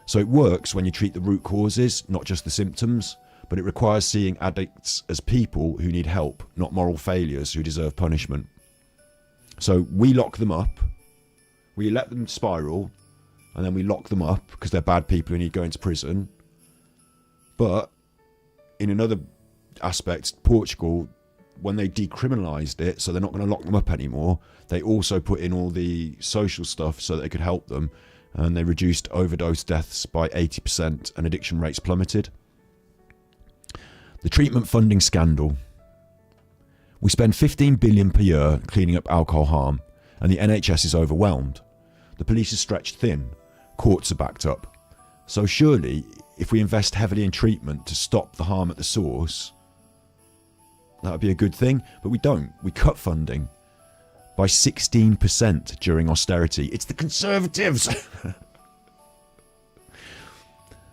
[SPEAKER 3] So it works when you treat the root causes, not just the symptoms, but it requires seeing addicts as people who need help, not moral failures who deserve punishment. So we lock them up, we let them spiral, and then we lock them up because they're bad people who need going to prison. But in another aspect, Portugal, when they decriminalised it, so they're not going to lock them up anymore, they also put in all the social stuff so that they could help them, and they reduced overdose deaths by 80% and addiction rates plummeted. The treatment funding scandal. We spend $15 billion per year cleaning up alcohol harm, and the NHS is overwhelmed. The police are stretched thin, courts are backed up. So surely, if we invest heavily in treatment to stop the harm at the source, that would be a good thing, but we don't. We cut funding by 16% during austerity. It's the Conservatives!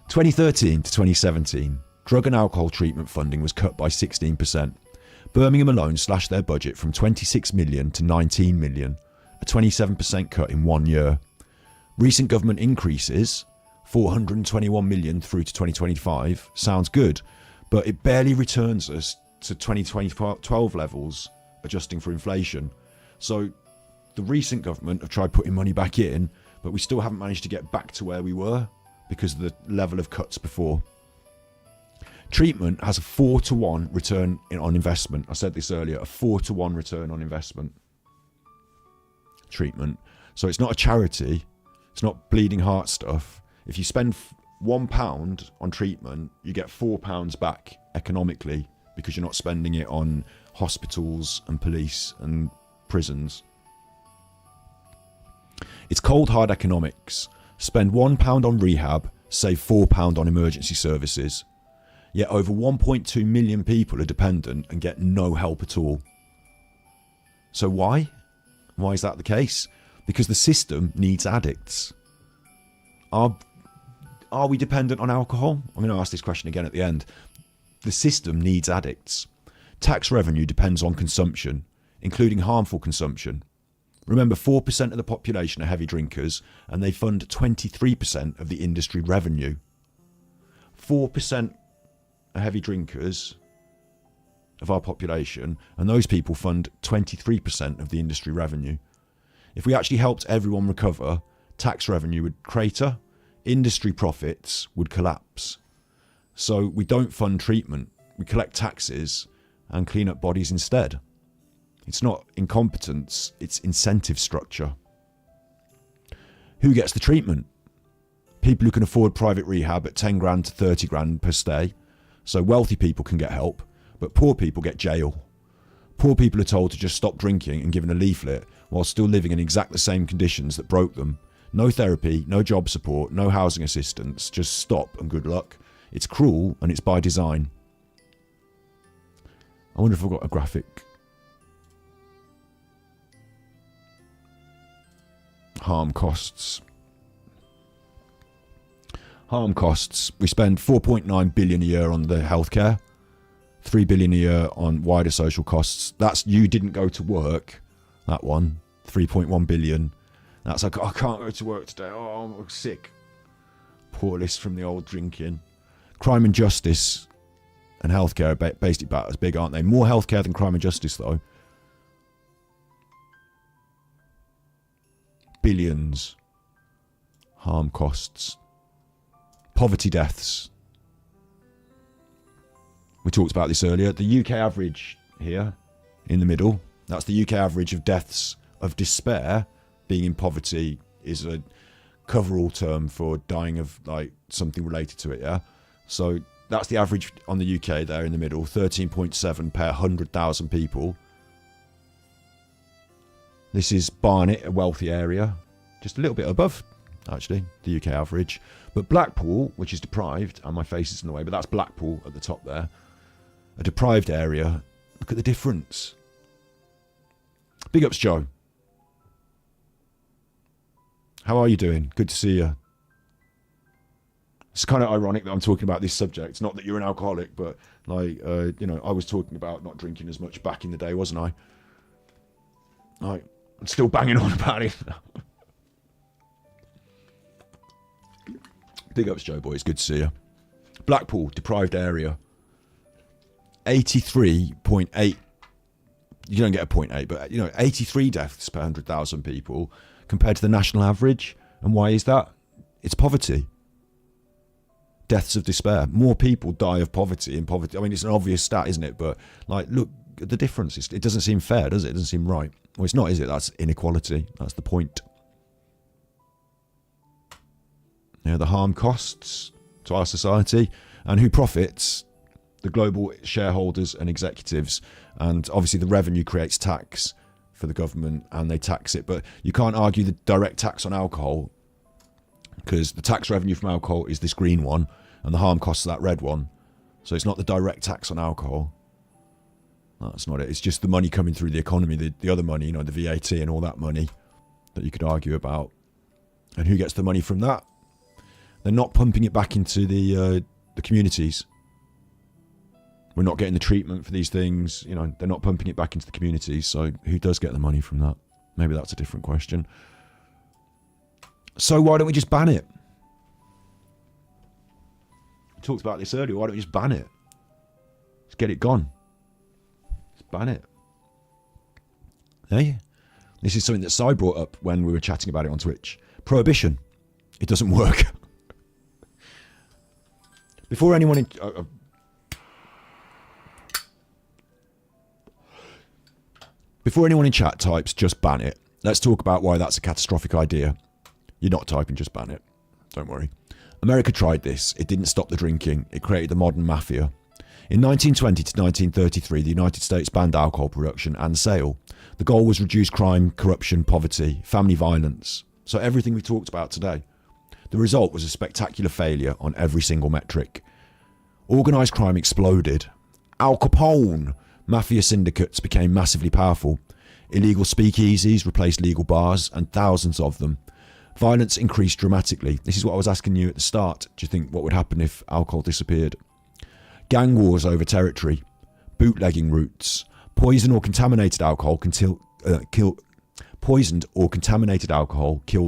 [SPEAKER 3] 2013 to 2017, drug and alcohol treatment funding was cut by 16%. Birmingham alone slashed their budget from 26 million to 19 million, a 27% cut in 1 year. Recent government increases, 421 million through to 2025, sounds good, but it barely returns us to 2012 levels, adjusting for inflation. So the recent government have tried putting money back in, but we still haven't managed to get back to where we were because of the level of cuts before. Treatment has a 4-to-1 return on investment. I said this earlier, a 4-to-1 return on investment. Treatment. So it's not a charity. It's not bleeding heart stuff. If you spend £1 on treatment, you get £4 back economically because you're not spending it on hospitals and police and prisons. It's cold hard economics. Spend £1 on rehab, save £4 on emergency services. Yet over 1.2 million people are dependent and get no help at all. So why? Why is that the case? Because the system needs addicts. Are we dependent on alcohol? I'm going to ask this question again at the end. The system needs addicts. Tax revenue depends on consumption, including harmful consumption. Remember, 4% of the population are heavy drinkers, and they fund 23% of the industry revenue. 4% are heavy drinkers of our population, and those people fund 23% of the industry revenue. If we actually helped everyone recover, tax revenue would crater, industry profits would collapse. So we don't fund treatment, we collect taxes and clean up bodies instead. It's not incompetence, it's incentive structure. Who gets the treatment? People who can afford private rehab at 10 grand to 30 grand per stay. So wealthy people can get help, but poor people get jail. Poor people are told to just stop drinking and given a leaflet while still living in exactly the same conditions that broke them. No therapy, no job support, no housing assistance, just stop and good luck. It's cruel and it's by design. I wonder if I've got a graphic. Harm costs. Harm costs. We spend 4.9 billion a year on the healthcare, 3 billion a year on wider social costs. That's you didn't go to work. That one, 3.1 billion. That's like, I can't go to work today. Oh, I'm sick. Poor list from the old drinking. Crime and justice and healthcare are basically about as big, aren't they? More healthcare than crime and justice, though. Billions. Harm costs. Poverty deaths. We talked about this earlier. The UK average here in the middle, that's the UK average of deaths of despair. Being in poverty is a coverall term for dying of like something related to it, yeah? So that's the average on the UK there in the middle, 13.7 per 100,000 people. This is Barnet, a wealthy area, just a little bit above, actually, the UK average. But Blackpool, which is deprived, and my face is in the way, but that's Blackpool at the top there, a deprived area. Look at the difference. Big ups, Joe. How are you doing? Good to see you. It's kind of ironic that I'm talking about this subject. It's not that you're an alcoholic, but like, you know, I was talking about not drinking as much back in the day, wasn't I? Like, I'm still banging on about it. Big ups, Joe boy. It's good to see you. Blackpool, deprived area. 83.8. You don't get a 0.8, but you know, 83 deaths per 100,000 people compared to the national average. And why is that? It's poverty. Deaths of despair. More people die of poverty in poverty. I mean, it's an obvious stat, isn't it? But like, look at the difference. It doesn't seem fair, does it? It doesn't seem right. Well, it's not, is it? That's inequality. That's the point. Yeah, the harm costs to our society. And who profits? The global shareholders and executives. And obviously the revenue creates tax for the government and they tax it. But you can't argue the direct tax on alcohol because the tax revenue from alcohol is this green one and the harm costs that red one. So it's not the direct tax on alcohol. That's not it. It's just the money coming through the economy, the other money, you know, the VAT and all that money that you could argue about. And who gets the money from that? They're not pumping it back into the communities. We're not getting the treatment for these things. You know, they're not pumping it back into the communities. So who does get the money from that? Maybe that's a different question. So why don't we just ban it? We talked about this earlier. Why don't we just ban it? Let's get it gone. Let's ban it. Hey? This is something that Si brought up when we were chatting about it on Twitch. Prohibition. It doesn't work. Before anyone in chat types just ban it, let's talk about why that's a catastrophic idea. You're not typing just ban it. Don't worry. America tried this. It didn't stop the drinking. It created the modern mafia. In 1920 to 1933, the United States banned alcohol production and sale. The goal was reduce crime, corruption, poverty, family violence. So everything we talked about today. The result was a spectacular failure on every single metric. Organised crime exploded. Al Capone. Mafia syndicates became massively powerful. Illegal speakeasies replaced legal bars, and thousands of them. Violence increased dramatically. This is what I was asking you at the start. Do you think what would happen if alcohol disappeared? Gang wars over territory. Bootlegging routes. Poisoned or contaminated alcohol killed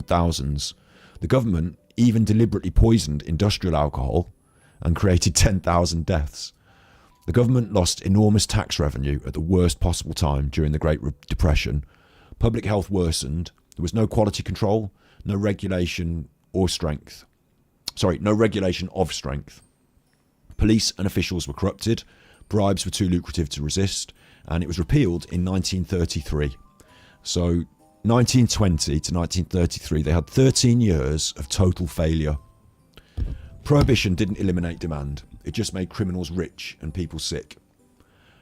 [SPEAKER 3] thousands. The government even deliberately poisoned industrial alcohol and created 10,000 deaths. The government lost enormous tax revenue at the worst possible time during the Great Depression. Public health worsened. There was no quality control, no regulation of strength. Police and officials were corrupted. Bribes were too lucrative to resist, and it was repealed in 1933. So 1920 to 1933, they had 13 years of total failure. Prohibition didn't eliminate demand. It just made criminals rich and people sick.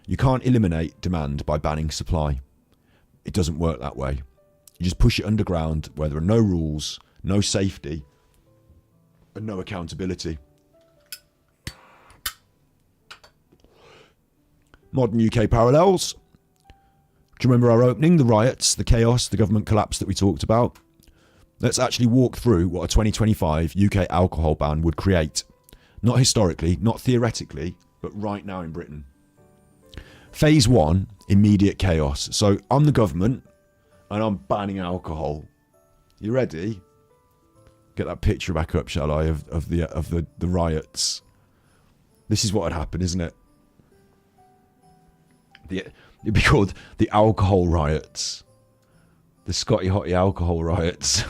[SPEAKER 3] You can't eliminate demand by banning supply. It doesn't work that way. You just push it underground where there are no rules, no safety, and no accountability. Modern UK parallels. Do you remember our opening? The riots, the chaos, the government collapse that we talked about? Let's actually walk through what a 2025 UK alcohol ban would create. Not historically, not theoretically, but right now in Britain. Phase 1, immediate chaos. So I'm the government and I'm banning alcohol. You ready? Get that picture back up, shall I, of the riots. This is what would happen, isn't it? It'd be called the alcohol riots. The Scotty Hotty alcohol riots.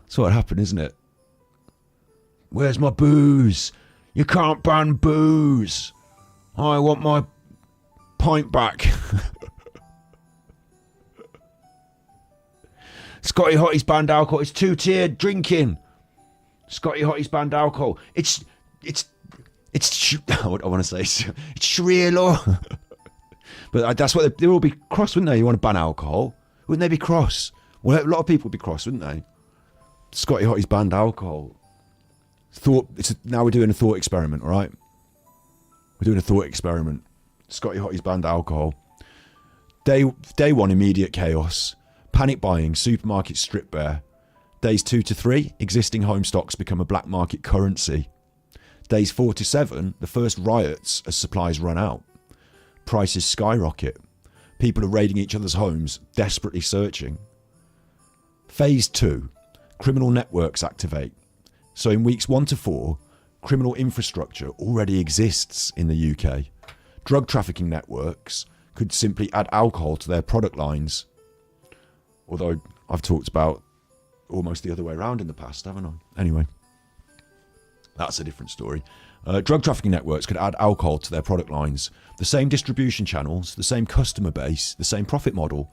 [SPEAKER 3] That's what would happen, isn't it? Where's my booze? You can't ban booze. I want my pint back. Scotty Hotty's banned alcohol. It's two-tiered drinking. Scotty Hotty's banned alcohol. It's I want to say it's Sharia law. But that's what they will be cross, wouldn't they? You want to ban alcohol? Wouldn't they be cross? Well, a lot of people would be cross, wouldn't they? Scotty Hotty's banned alcohol. Now we're doing a thought experiment, all right? We're doing a thought experiment. Scotty Hotty's banned alcohol. Day 1, immediate chaos. Panic buying, supermarkets strip bare. Days 2 to 3, existing home stocks become a black market currency. Days 4 to 7, the first riots as supplies run out. Prices skyrocket. People are raiding each other's homes, desperately searching. Phase 2, criminal networks activate. So in weeks 1 to 4, criminal infrastructure already exists in the UK. Drug trafficking networks could simply add alcohol to their product lines. Although I've talked about almost the other way around in the past, haven't I? Anyway, that's a different story. Drug trafficking networks could add alcohol to their product lines. The same distribution channels, the same customer base, the same profit model.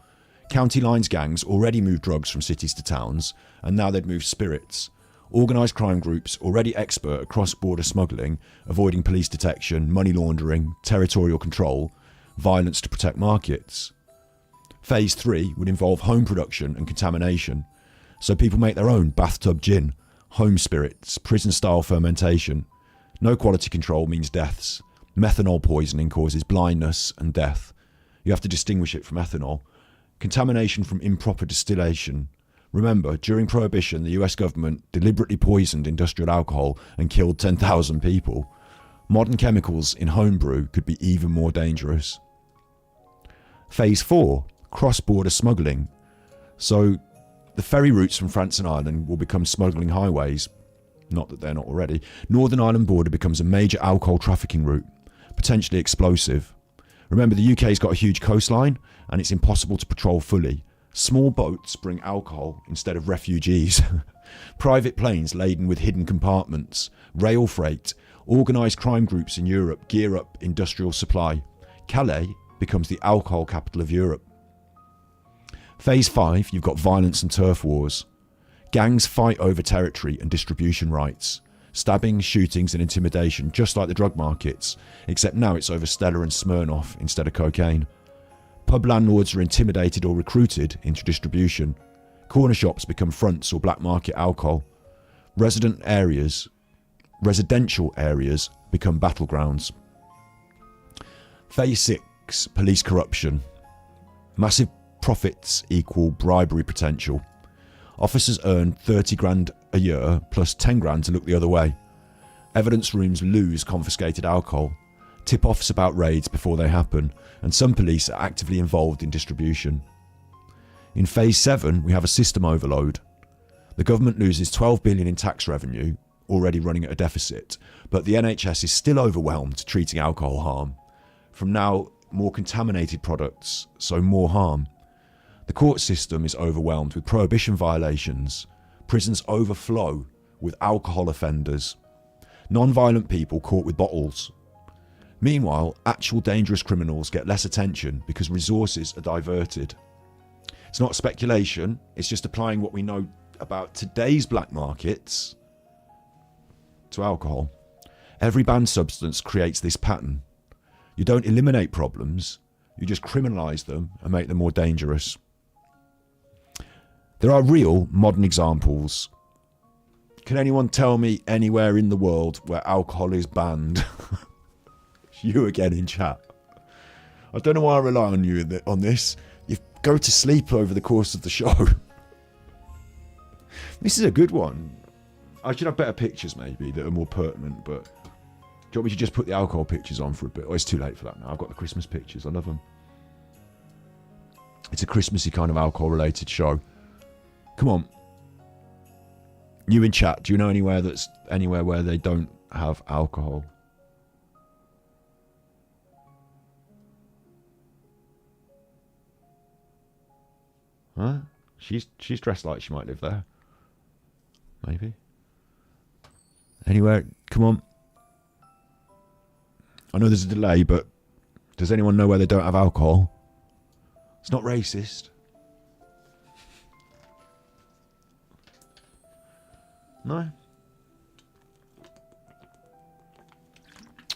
[SPEAKER 3] County lines gangs already move drugs from cities to towns, and now they'd move spirits. Organised crime groups already expert at cross-border smuggling, avoiding police detection, money laundering, territorial control, violence to protect markets. Phase 3 would involve home production and contamination. So people make their own bathtub gin, home spirits, prison-style fermentation. No quality control means deaths. Methanol poisoning causes blindness and death. You have to distinguish it from ethanol. Contamination from improper distillation. Remember, during Prohibition, the US government deliberately poisoned industrial alcohol and killed 10,000 people. Modern chemicals in homebrew could be even more dangerous. Phase 4, cross-border smuggling. So the ferry routes from France and Ireland will become smuggling highways. Not that they're not already. Northern Ireland border becomes a major alcohol trafficking route, potentially explosive. Remember, the UK's got a huge coastline and it's impossible to patrol fully. Small boats bring alcohol instead of refugees. Private planes laden with hidden compartments. Rail freight. Organised crime groups in Europe gear up industrial supply. Calais becomes the alcohol capital of Europe. Phase 5, you've got violence and turf wars. Gangs fight over territory and distribution rights. Stabbings, shootings and intimidation, just like the drug markets, except now it's over Stella and Smirnoff instead of cocaine. Pub landlords are intimidated or recruited into distribution. Corner shops become fronts or black market alcohol. Residential residential areas become battlegrounds. Phase 6, police corruption. Massive profits equal bribery potential. Officers earn 30 grand a year plus 10 grand to look the other way. Evidence rooms lose confiscated alcohol. Tip-offs about raids before they happen, and some police are actively involved in distribution. In phase 7, we have a system overload. The government loses 12 billion in tax revenue, already running at a deficit, but the NHS is still overwhelmed treating alcohol harm. From now, more contaminated products, so more harm. The court system is overwhelmed with prohibition violations. Prisons overflow with alcohol offenders. Non-violent people caught with bottles. Meanwhile, actual dangerous criminals get less attention because resources are diverted. It's not speculation, it's just applying what we know about today's black markets to alcohol. Every banned substance creates this pattern. You don't eliminate problems, you just criminalise them and make them more dangerous. There are real modern examples. Can anyone tell me anywhere in the world where alcohol is banned? You again in chat. I don't know why I rely on you on this. You go to sleep over the course of the show. This is a good one. I should have better pictures maybe that are more pertinent, but do you want me to just put the alcohol pictures on for a bit? Oh, it's too late for that now. I've got the Christmas pictures. I love them. It's a Christmassy kind of alcohol related show. Come on. You in chat, do you know anywhere where they don't have alcohol? Huh? She's dressed like she might live there. Maybe. Anywhere, come on. I know there's a delay, but does anyone know where they don't have alcohol? It's not racist. No?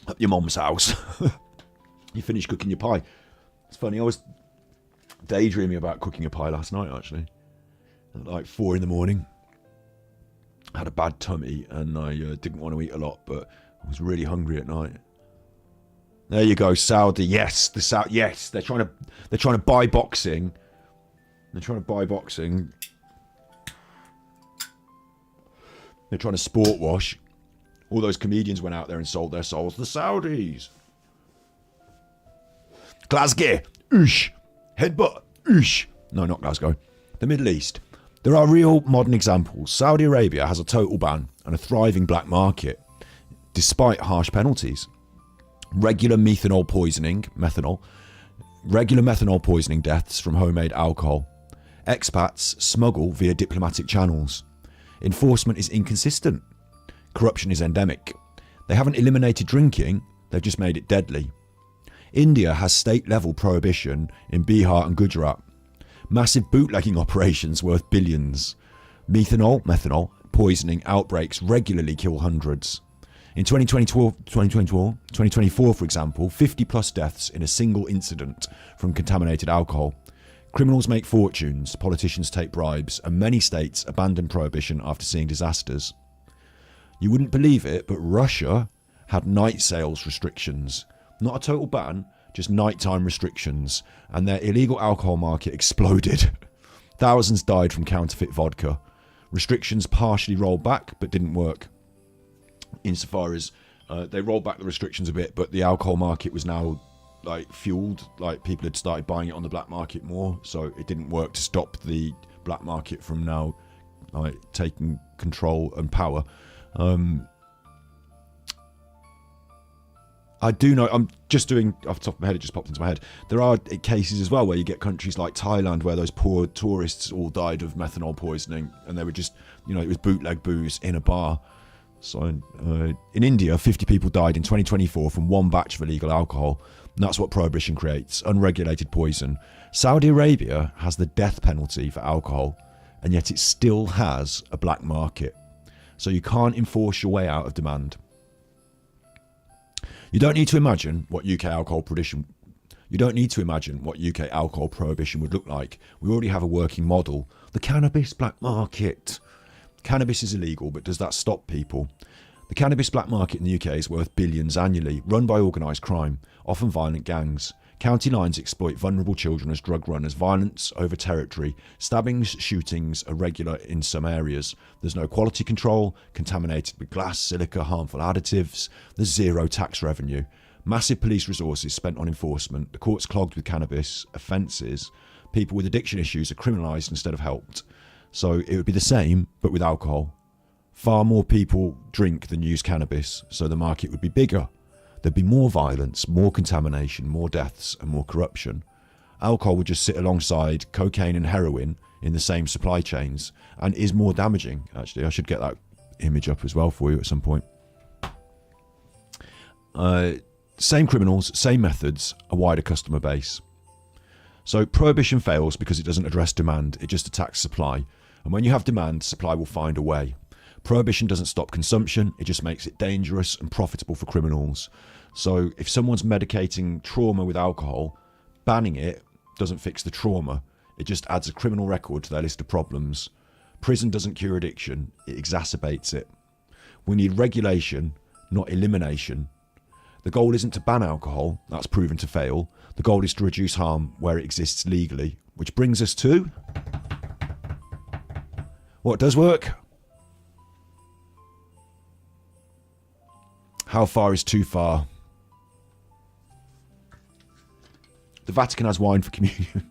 [SPEAKER 3] At your mum's house. You finished cooking your pie. It's funny, I was daydreaming about cooking a pie last night, actually. At like 4 a.m. I had a bad tummy and I didn't want to eat a lot, but I was really hungry at night. There you go, Saudi. Yes, yes, they're trying to buy boxing. They're trying to buy boxing. They're trying to sport wash. All those comedians went out there and sold their souls. The Saudis. Glasgow. Oosh. Headbutt. Oosh. No, not Glasgow. The Middle East. There are real modern examples. Saudi Arabia has a total ban and a thriving black market, despite harsh penalties. Regular methanol poisoning deaths from homemade alcohol. Expats smuggle via diplomatic channels. Enforcement is inconsistent. Corruption is endemic. They haven't eliminated drinking, they've just made it deadly. India has state-level prohibition in Bihar and Gujarat. Massive bootlegging operations worth billions. Methanol poisoning outbreaks regularly kill hundreds. In 2024, for example, 50 plus deaths in a single incident from contaminated alcohol. Criminals make fortunes, politicians take bribes, and many states abandon prohibition after seeing disasters. You wouldn't believe it, but Russia had night sales restrictions. Not a total ban, just nighttime restrictions, and their illegal alcohol market exploded. Thousands died from counterfeit vodka. Restrictions partially rolled back, but didn't work. Insofar as they rolled back the restrictions a bit, but the alcohol market was now like fueled, like people had started buying it on the black market more, so it didn't work to stop the black market from now like taking control and power. I do know, I'm just doing off the top of my head, it just popped into my head, there are cases as well where you get countries like Thailand where those poor tourists all died of methanol poisoning and they were just, you know, it was bootleg booze in a bar. So in India, 50 people died in 2024 from one batch of illegal alcohol. And that's what prohibition creates, unregulated poison. Saudi Arabia has the death penalty for alcohol, and yet it still has a black market. So you can't enforce your way out of demand. You don't need to imagine what UK alcohol prohibition would look like. We already have a working model. The cannabis black market. Cannabis is illegal, but does that stop people? The cannabis black market in the UK is worth billions annually, run by organised crime, often violent gangs. County lines exploit vulnerable children as drug runners. Violence over territory. Stabbings, shootings are regular in some areas. There's no quality control, contaminated with glass, silica, harmful additives. There's zero tax revenue. Massive police resources spent on enforcement. The courts clogged with cannabis offences. People with addiction issues are criminalised instead of helped. So it would be the same, but with alcohol. Far more people drink than use cannabis, so the market would be bigger. There'd be more violence, more contamination, more deaths and more corruption. Alcohol would just sit alongside cocaine and heroin in the same supply chains and is more damaging, actually. I should get that image up as well for you at some point. Same criminals, same methods, a wider customer base. So prohibition fails because it doesn't address demand, it just attacks supply. And when you have demand, supply will find a way. Prohibition doesn't stop consumption, it just makes it dangerous and profitable for criminals. So if someone's medicating trauma with alcohol, banning it doesn't fix the trauma, it just adds a criminal record to their list of problems. Prison doesn't cure addiction, it exacerbates it. We need regulation, not elimination. The goal isn't to ban alcohol, that's proven to fail. The goal is to reduce harm where it exists legally. Which brings us to what does work. How far is too far? The Vatican has wine for communion.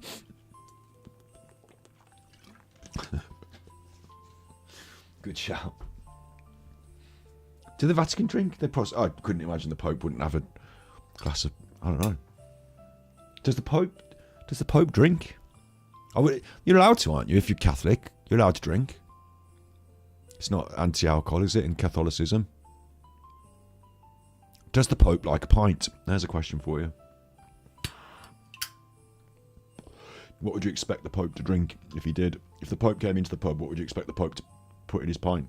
[SPEAKER 3] Good shout. Do the Vatican drink? I couldn't imagine the Pope wouldn't have a glass of. I don't know. Does the Pope drink? You're allowed to, aren't you? If you're Catholic, you're allowed to drink. It's not anti-alcohol, is it, in Catholicism? Does the Pope like a pint? There's a question for you. What would you expect the Pope to drink if he did? If the Pope came into the pub, what would you expect the Pope to put in his pint?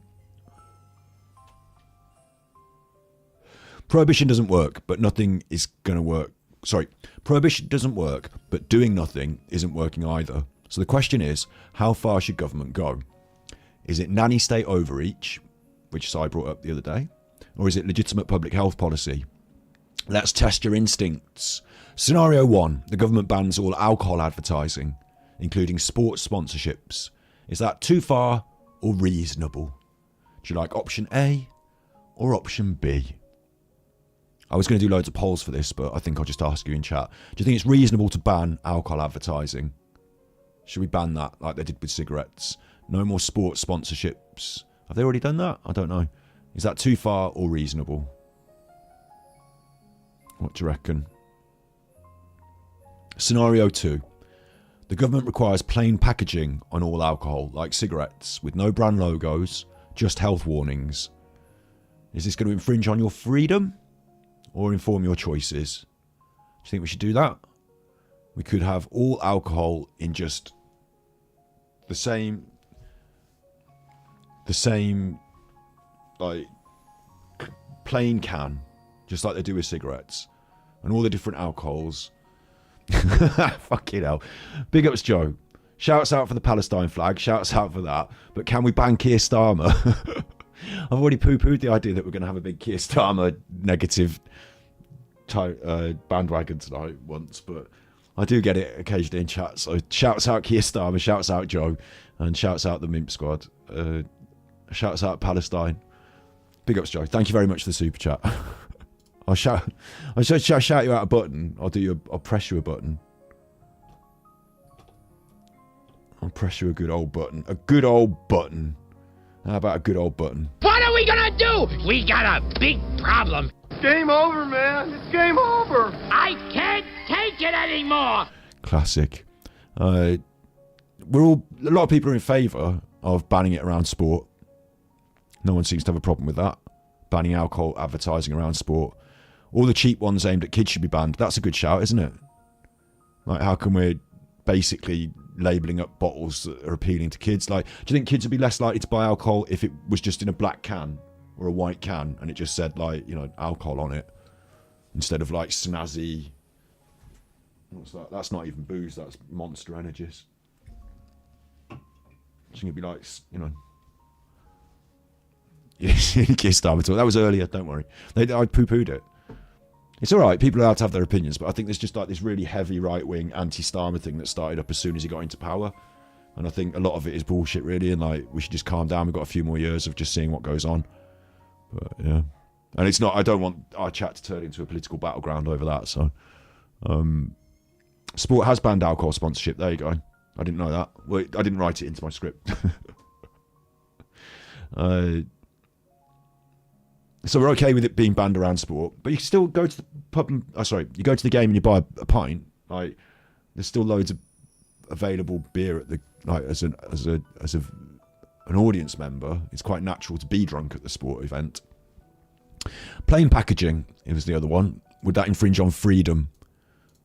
[SPEAKER 3] Prohibition doesn't work, but nothing is going to work. Sorry, prohibition doesn't work, but doing nothing isn't working either. So the question is, how far should government go? Is it nanny state overreach, which I brought up the other day? Or is it legitimate public health policy? Let's test your instincts. Scenario 1, the government bans all alcohol advertising, including sports sponsorships. Is that too far or reasonable? Do you like option A or option B? I was going to do loads of polls for this, but I think I'll just ask you in chat. Do you think it's reasonable to ban alcohol advertising? Should we ban that like they did with cigarettes? No more sports sponsorships. Have they already done that? I don't know. Is that too far or reasonable? What do you reckon? Scenario 2. The government requires plain packaging on all alcohol, like cigarettes, with no brand logos, just health warnings. Is this going to infringe on your freedom or inform your choices? Do you think we should do that? We could have all alcohol in just the same like plain can, just like they do with cigarettes, and all the different alcohols. Fucking hell. Big ups Joe. Shouts out for the Palestine flag, shouts out for that. But can we ban Keir Starmer? I've already poo-pooed the idea that we're going to have a big Keir Starmer negative bandwagon tonight once, but I do get it occasionally in chat. So shouts out Keir Starmer, shouts out Joe, and shouts out the Mimp Squad. Shouts out Palestine. Big ups Joe. Thank you very much for the super chat. I'll shout you out a button. I'll press you a button. I'll press you a good old button. A good old button. How about a good old button?
[SPEAKER 4] What are we gonna do? We got a big problem.
[SPEAKER 6] Game over, man. It's game over.
[SPEAKER 4] I can't take it anymore.
[SPEAKER 3] Classic. A lot of people are in favour of banning it around sport. No one seems to have a problem with that. Banning alcohol advertising around sport. All the cheap ones aimed at kids should be banned. That's a good shout, isn't it? Like, how can we basically labelling up bottles that are appealing to kids? Like, do you think kids would be less likely to buy alcohol if it was just in a black can or a white can and it just said, like, you know, alcohol on it, instead of like snazzy, what's that? That's not even booze, that's Monster Energies. Do you think it'd be like, you know, Keir Starmer talk. That was earlier, don't worry. I poo-pooed it. It's all right, people are allowed to have their opinions, but I think there's just like this really heavy right-wing anti-Starmer thing that started up as soon as he got into power. And I think a lot of it is bullshit, really, and like we should just calm down. We've got a few more years of just seeing what goes on. But yeah. And it's not, I don't want our chat to turn into a political battleground over that, so. Sport has banned alcohol sponsorship, there you go. I didn't know that. Well, I didn't write it into my script. So we're okay with it being banned around sport, but you still go to the pub and, you go to the game and you buy a pint. Like, there's still loads of available beer at the, like, as an audience member. It's quite natural to be drunk at the sport event. Plain packaging, it was the other one. Would that infringe on freedom?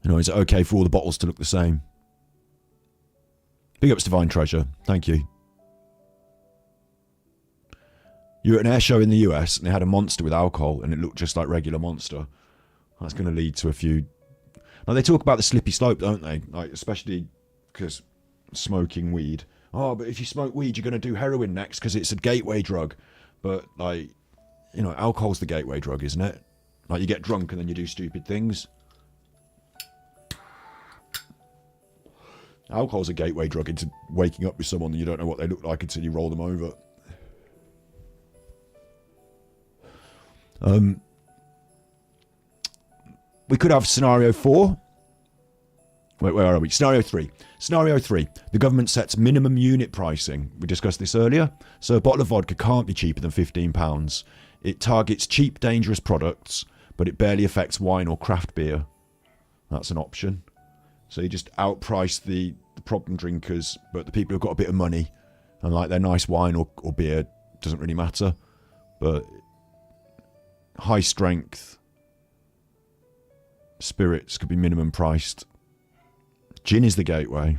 [SPEAKER 3] You know, is it okay for all the bottles to look the same? Big ups to Divine Treasure. Thank you. You were at an air show in the US and they had a Monster with alcohol and it looked just like regular Monster. That's going to lead to a few... Now, they talk about the slippery slope, don't they? Like, especially because smoking weed. Oh, but if you smoke weed, you're going to do heroin next because it's a gateway drug. But, like, you know, alcohol's the gateway drug, isn't it? Like, you get drunk and then you do stupid things. Alcohol's a gateway drug into waking up with someone and you don't know what they look like until you roll them over. We could have scenario 4. Wait, where are we? Scenario 3. Scenario 3. The government sets minimum unit pricing. We discussed this earlier. So a bottle of vodka can't be cheaper than £15. It targets cheap, dangerous products, but it barely affects wine or craft beer. That's an option. So you just outprice the problem drinkers, but the people who've got a bit of money and like their nice wine or beer doesn't really matter. But high strength spirits could be minimum priced. Gin is the gateway.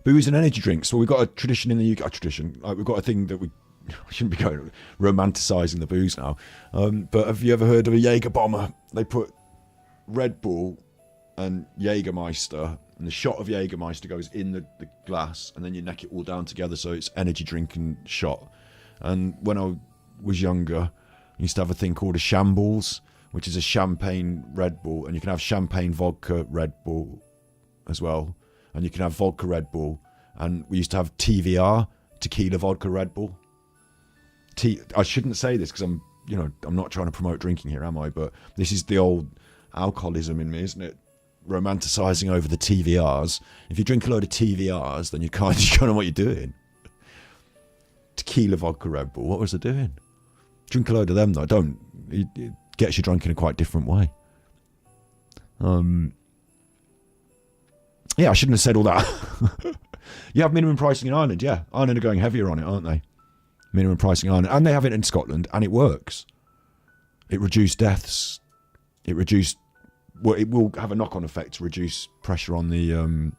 [SPEAKER 3] Booze and energy drinks. Well, we've got a tradition in the UK. Like, we've got a thing that we shouldn't be going romanticising the booze now. But have you ever heard of a Jaeger bomber? They put Red Bull and Jägermeister, and the shot of Jägermeister goes in the glass, and then you neck it all down together, so it's energy drink and shot. And when I was younger, I used to have a thing called a Shambles, which is a champagne Red Bull, and you can have champagne vodka Red Bull as well, and you can have vodka Red Bull, and we used to have TVR, tequila vodka Red Bull. I shouldn't say this because I'm not trying to promote drinking here, am I? But this is the old alcoholism in me, isn't it? Romanticising over the TVRs. If you drink a load of TVRs, then you kind of know what you're doing. Tequila vodka Red Bull, what was I doing? Drink a load of them though. Don't. It gets you drunk in a quite different way. Yeah, I shouldn't have said all that. You have minimum pricing in Ireland, yeah. Ireland are going heavier on it, aren't they? Minimum pricing in Ireland. And they have it in Scotland, and it works. It reduced deaths. It reduced... Well, it will have a knock-on effect to reduce pressure on the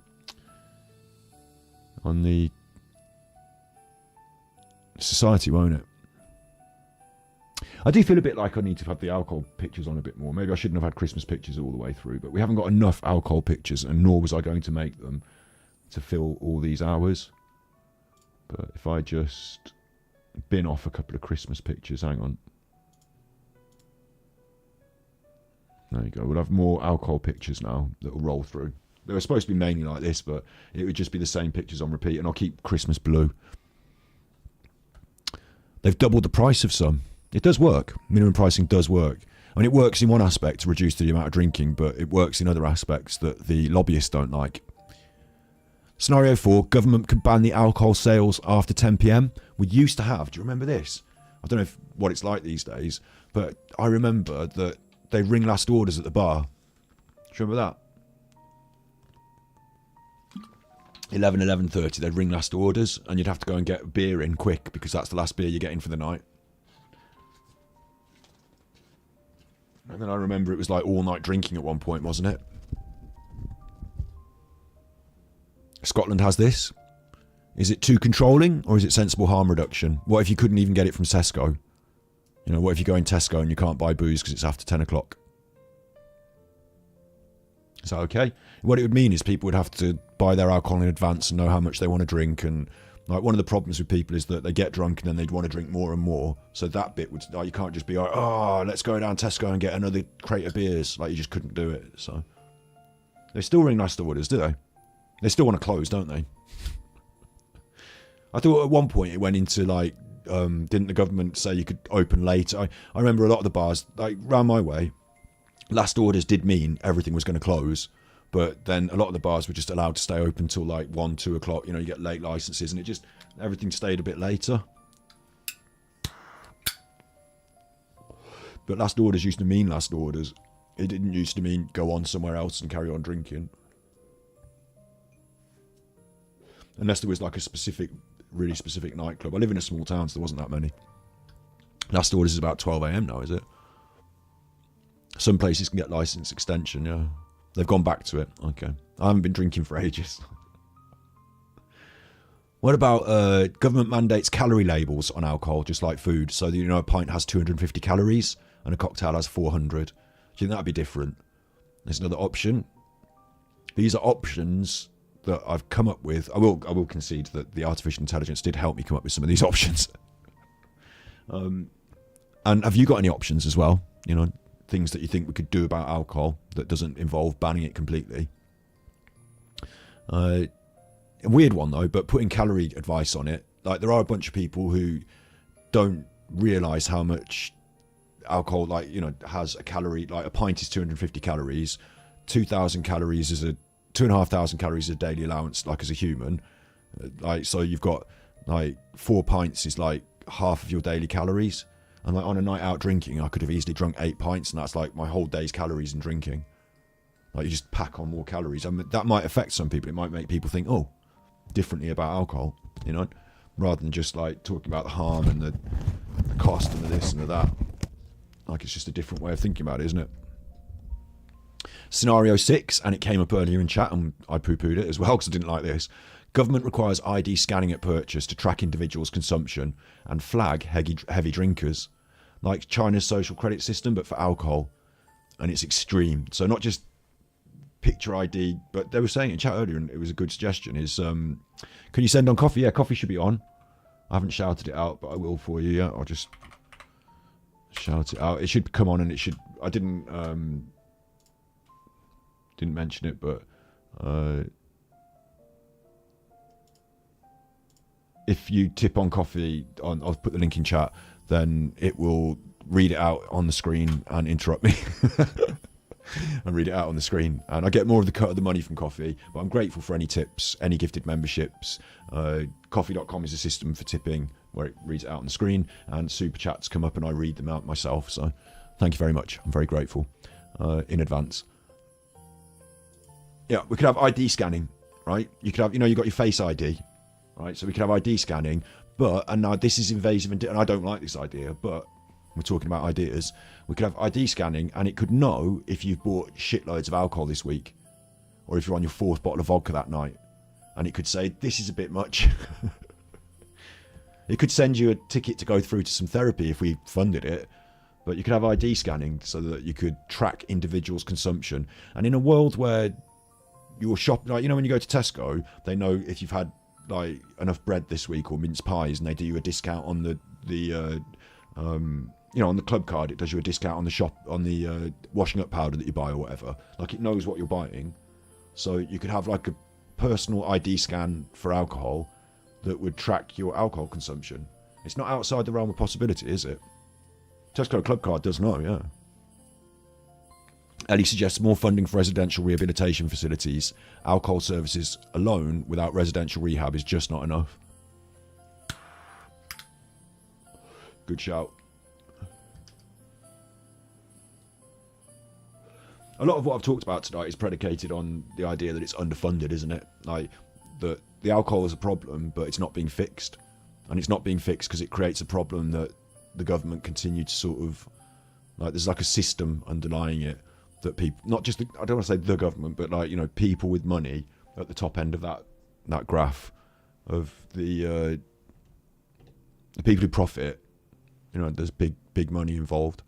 [SPEAKER 3] society, won't it? I do feel a bit like I need to have the alcohol pictures on a bit more. Maybe I shouldn't have had Christmas pictures all the way through, but we haven't got enough alcohol pictures, and nor was I going to make them to fill all these hours. But if I just bin off a couple of Christmas pictures, hang on. There you go. We'll have more alcohol pictures now that will roll through. They were supposed to be mainly like this, but it would just be the same pictures on repeat, and I'll keep Christmas blue. They've doubled the price of some. It does work. Minimum pricing does work. I mean, it works in one aspect to reduce the amount of drinking, but it works in other aspects that the lobbyists don't like. Scenario 4, government can ban the alcohol sales after 10 p.m. We used to have, do you remember this? I don't know what it's like these days, but I remember that they ring last orders at the bar. Do you remember that? 11:30, they'd ring last orders, and you'd have to go and get beer in quick because that's the last beer you're getting for the night. And then I remember it was like all night drinking at one point, wasn't it? Scotland has this. Is it too controlling, or is it sensible harm reduction? What if you couldn't even get it from Tesco? You know, what if you go in Tesco and you can't buy booze because it's after 10 o'clock? Is that okay? What it would mean is people would have to buy their alcohol in advance and know how much they want to drink, and Like, one of the problems with people is that they get drunk and then they'd want to drink more and more. So that bit would, like, you can't just be like, oh, let's go down Tesco and get another crate of beers. Like, you just couldn't do it. So they still ring national orders, do they? They still want to close, don't they? I thought at one point it went into, like, didn't the government say you could open late? I remember a lot of the bars, like, round my way, last orders did mean everything was going to close. But then a lot of the bars were just allowed to stay open till like 1, 2 o'clock. You know, you get late licenses and it just, everything stayed a bit later. But last orders used to mean last orders. It didn't used to mean go on somewhere else and carry on drinking. Unless there was like a specific, really specific nightclub. I live in a small town, so there wasn't that many. Last orders is about 12 AM now, is it? Some places can get license extension, yeah. They've gone back to it. Okay. I haven't been drinking for ages. What about government mandates calorie labels on alcohol, just like food? So, you know, a pint has 250 calories and a cocktail has 400. Do you think that'd be different? There's another option. These are options that I've come up with. I will concede that the artificial intelligence did help me come up with some of these options. And have you got any options as well? You know, things that you think we could do about alcohol that doesn't involve banning it completely. A weird one though, but putting calorie advice on it. Like, there are a bunch of people who don't realise how much alcohol, like, you know, has a calorie. Like, a pint is 250 calories. 2,000 calories is 2,500 calories is a daily allowance, like, as a human. Like, so you've got like 4 pints is like half of your daily calories. And like, on a night out drinking, I could have easily drunk 8 pints, and that's like my whole day's calories in drinking. Like, you just pack on more calories. I mean, that might affect some people. It might make people think, oh, differently about alcohol, you know, rather than just like talking about the harm and the cost and the this and the that. Like, it's just a different way of thinking about it, isn't it? Scenario 6, and it came up earlier in chat, and I poo-pooed it as well because I didn't like this. Government requires ID scanning at purchase to track individuals' consumption and flag heavy drinkers, like China's social credit system, but for alcohol. And it's extreme. So not just picture ID, but they were saying in chat earlier, and it was a good suggestion, is can you send on coffee? Yeah, coffee should be on. I haven't shouted it out, but I will for you. Yeah, I'll just shout it out. It should come on, and it should. I didn't mention it, but if you tip on coffee, I'll put the link in chat, then it will read it out on the screen and interrupt me. And read it out on the screen, and I get more of the cut of the money from coffee, but I'm grateful for any tips, any gifted memberships. Coffee.com is a system for tipping where it reads it out on the screen, and super chats come up and I read them out myself, so thank you very much. I'm very grateful in advance. Yeah, we could have ID scanning, right? You could have, you know, you got your Face ID, right? So we could have ID scanning, but, and now this is invasive, and I don't like this idea, but we're talking about ideas. We could have ID scanning, and it could know if you've bought shitloads of alcohol this week, or if you're on your 4th bottle of vodka that night, and it could say, this is a bit much. It could send you a ticket to go through to some therapy if we funded it, but you could have ID scanning so that you could track individuals' consumption. And in a world where you're shopping, like, you know, when you go to Tesco, they know if you've had like enough bread this week or mince pies, and they do you a discount on the you know, on the club card. It does you a discount on the shop, on the washing up powder that you buy or whatever. Like, it knows what you're buying, so you could have like a personal ID scan for alcohol that would track your alcohol consumption. It's not outside the realm of possibility, is it? Tesco club card does know, yeah. Ellie suggests more funding for residential rehabilitation facilities. Alcohol services alone without residential rehab is just not enough. Good shout. A lot of what I've talked about tonight is predicated on the idea that it's underfunded, isn't it? Like, that the alcohol is a problem, but it's not being fixed. And it's not being fixed because it creates a problem that the government continue to sort of, like, there's like a system underlying it that people, not just, I don't want to say the government, but like, you know, people with money at the top end of that graph of the people who profit, you know, there's big money involved.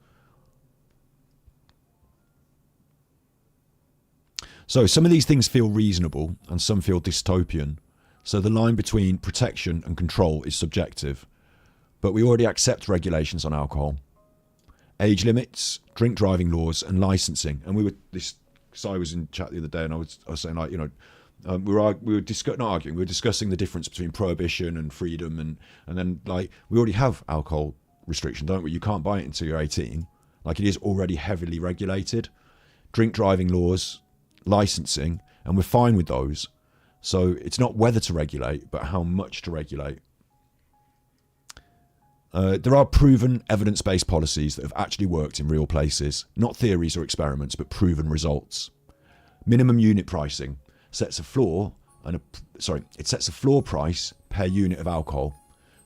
[SPEAKER 3] So some of these things feel reasonable and some feel dystopian. So the line between protection and control is subjective. But we already accept regulations on alcohol. Age limits, drink driving laws, and licensing. And I was in chat the other day, and I was saying, like, we were discussing the difference between prohibition and freedom, and then, like, we already have alcohol restriction, don't we? You can't buy it until you're 18. Like, it is already heavily regulated. Drink driving laws, licensing, and we're fine with those. So it's not whether to regulate, but how much to regulate. There are proven evidence-based policies that have actually worked in real places, not theories or experiments, but proven results. Minimum unit pricing sets a floor price per unit of alcohol.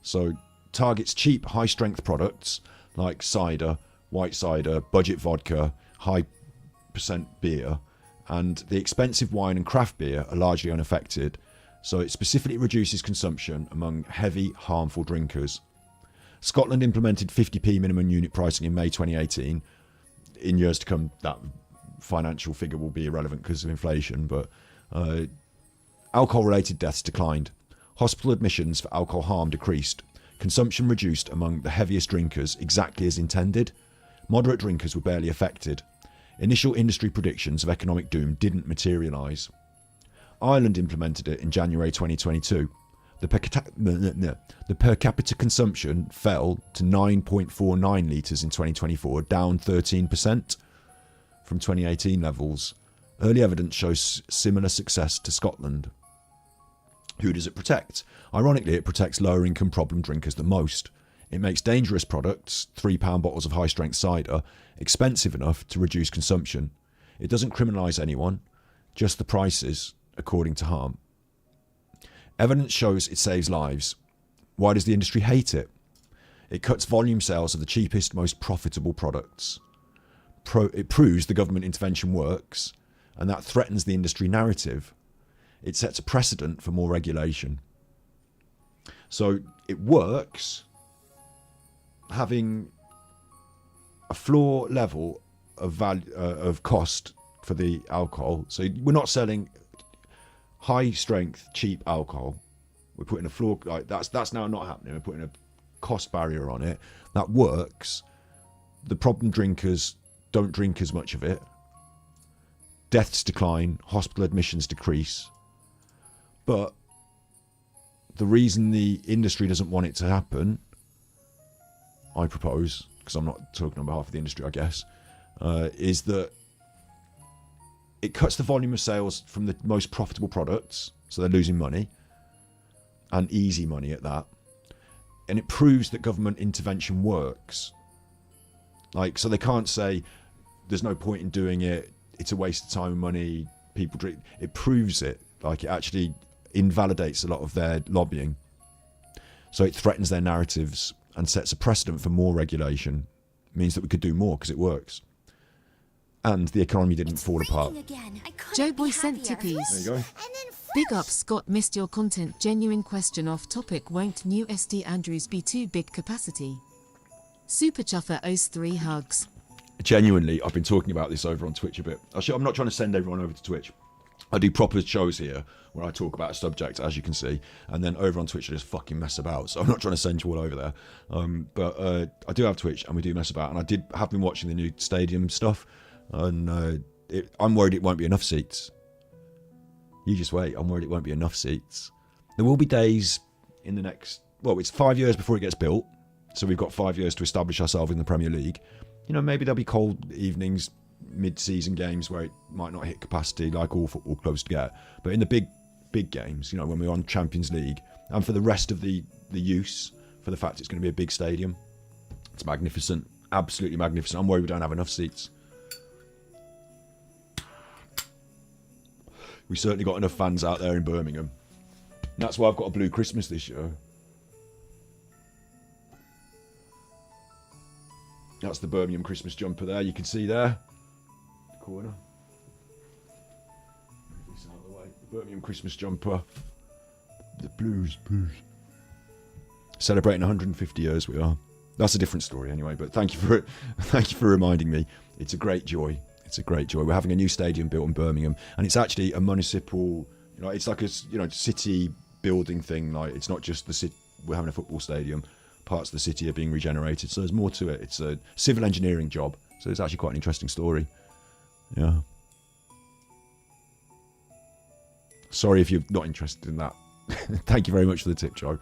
[SPEAKER 3] So targets cheap, high-strength products like cider, white cider, budget vodka, high percent beer, and the expensive wine and craft beer are largely unaffected. So it specifically reduces consumption among heavy, harmful drinkers. Scotland implemented 50p minimum unit pricing in May 2018. In years to come, that financial figure will be irrelevant because of inflation, but alcohol-related deaths declined. Hospital admissions for alcohol harm decreased. Consumption reduced among the heaviest drinkers exactly as intended. Moderate drinkers were barely affected. Initial industry predictions of economic doom didn't materialise. Ireland implemented it in January 2022. The per capita consumption fell to 9.49 litres in 2024, down 13% from 2018 levels. Early evidence shows similar success to Scotland. Who does it protect? Ironically, it protects lower income problem drinkers the most. It makes dangerous products, £3 bottles of high-strength cider, expensive enough to reduce consumption. It doesn't criminalise anyone, just the prices, according to harm. Evidence shows it saves lives. Why does the industry hate it? It cuts volume sales of the cheapest, most profitable products. It proves the government intervention works, and that threatens the industry narrative. It sets a precedent for more regulation. So it works having a floor level of value of cost for the alcohol. So we're not selling high strength cheap alcohol. We're putting a floor, like that's now not happening. We're putting a cost barrier on it. That works. The problem drinkers don't drink as much of it. Deaths decline, hospital admissions decrease. But the reason the industry doesn't want it to happen, I propose, because I'm not talking on behalf of the industry, I guess, is that it cuts the volume of sales from the most profitable products, so they're losing money, and easy money at that. And it proves that government intervention works. Like, so they can't say there's no point in doing it, it's a waste of time and money, people drink. It proves it. Like, it actually invalidates a lot of their lobbying. So it threatens their narratives and sets a precedent for more regulation. It means that we could do more because it works. And the economy didn't fall apart.
[SPEAKER 7] Joe Boy sent tippies.
[SPEAKER 3] There you go.
[SPEAKER 7] Big up, Scott. Missed your content. Genuine question off topic. Won't new SD Andrews be too big capacity? Super Chuffer owes 3 hugs.
[SPEAKER 3] Genuinely, I've been talking about this over on Twitch a bit. I'm not trying to send everyone over to Twitch. I do proper shows here where I talk about a subject, as you can see, and then over on Twitch I just fucking mess about. So I'm not trying to send you all over there. But I do have Twitch and we do mess about. And I have been watching the new stadium stuff, and I'm worried it won't be enough seats. You just wait. I'm worried it won't be enough seats. There will be days in the next, well, it's 5 years before it gets built. So we've got 5 years to establish ourselves in the Premier League. You know, maybe there'll be cold evenings, mid-season games where it might not hit capacity like all football clubs get. But in the big games, you know, when we're on Champions League, and for the rest of the use, for the fact it's going to be a big stadium, it's magnificent, absolutely magnificent. I'm worried we don't have enough seats. We certainly got enough fans out there in Birmingham. And that's why I've got a blue Christmas this year. That's the Birmingham Christmas jumper there, you can see there. The corner. Move this out of the way. The Birmingham Christmas jumper. The blues. Celebrating 150 years we are. That's a different story anyway, but thank you for reminding me. It's a great joy. It's a great joy. We're having a new stadium built in Birmingham, and it's actually a municipal, you know, it's like a, you know, city building thing. Like, it's not just the city. We're having a football stadium. Parts of the city are being regenerated. So there's more to it. It's a civil engineering job. So it's actually quite an interesting story. Yeah. Sorry if you're not interested in that. Thank you very much for the tip, Joe.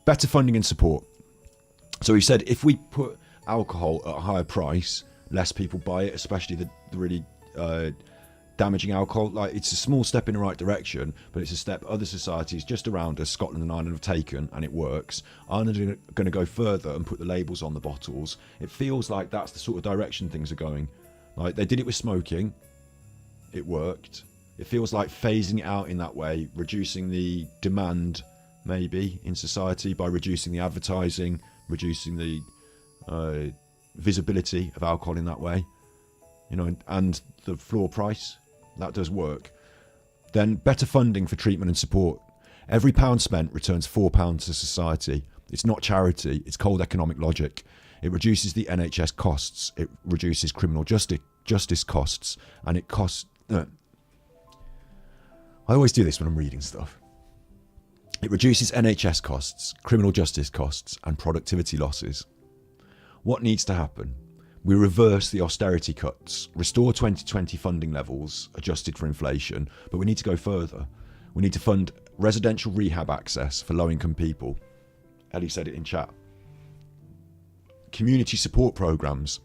[SPEAKER 3] Better funding and support. So he said if we put alcohol at a higher price, less people buy it, especially the really damaging alcohol. Like, it's a small step in the right direction, but it's a step other societies just around us, Scotland and Ireland, have taken, and it works. Ireland are going to go further and put the labels on the bottles. It feels like that's the sort of direction things are going. Like, they did it with smoking. It worked. It feels like phasing it out in that way, reducing the demand maybe in society by reducing the advertising, reducing the visibility of alcohol in that way, you know, and the floor price, that does work. Then better funding for treatment and support. Every pound spent returns £4 to society. It's not charity, it's cold economic logic. It reduces the NHS costs, it reduces criminal justice costs, and it costs... I always do this when I'm reading stuff. It reduces NHS costs, criminal justice costs, and productivity losses. What needs to happen? We reverse the austerity cuts, restore 2020 funding levels adjusted for inflation, but we need to go further. We need to fund residential rehab access for low-income people. Ellie said it in chat. Community support programs.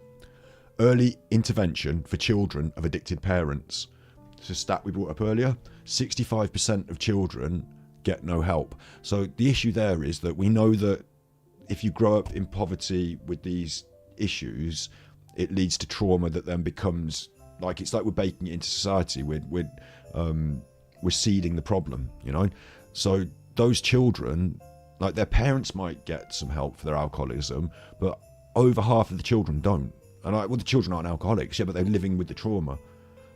[SPEAKER 3] Early intervention for children of addicted parents. It's a stat we brought up earlier. 65% of children get no help. So the issue there is that we know that if you grow up in poverty with these issues, it leads to trauma that then becomes like, it's like we're baking it into society. We're seeding the problem, you know. So those children, like, their parents might get some help for their alcoholism, but over half of the children don't. And well, the children aren't alcoholics, yeah, but they're living with the trauma.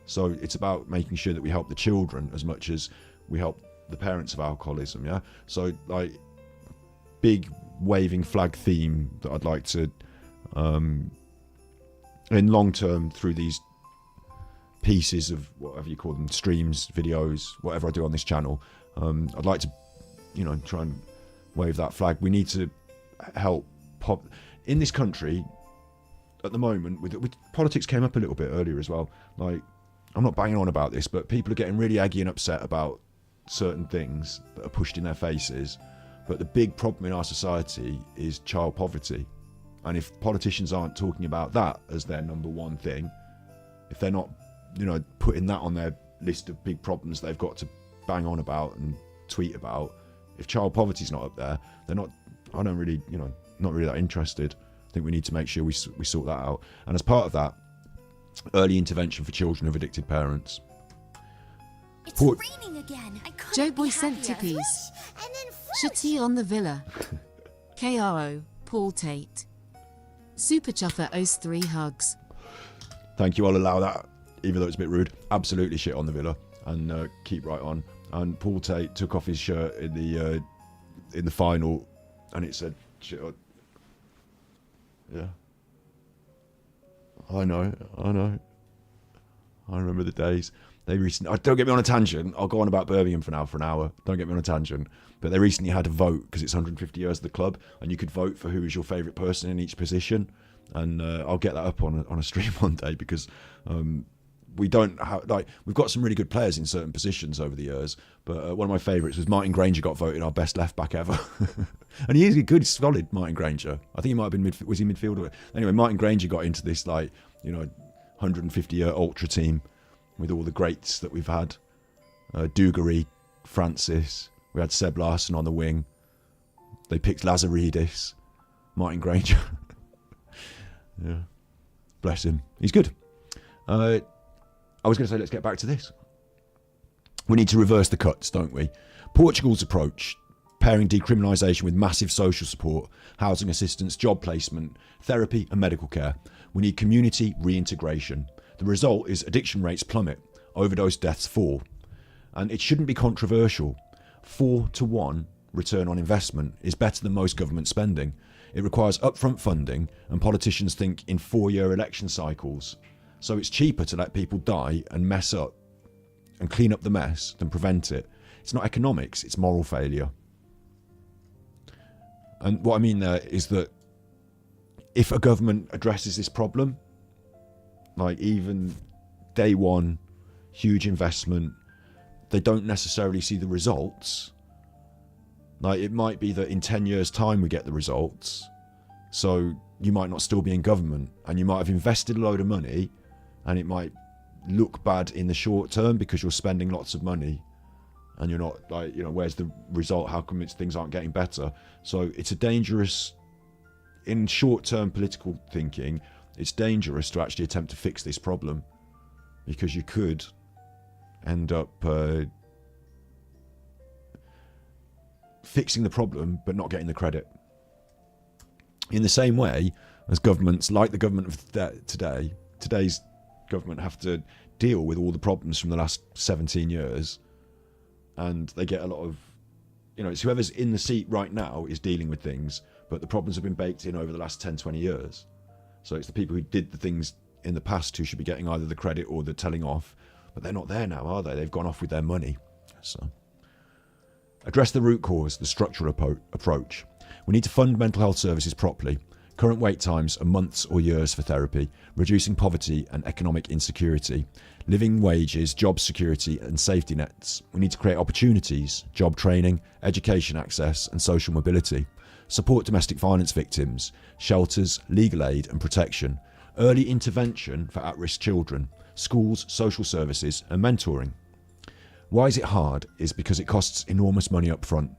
[SPEAKER 3] So it's about making sure that we help the children as much as we help the parents of alcoholism, yeah. So, like, big waving flag theme that I'd like to, in long term, through these pieces of whatever you call them, streams, videos, whatever I do on this channel, I'd like to, you know, try and wave that flag. We need to help in this country at the moment. With politics came up a little bit earlier as well. Like, I'm not banging on about this, but people are getting really aggy and upset about certain things that are pushed in their faces. But the big problem in our society is child poverty. And if politicians aren't talking about that as their number one thing, if they're not, you know, putting that on their list of big problems they've got to bang on about and tweet about, if child poverty's not up there, they're not, I don't really, you know, not really that interested. I think we need to make sure we sort that out. And as part of that, early intervention for children of addicted parents.
[SPEAKER 2] It's raining again. I couldn't
[SPEAKER 7] Joe Boy
[SPEAKER 2] be
[SPEAKER 7] sent
[SPEAKER 2] happier.
[SPEAKER 7] tippies.
[SPEAKER 2] Flush, and then
[SPEAKER 7] Shitty on the Villa. KRO, Paul Tate. Super Chuffer owes 3 hugs.
[SPEAKER 3] Thank you, I'll allow that, even though it's a bit rude. Absolutely shit on the Villa, and keep right on. And Paul Tate took off his shirt in the final, and it said shit on. Yeah. I know. I remember the days. They recently, don't get me on a tangent, I'll go on about Birmingham for an hour, don't get me on a tangent, but they recently had a vote, because it's 150 years of the club, and you could vote for who is your favourite person in each position, and I'll get that up on a stream one day, because we don't have, like, we've got some really good players in certain positions over the years, but one of my favourites was Martin Granger, got voted our best left back ever. And he is a good, solid Martin Granger. I think he might have been was he midfielder? Anyway, Martin Granger got into this, like, you know, 150-year ultra team with all the greats that we've had. Dugarry, Francis, we had Seb Larson on the wing. They picked Lazaridis, Martin Granger. Yeah, bless him. He's good. I was going to say, let's get back to this. We need to reverse the cuts, don't we? Portugal's approach, pairing decriminalisation with massive social support, housing assistance, job placement, therapy and medical care. We need community reintegration. The result is addiction rates plummet, overdose deaths fall. And it shouldn't be controversial. 4-to-1 return on investment is better than most government spending. It requires upfront funding, and politicians think in 4-year election cycles. So it's cheaper to let people die and mess up and clean up the mess than prevent it. It's not economics, it's moral failure. And what I mean there is that if a government addresses this problem, like even day one, huge investment, they don't necessarily see the results. Like it might be that in 10 years' time we get the results. So you might not still be in government and you might have invested a load of money and it might look bad in the short term because you're spending lots of money and you're not like, you know, where's the result? How come things aren't getting better? So it's a dangerous, in short-term political thinking, it's dangerous to actually attempt to fix this problem because you could end up fixing the problem but not getting the credit. In the same way as governments like the government of today's government have to deal with all the problems from the last 17 years, and they get a lot of, you know, it's whoever's in the seat right now is dealing with things, but the problems have been baked in over the last 10, 20 years. So it's the people who did the things in the past who should be getting either the credit or the telling off, but they're not there now, are they? They've gone off with their money. So address the root cause, the structural approach. We need to fund mental health services properly. Current wait times are months or years for therapy, reducing poverty and economic insecurity, living wages, job security and safety nets. We need to create opportunities, job training, education access and social mobility, support domestic violence victims, shelters, legal aid and protection, early intervention for at-risk children, schools, social services and mentoring. Why is it hard? Is because it costs enormous money up front.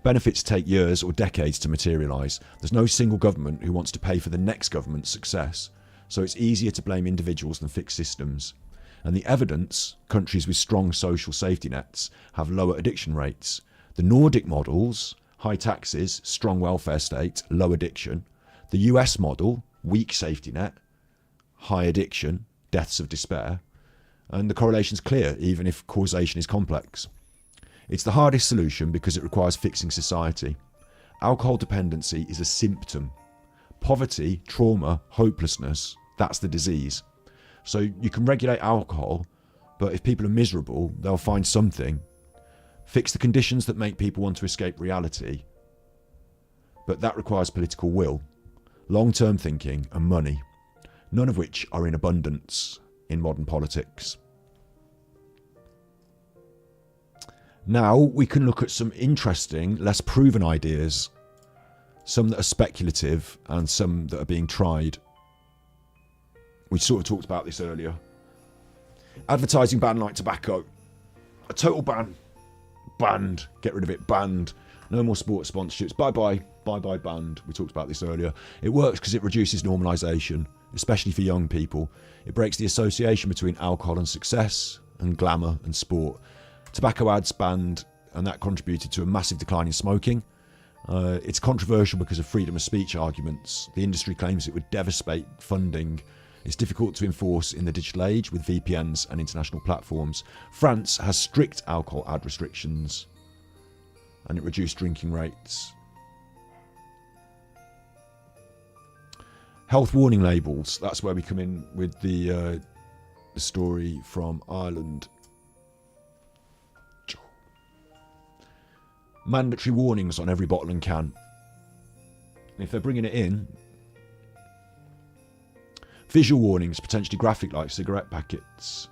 [SPEAKER 3] Benefits take years or decades to materialise. There's no single government who wants to pay for the next government's success, so it's easier to blame individuals than fix systems. And the evidence, countries with strong social safety nets have lower addiction rates. The Nordic models, high taxes, strong welfare state, low addiction. The US model, weak safety net, high addiction, deaths of despair. And the correlation's clear, even if causation is complex. It's the hardest solution because it requires fixing society. Alcohol dependency is a symptom. Poverty, trauma, hopelessness, that's the disease. So you can regulate alcohol, but if people are miserable, they'll find something. Fix the conditions that make people want to escape reality. But that requires political will, long-term thinking and money, none of which are in abundance in modern politics. Now we can look at some interesting, less proven ideas, some that are speculative and some that are being tried. We sort of talked about this earlier. Advertising ban like tobacco. A total ban. Banned. Get rid of it. Banned. No more sports sponsorships. Bye-bye. Bye-bye banned. We talked about this earlier. It works because it reduces normalisation, especially for young people. It breaks the association between alcohol and success and glamour and sport. Tobacco ads banned, and that contributed to a massive decline in smoking. It's controversial because of freedom of speech arguments. The industry claims it would devastate funding. It's difficult to enforce in the digital age with VPNs and international platforms. France has strict alcohol ad restrictions, and it reduced drinking rates. Health warning labels. That's where we come in with the story from Ireland. Mandatory warnings on every bottle and can. And if they're bringing it in, visual warnings, potentially graphic like cigarette packets.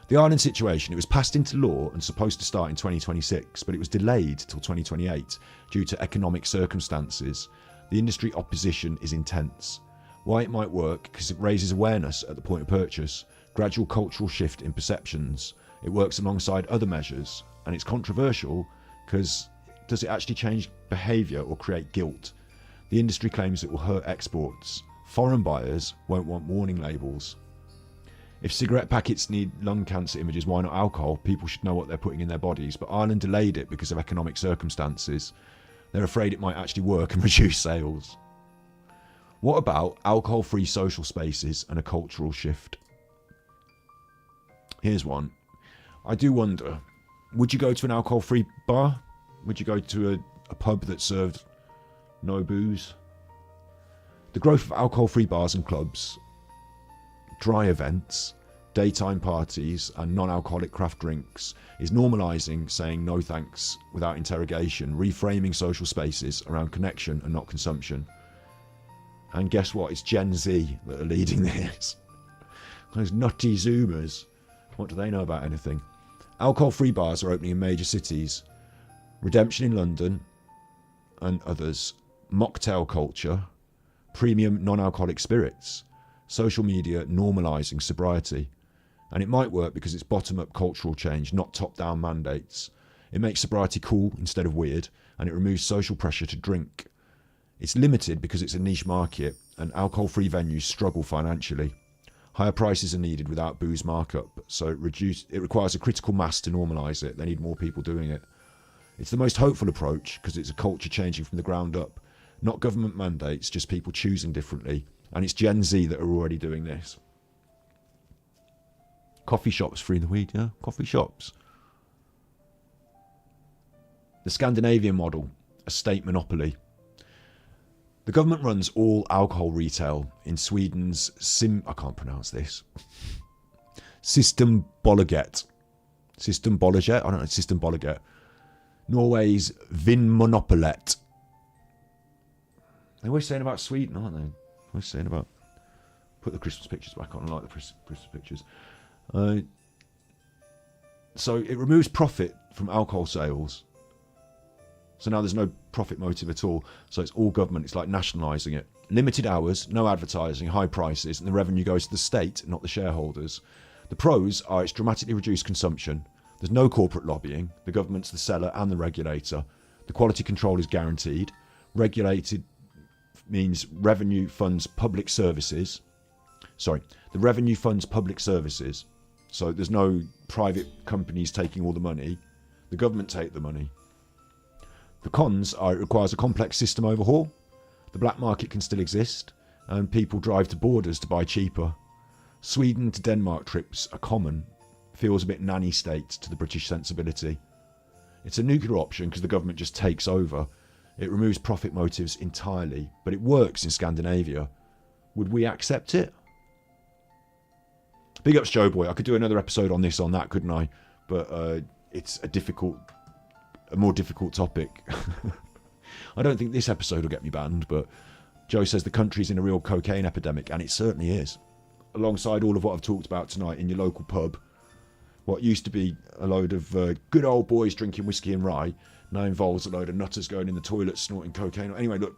[SPEAKER 3] The Ireland situation, it was passed into law and supposed to start in 2026, but it was delayed till 2028 due to economic circumstances. The industry opposition is intense. Why it might work? Because it raises awareness at the point of purchase, gradual cultural shift in perceptions. It works alongside other measures, and it's controversial because does it actually change behaviour or create guilt? The industry claims it will hurt exports. Foreign buyers won't want warning labels. If cigarette packets need lung cancer images, why not alcohol? People should know what they're putting in their bodies, but Ireland delayed it because of economic circumstances. They're afraid it might actually work and reduce sales. What about alcohol-free social spaces and a cultural shift? Here's one. I do wonder, would you go to an alcohol-free bar? Would you go to a pub that served no booze? The growth of alcohol-free bars and clubs, dry events, daytime parties and non-alcoholic craft drinks is normalising saying no thanks without interrogation, reframing social spaces around connection and not consumption. And guess what? It's Gen Z that are leading this. Those nutty Zoomers. What do they know about anything? Alcohol-free bars are opening in major cities. Redemption in London and others. Mocktail culture. Premium non-alcoholic spirits. Social media normalising sobriety. And it might work because it's bottom-up cultural change, not top-down mandates. It makes sobriety cool instead of weird, and it removes social pressure to drink. It's limited because it's a niche market, and alcohol-free venues struggle financially. Higher prices are needed without booze markup, so it requires a critical mass to normalise it. They need more people doing it. It's the most hopeful approach because it's a culture changing from the ground up. Not government mandates, just people choosing differently. And it's Gen Z that are already doing this. Coffee shops free the weed, yeah? Coffee shops. The Scandinavian model, a state monopoly. The government runs all alcohol retail in Sweden's I can't pronounce this. Systembolaget. Systembolaget? I don't know, Systembolaget. Norway's Vinmonopolet. They're always saying about Sweden, aren't they? Always saying about... Put the Christmas pictures back on. I like the Christmas pictures. So it removes profit from alcohol sales. So now there's no profit motive at all. So it's all government. It's like nationalising it. Limited hours, no advertising, high prices, and the revenue goes to the state, not the shareholders. The pros are it's dramatically reduced consumption. There's no corporate lobbying. The government's the seller and the regulator. The quality control is guaranteed. Regulated means revenue funds public services. Sorry, the revenue funds public services. So there's no private companies taking all the money. The government take the money. The cons are it requires a complex system overhaul. The black market can still exist, and people drive to borders to buy cheaper. Sweden to Denmark trips are common. Feels a bit nanny state to the British sensibility. It's a nuclear option because the government just takes over. It removes profit motives entirely, but it works in Scandinavia. Would we accept it? Big ups, Joe Boy. I could do another episode on this, on that, couldn't I? But it's a more difficult topic. I don't think this episode will get me banned, but Joe says the country's in a real cocaine epidemic, and it certainly is. Alongside all of what I've talked about tonight in your local pub, what used to be a load of good old boys drinking whiskey and rye now involves a load of nutters going in the toilet snorting cocaine. Anyway, look.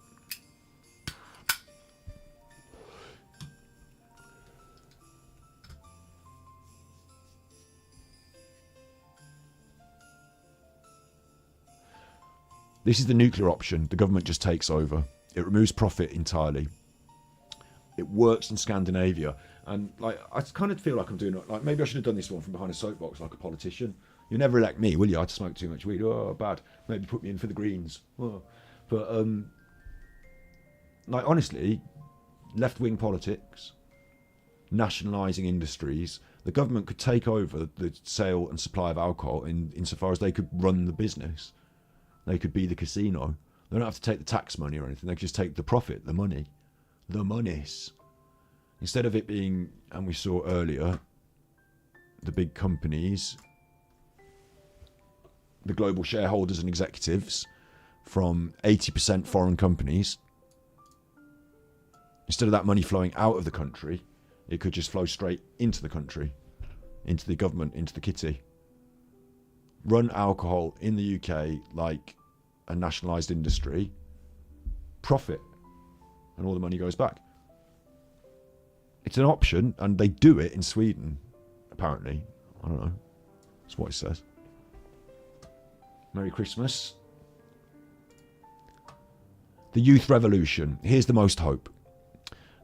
[SPEAKER 3] This is the nuclear option. The government just takes over. It removes profit entirely. It works in Scandinavia. And like, I kind of feel like I'm doing it. Like, maybe I should have done this one from behind a soapbox like a politician. You'll never elect me, will you? I smoke too much weed. Oh, bad. Maybe put me in for the Greens. Oh. But, like, honestly, left-wing politics, nationalising industries, the government could take over the sale and supply of alcohol insofar as they could run the business. They could be the casino. They don't have to take the tax money or anything. They could just take the profit, the money. The monies. Instead of it being, and we saw earlier, the big companies, the global shareholders and executives from 80% foreign companies, instead of that money flowing out of the country, it could just flow straight into the country, into the government, into the kitty. Run alcohol in the UK like a nationalised industry, profit, and all the money goes back. It's an option, and they do it in Sweden, apparently. I don't know. That's what it says. Merry Christmas. The youth revolution. Here's the most hope.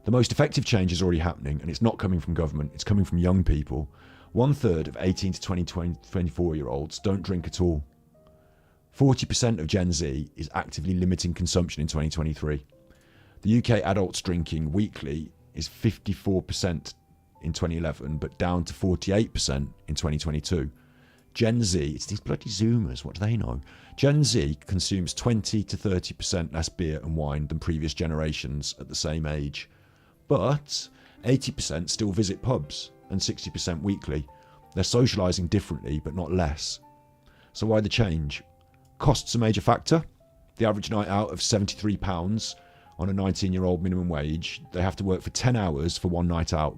[SPEAKER 3] The most effective change is already happening, and it's not coming from government. It's coming from young people. 1/3 of 18 to 24-year-olds don't drink at all. 40% of Gen Z is actively limiting consumption in 2023. The UK adults drinking weekly is 54% in 2011, but down to 48% in 2022. Gen Z, it's these bloody Zoomers, what do they know? Gen Z consumes 20 to 30% less beer and wine than previous generations at the same age. But 80% still visit pubs. and 60% weekly. They're socialising differently, but not less. So why the change? Cost's a major factor. The average night out of £73 on a 19-year-old minimum wage. They have to work for 10 hours for one night out.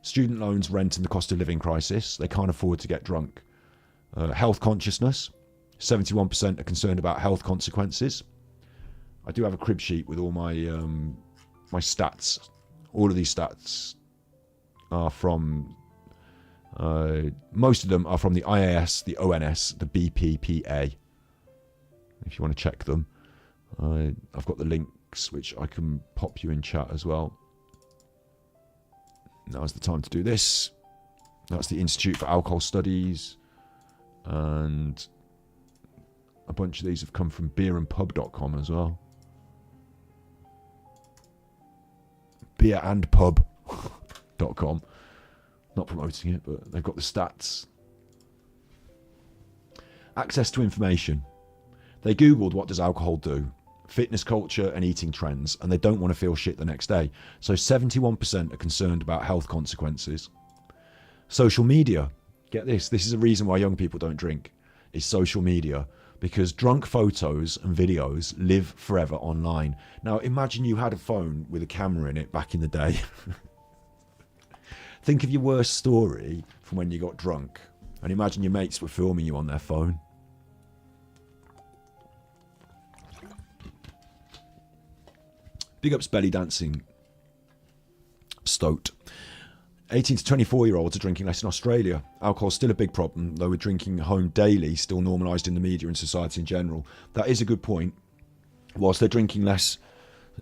[SPEAKER 3] Student loans, rent and the cost of living crisis. They can't afford to get drunk. Health consciousness. 71% are concerned about health consequences. I do have a crib sheet with all my my stats. All of these stats are from... most of them are from the IAS, the ONS, the BPPA. If you want to check them, I've got the links which I can pop you in chat as well. Now's the time to do this. That's the Institute for Alcohol Studies, and a bunch of these have come from beerandpub.com as well. Beerandpub.com. Not promoting it, but they've got the stats. Access to information. They Googled what does alcohol do, fitness culture and eating trends, and they don't want to feel shit the next day. So 71% are concerned about health consequences. Social media. Get this. This is a reason why young people don't drink, is social media. Because drunk photos and videos live forever online. Now imagine you had a phone with a camera in it back in the day. Think of your worst story from when you got drunk, and imagine your mates were filming you on their phone. Big ups belly dancing. Stoat. 18 to 24-year-olds are drinking less in Australia. Alcohol's still a big problem, though with drinking at home daily still normalised in the media and society in general. That is a good point. Whilst they're drinking less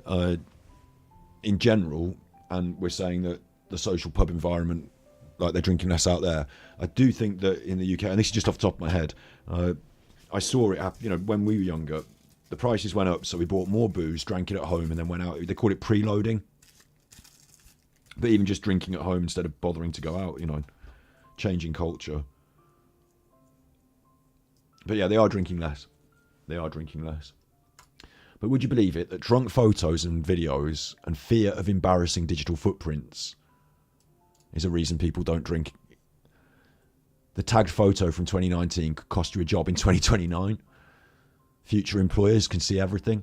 [SPEAKER 3] in general, and we're saying that the social pub environment, like they're drinking less out there, I do think that in the UK, and this is just off the top of my head, I saw it happen, when we were younger, the prices went up, so we bought more booze, drank it at home, and then went out. They called it preloading. But even just drinking at home instead of bothering to go out, changing culture. But yeah, they are drinking less. They are drinking less. But would you believe it, that drunk photos and videos and fear of embarrassing digital footprints is a reason people don't drink? The tagged photo from 2019 could cost you a job in 2029. Future employers can see everything.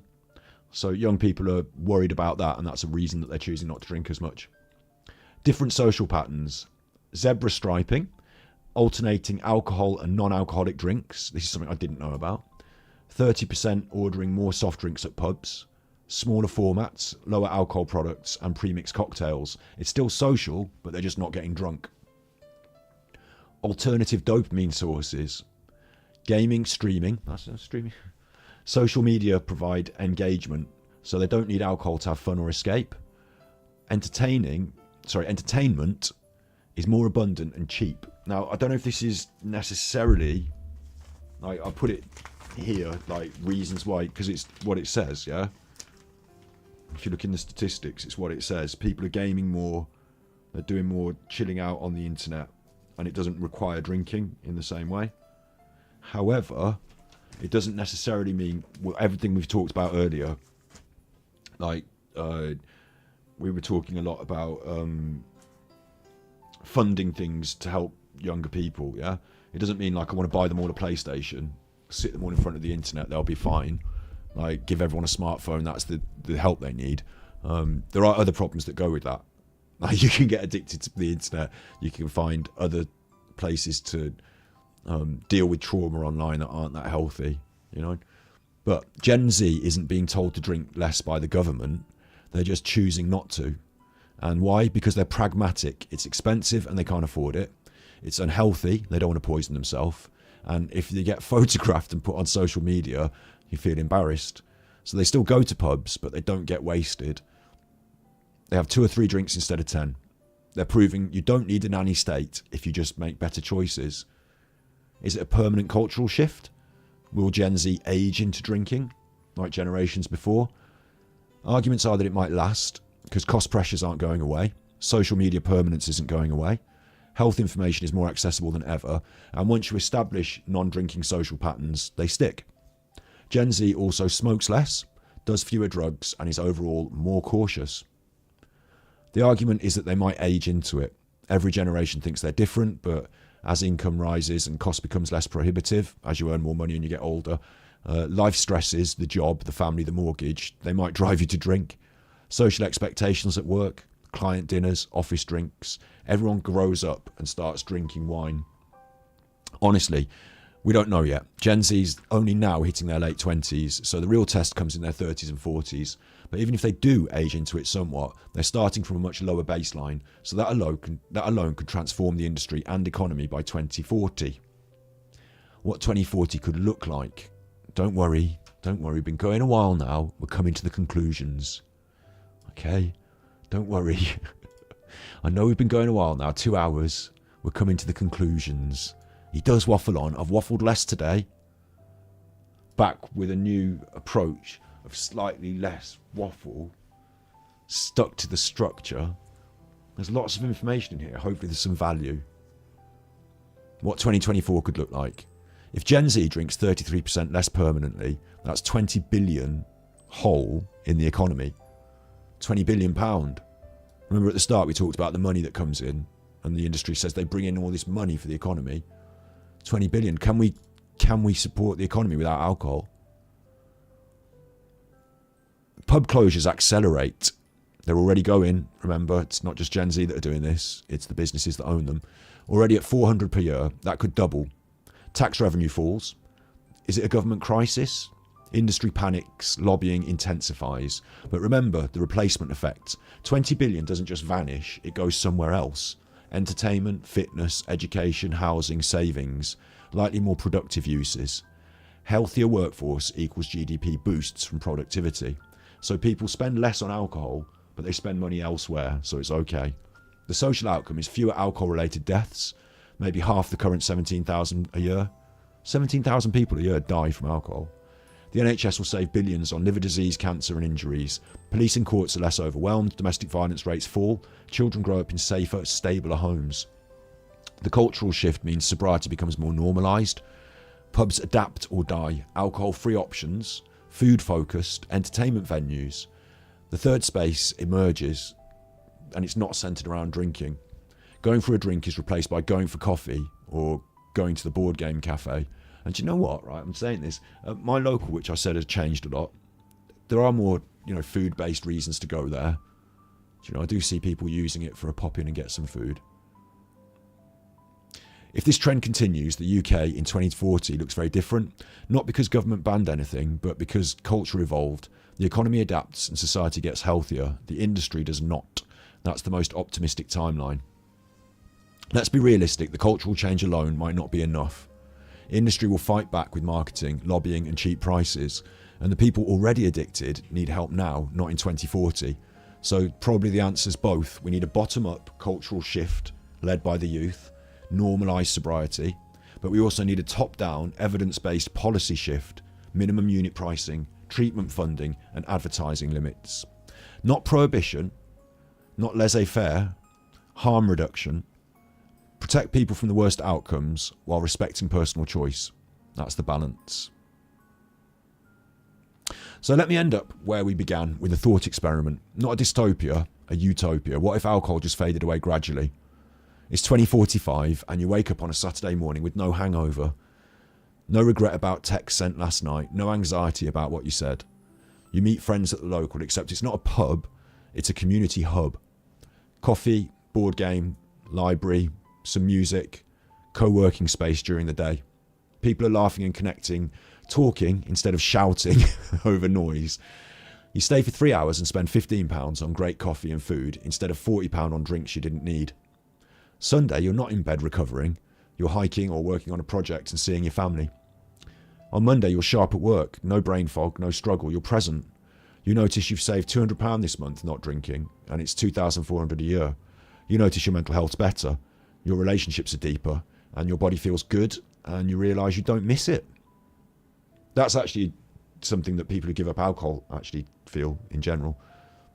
[SPEAKER 3] So young people are worried about that, and that's a reason that they're choosing not to drink as much. Different social patterns. Zebra striping. Alternating alcohol and non-alcoholic drinks. This is something I didn't know about. 30% ordering more soft drinks at pubs. Smaller formats, lower alcohol products, and pre-mixed cocktails. It's still social, but they're just not getting drunk. Alternative dopamine sources. Gaming, streaming. That's streaming. Social media provide engagement, so they don't need alcohol to have fun or escape. Entertainment is more abundant and cheap. Now, I don't know if this is necessarily, like, I put it here, like, reasons why, because it's what it says, yeah? If you look in the statistics, it's what it says. People are gaming more, they're doing more chilling out on the internet, and it doesn't require drinking in the same way. However, it doesn't necessarily mean everything we've talked about earlier. Like, we were talking a lot about funding things to help younger people, yeah? It doesn't mean, like, I want to buy them all a PlayStation, sit them all in front of the internet, they'll be fine. Like, give everyone a smartphone, that's the help they need. There are other problems that go with that. Like, you can get addicted to the internet, you can find other places to deal with trauma online that aren't that healthy, But Gen Z isn't being told to drink less by the government. They're just choosing not to. And why? Because they're pragmatic. It's expensive and they can't afford it. It's unhealthy. They don't want to poison themselves. And if they get photographed and put on social media, you feel embarrassed. So they still go to pubs, but they don't get wasted. They have 2 or 3 drinks instead of 10. They're proving you don't need a nanny state if you just make better choices. Is it a permanent cultural shift? Will Gen Z age into drinking, like generations before? Arguments are that it might last, because cost pressures aren't going away. Social media permanence isn't going away. Health information is more accessible than ever. And once you establish non-drinking social patterns, they stick. Gen Z also smokes less, does fewer drugs, and is overall more cautious. The argument is that they might age into it. Every generation thinks they're different, but as income rises and cost becomes less prohibitive, as you earn more money and you get older, life stresses, the job, the family, the mortgage, they might drive you to drink. Social expectations at work, client dinners, office drinks, everyone grows up and starts drinking wine. Honestly, we don't know yet. Gen Z's only now hitting their late 20s, so the real test comes in their 30s and 40s. But even if they do age into it somewhat, they're starting from a much lower baseline, so that alone could transform the industry and economy by 2040. What 2040 could look like? Don't worry, we've been going a while now, we're coming to the conclusions. Okay, don't worry. I know we've been going a while now, 2 hours, we're coming to the conclusions. He does waffle on. I've waffled less today. Back with a new approach of slightly less waffle, stuck to the structure. There's lots of information in here. Hopefully there's some value. What 2024 could look like. If Gen Z drinks 33% less permanently, that's 20 billion whole in the economy. 20 billion pound. Remember at the start we talked about the money that comes in, and the industry says they bring in all this money for the economy. 20 billion. Can we support the economy without alcohol? Pub closures accelerate. They're already going. Remember, it's not just Gen Z that are doing this. It's the businesses that own them. Already at 400 per year. That could double. Tax revenue falls. Is it a government crisis? Industry panics. Lobbying intensifies. But remember the replacement effect. 20 billion doesn't just vanish. It goes somewhere else. Entertainment, fitness, education, housing, savings, likely more productive uses. Healthier workforce equals GDP boosts from productivity. So people spend less on alcohol, but they spend money elsewhere, so it's okay. The social outcome is fewer alcohol-related deaths, maybe half the current 17,000 a year. 17,000 people a year die from alcohol. The NHS will save billions on liver disease, cancer and injuries. Police and courts are less overwhelmed, domestic violence rates fall, children grow up in safer, stabler homes. The cultural shift means sobriety becomes more normalised. Pubs adapt or die, alcohol-free options, food-focused, entertainment venues. The third space emerges, and it's not centred around drinking. Going for a drink is replaced by going for coffee or going to the board game cafe. And do you know what, right? I'm saying this. My local, which I said has changed a lot, there are more, food-based reasons to go there. I do see people using it for a pop in and get some food. If this trend continues, the UK in 2040 looks very different. Not because government banned anything, but because culture evolved. The economy adapts and society gets healthier. The industry does not. That's the most optimistic timeline. Let's be realistic. The cultural change alone might not be enough. Industry will fight back with marketing, lobbying and cheap prices, and the people already addicted need help now, not in 2040. So probably the answer's both. We need a bottom-up cultural shift led by the youth, normalise sobriety, but we also need a top-down, evidence-based policy shift, minimum unit pricing, treatment funding and advertising limits. Not prohibition, not laissez-faire, harm reduction. Protect people from the worst outcomes while respecting personal choice. That's the balance. So let me end up where we began, with a thought experiment. Not a dystopia, a utopia. What if alcohol just faded away gradually? It's 2045 and you wake up on a Saturday morning with no hangover. No regret about text sent last night. No anxiety about what you said. You meet friends at the local, except it's not a pub, it's a community hub. Coffee, board game, library, some music, co-working space during the day. People are laughing and connecting, talking instead of shouting over noise. You stay for 3 hours and spend £15 on great coffee and food instead of £40 on drinks you didn't need. Sunday, you're not in bed recovering. You're hiking or working on a project and seeing your family. On Monday, you're sharp at work. No brain fog, no struggle. You're present. You notice you've saved £200 this month not drinking, and it's $2,400 a year. You notice your mental health's better. Your relationships are deeper, and your body feels good, and you realise you don't miss it. That's actually something that people who give up alcohol actually feel in general.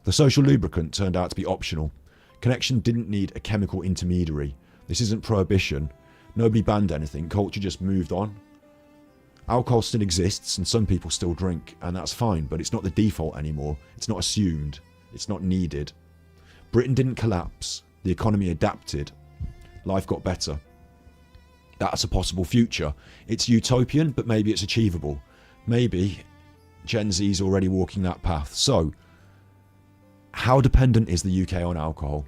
[SPEAKER 3] The social lubricant turned out to be optional. Connection didn't need a chemical intermediary. This isn't prohibition. Nobody banned anything. Culture just moved on. Alcohol still exists, and some people still drink, and that's fine, but it's not the default anymore. It's not assumed. It's not needed. Britain didn't collapse. The economy adapted. life got better. That's a possible future. It's utopian, but maybe it's achievable. Maybe Gen Z's already walking that path. So, how dependent is the UK on alcohol?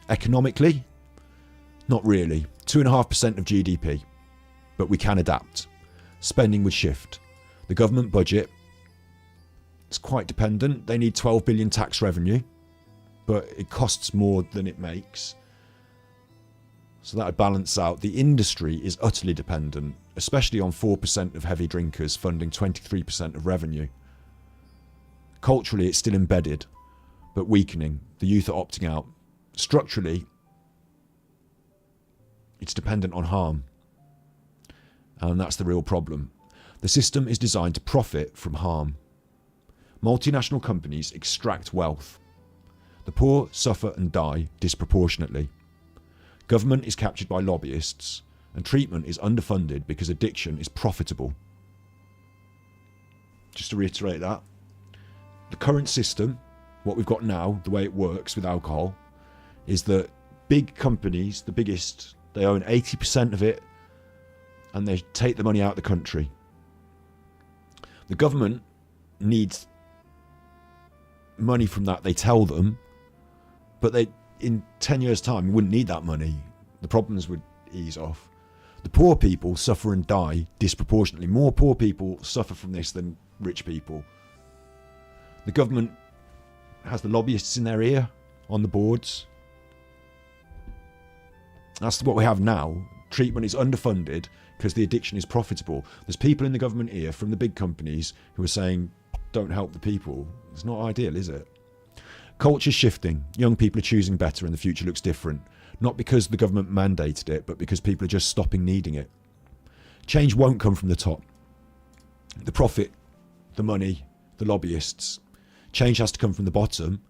[SPEAKER 3] Economically, not really. 2.5% of GDP. But we can adapt. Spending would shift. The government budget is quite dependent. They need 12 billion tax revenue, but it costs more than it makes. So that would balance out. The industry is utterly dependent, especially on 4% of heavy drinkers funding 23% of revenue. Culturally, it's still embedded, but weakening. The youth are opting out. Structurally, it's dependent on harm. And that's the real problem. The system is designed to profit from harm. Multinational companies extract wealth. The poor suffer and die disproportionately. Government is captured by lobbyists, and treatment is underfunded because addiction is profitable. Just to reiterate that, the current system, what we've got now, the way it works with alcohol, is that big companies, the biggest, they own 80% of it, and they take the money out of the country. The government needs money from that, they tell them, but they, in 10 years' time, you wouldn't need that money. The problems would ease off. The poor people suffer and die disproportionately. More poor people suffer from this than rich people. The government has the lobbyists in their ear on the boards. That's what we have now. Treatment is underfunded because the addiction is profitable. There's people in the government ear from the big companies who are saying, don't help the people. It's not ideal, is it? Culture's shifting. Young people are choosing better and the future looks different. Not because the government mandated it, but because people are just stopping needing it. Change won't come from the top. The profit, the money, the lobbyists. Change has to come from the bottom.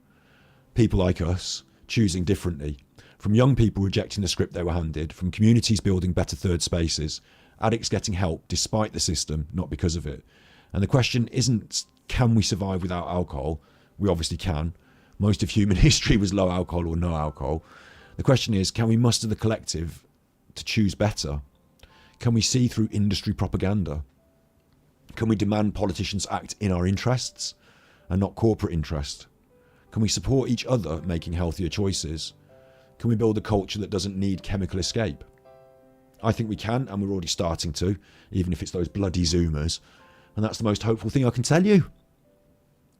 [SPEAKER 3] People like us choosing differently. From young people rejecting the script they were handed, from communities building better third spaces, addicts getting help despite the system, not because of it. And the question isn't, can we survive without alcohol? We obviously can. Most of human history was low alcohol or no alcohol. The question is, can we muster the collective to choose better? Can we see through industry propaganda? Can we demand politicians act in our interests and not corporate interest? Can we support each other making healthier choices? Can we build a culture that doesn't need chemical escape? I think we can, and we're already starting to, even if it's those bloody Zoomers. And that's the most hopeful thing I can tell you.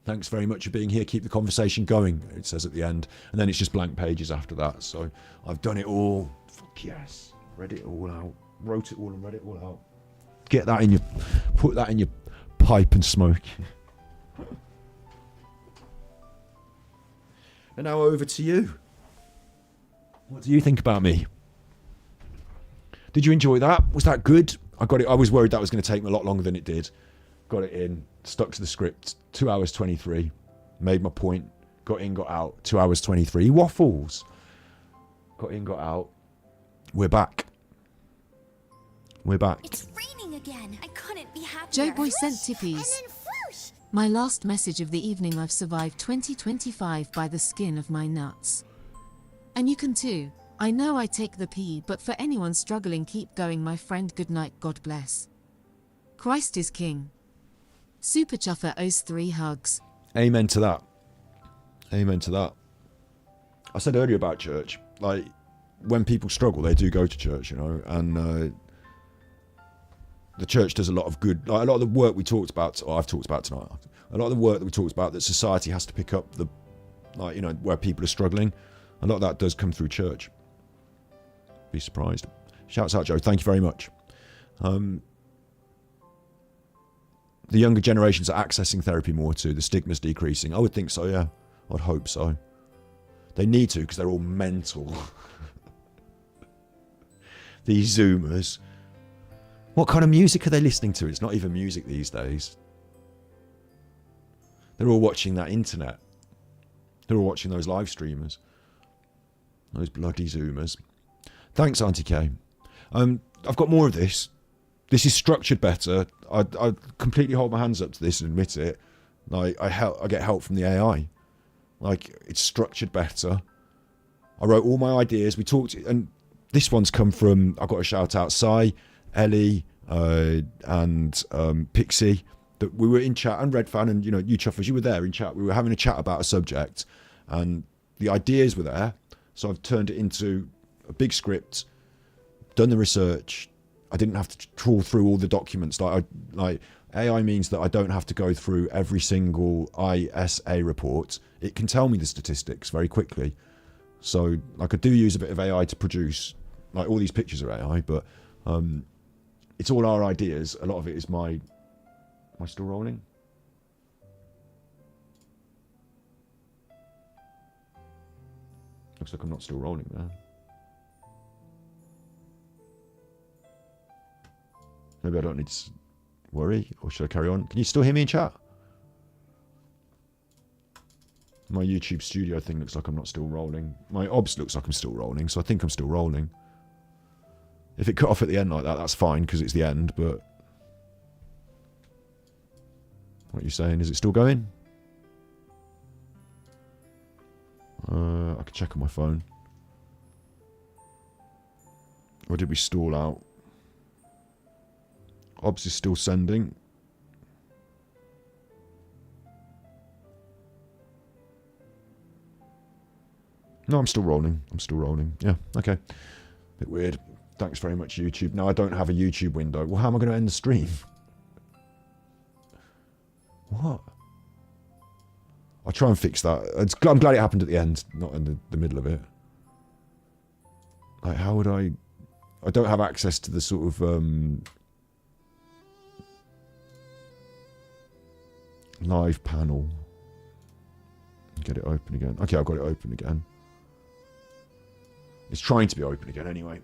[SPEAKER 3] Thanks very much for being here. Keep the conversation going, it says at the end. And then it's just blank pages after that. So I've done it all. Fuck yes. Read it all out. Wrote it all and read it all out. Get that in your... Put that in your pipe and smoke. And now over to you. What do you think about me? Did you enjoy that? Was that good? I got it. I was worried that was going to take me a lot longer than it did. Got it in. Stuck to the script. 2 hours 23. Made my point. Got in, got out. 2 hours 23. Waffles. Got in, got out. We're back. We're back.
[SPEAKER 2] It's raining again. I couldn't be happier.
[SPEAKER 7] Joe Boy sent tippies. My last message of the evening. I've survived 2025 by the skin of my nuts. And you can too. I know I take the pee, but for anyone struggling, keep going, my friend. Good night. God bless. Christ is King. Super Chuffer owes 3 hugs.
[SPEAKER 3] Amen to that. Amen to that. I said earlier about church, like, when people struggle, they do go to church, you know, and the church does a lot of good. Like, a lot of the work we talked about, or I've talked about tonight, a lot of the work that we talked about that society has to pick up, the, like, you know, where people are struggling, a lot of that does come through church. Be surprised. Shouts out, Joe. Thank you very much. The younger generations are accessing therapy more too. The stigma's decreasing. I would think so, yeah. I'd hope so. They need to, because they're all mental. These Zoomers. What kind of music are they listening to? It's not even music these days. They're all watching that internet. They're all watching those live streamers. Those bloody Zoomers. Thanks, Auntie K. I've got more of this. This is structured better. I completely hold my hands up to this and admit it. Like, I get help from the AI. Like, it's structured better. I wrote all my ideas. We talked, and this one's come from, I've got to shout out Si, Ellie, and Pixie. That we were in chat, and Redfan, and you Chuffers, you were there in chat. We were having a chat about a subject, and the ideas were there. So I've turned it into a big script, done the research. I didn't have to trawl through all the documents. Like AI means that I don't have to go through every single ISA report. It can tell me the statistics very quickly. So like I do use a bit of AI to produce, like all these pictures are AI, but it's all our ideas. A lot of it is my. Am I still rolling? Looks like I'm not still rolling there. Maybe I don't need to worry, or should I carry on? Can you still hear me in chat? My YouTube studio thing looks like I'm not still rolling. My OBS looks like I'm still rolling, so I think I'm still rolling. If it cut off at the end like that, that's fine, because it's the end, but... What are you saying? Is it still going? I could check on my phone. Or did we stall out? OBS is still sending. No, I'm still rolling. I'm still rolling. Yeah, okay. Bit weird. Thanks very much, YouTube. Now I don't have a YouTube window. Well, how am I going to end the stream? What? I'll try and fix that. I'm glad it happened at the end, not in the middle of it. Like, how would I don't have access to the sort of live panel. Get it open again. Okay, I've got it open again. It's trying to be open again anyway.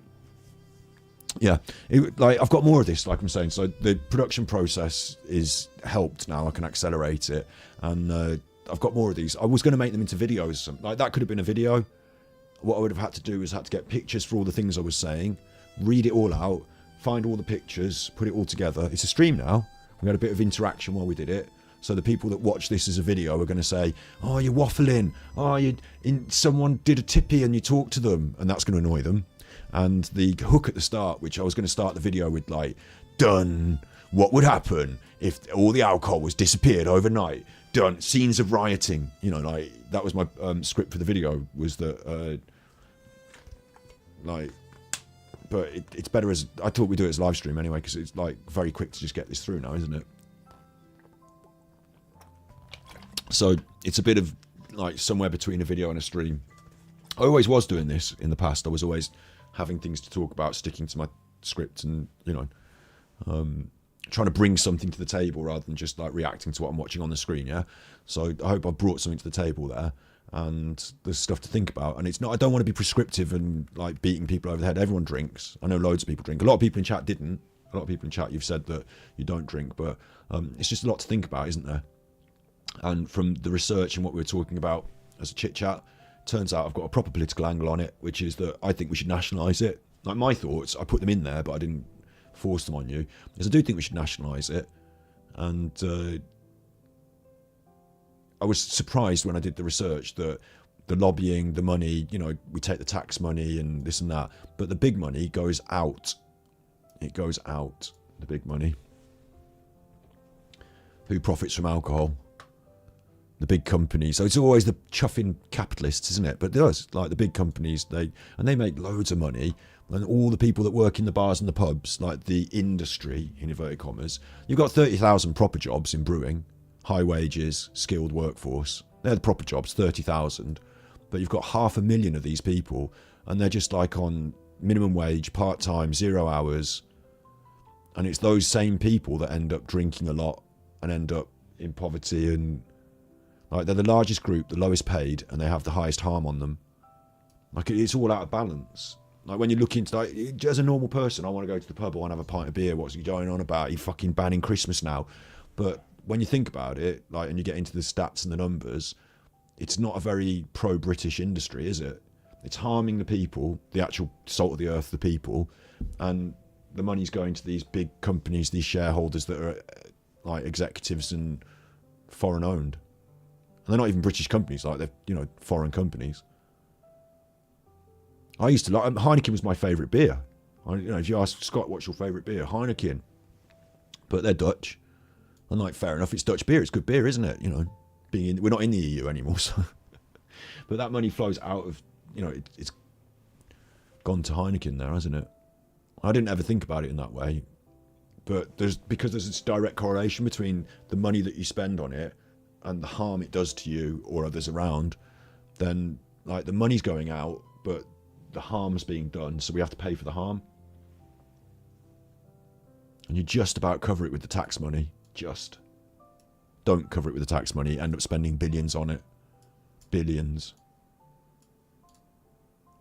[SPEAKER 3] Yeah, like I've got more of this, like I'm saying. So the production process is helped now. I can accelerate it, and I've got more of these. I was going to make them into videos. Like that could have been a video. What I would have had to do is had to get pictures for all the things I was saying, read it all out, find all the pictures, put it all together. It's a stream now. We had a bit of interaction while we did it. So the people that watch this as a video are going to say, "Oh, you're waffling. Oh, someone did a tippy and you talked to them," and that's going to annoy them. And the hook at the start, which I was going to start the video with, like, done. What would happen if all the alcohol was disappeared overnight? Done. Scenes of rioting. You know, like that was my script for the video. Was that like, but it's better as I thought we'd do it as live stream anyway, because it's like very quick to just get this through now, isn't it? So it's a bit of like somewhere between a video and a stream. I always was doing this in the past. I was always having things to talk about, sticking to my script, and trying to bring something to the table rather than just like reacting to what I'm watching on the screen. Yeah. So I hope I brought something to the table there, and there's stuff to think about. And it's not. I don't want to be prescriptive and like beating people over the head. Everyone drinks. I know loads of people drink. A lot of people in chat didn't. A lot of people in chat, you've said that you don't drink, but it's just a lot to think about, isn't there? And from the research and what we were talking about as a chit chat, turns out I've got a proper political angle on it, which is that I think we should nationalise it. Like my thoughts, I put them in there, but I didn't force them on you. Because I do think we should nationalise it. And I was surprised when I did the research that the lobbying, the money, we take the tax money and this and that, but the big money goes out. It goes out, the big money. Who profits from alcohol? The big companies. So it's always the chuffing capitalists, isn't it? But it does, like the big companies, they make loads of money, and all the people that work in the bars and the pubs, like the industry, in inverted commas, you've got 30,000 proper jobs in brewing, high wages, skilled workforce. They're the proper jobs, 30,000. But you've got 500,000 of these people, and they're just like on minimum wage, part-time, 0 hours. And it's those same people that end up drinking a lot and end up in poverty, and like they're the largest group, the lowest paid, and they have the highest harm on them. Like it's all out of balance. Like when you look into, like, as a normal person, I want to go to the pub, I want to have a pint of beer. What's he going on about? He fucking banning Christmas now. But when you think about it, like, and you get into the stats and the numbers, it's not a very pro-British industry, is it? It's harming the people, the actual salt of the earth, the people, and the money's going to these big companies, these shareholders that are like executives and foreign owned. And they're not even British companies, like they're, foreign companies. I used to like Heineken was my favourite beer. If you ask Scott, what's your favourite beer? Heineken. But they're Dutch. I'm like, fair enough, it's Dutch beer. It's good beer, isn't it? We're not in the EU anymore, so. But that money flows out of, it's gone to Heineken now, hasn't it? I didn't ever think about it in that way. But because there's this direct correlation between the money that you spend on it and the harm it does to you or others around, then like the money's going out, but the harm's being done, so we have to pay for the harm. And you just about cover it with the tax money. Just. Don't cover it with the tax money, end up spending billions on it. Billions.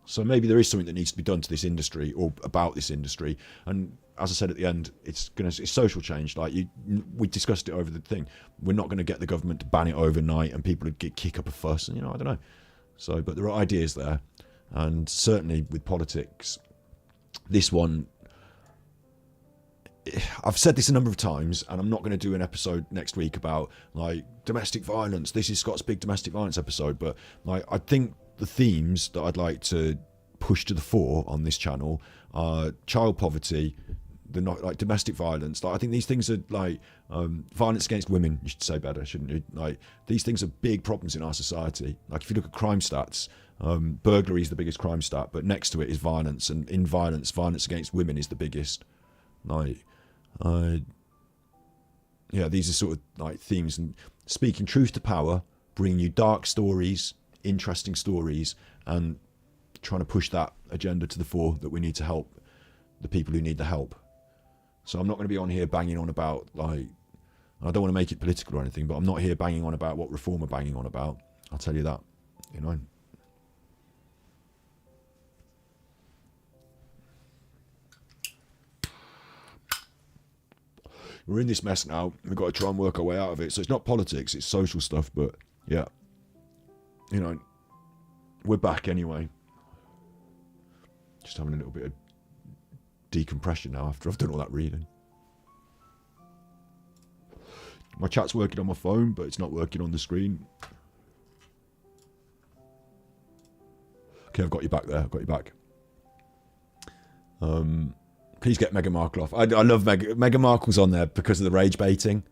[SPEAKER 3] So maybe there is something that needs to be done to this industry or about this industry. And as I said at the end, it's social change. Like we discussed it over the thing. We're not going to get the government to ban it overnight and people would kick up a fuss. And I don't know. So, but there are ideas there, and certainly with politics, this one. I've said this a number of times, and I'm not going to do an episode next week about like domestic violence. This is Scott's big domestic violence episode, but like I think the themes that I'd like to push to the fore on this channel are child poverty, like domestic violence. Like I think these things are like violence against women. You should say better, shouldn't you? Like these things are big problems in our society. Like if you look at crime stats, burglary is the biggest crime stat, but next to it is violence, and in violence against women is the biggest. Like. These are sort of like themes, and speaking truth to power, bringing you dark stories, interesting stories, and trying to push that agenda to the fore that we need to help the people who need the help. So I'm not going to be on here banging on about like, I don't want to make it political or anything, but I'm not here banging on about what Reform are banging on about. I'll tell you that, We're in this mess now. We've got to try and work our way out of it. So it's not politics, it's social stuff. But yeah, we're back anyway. Just having a little bit of decompression now after I've done all that reading. My chat's working on my phone, but it's not working on the screen. Okay, I've got you back there. I've got you back. Please get Meghan Markle off. I love Meghan Markle's on there because of the rage baiting.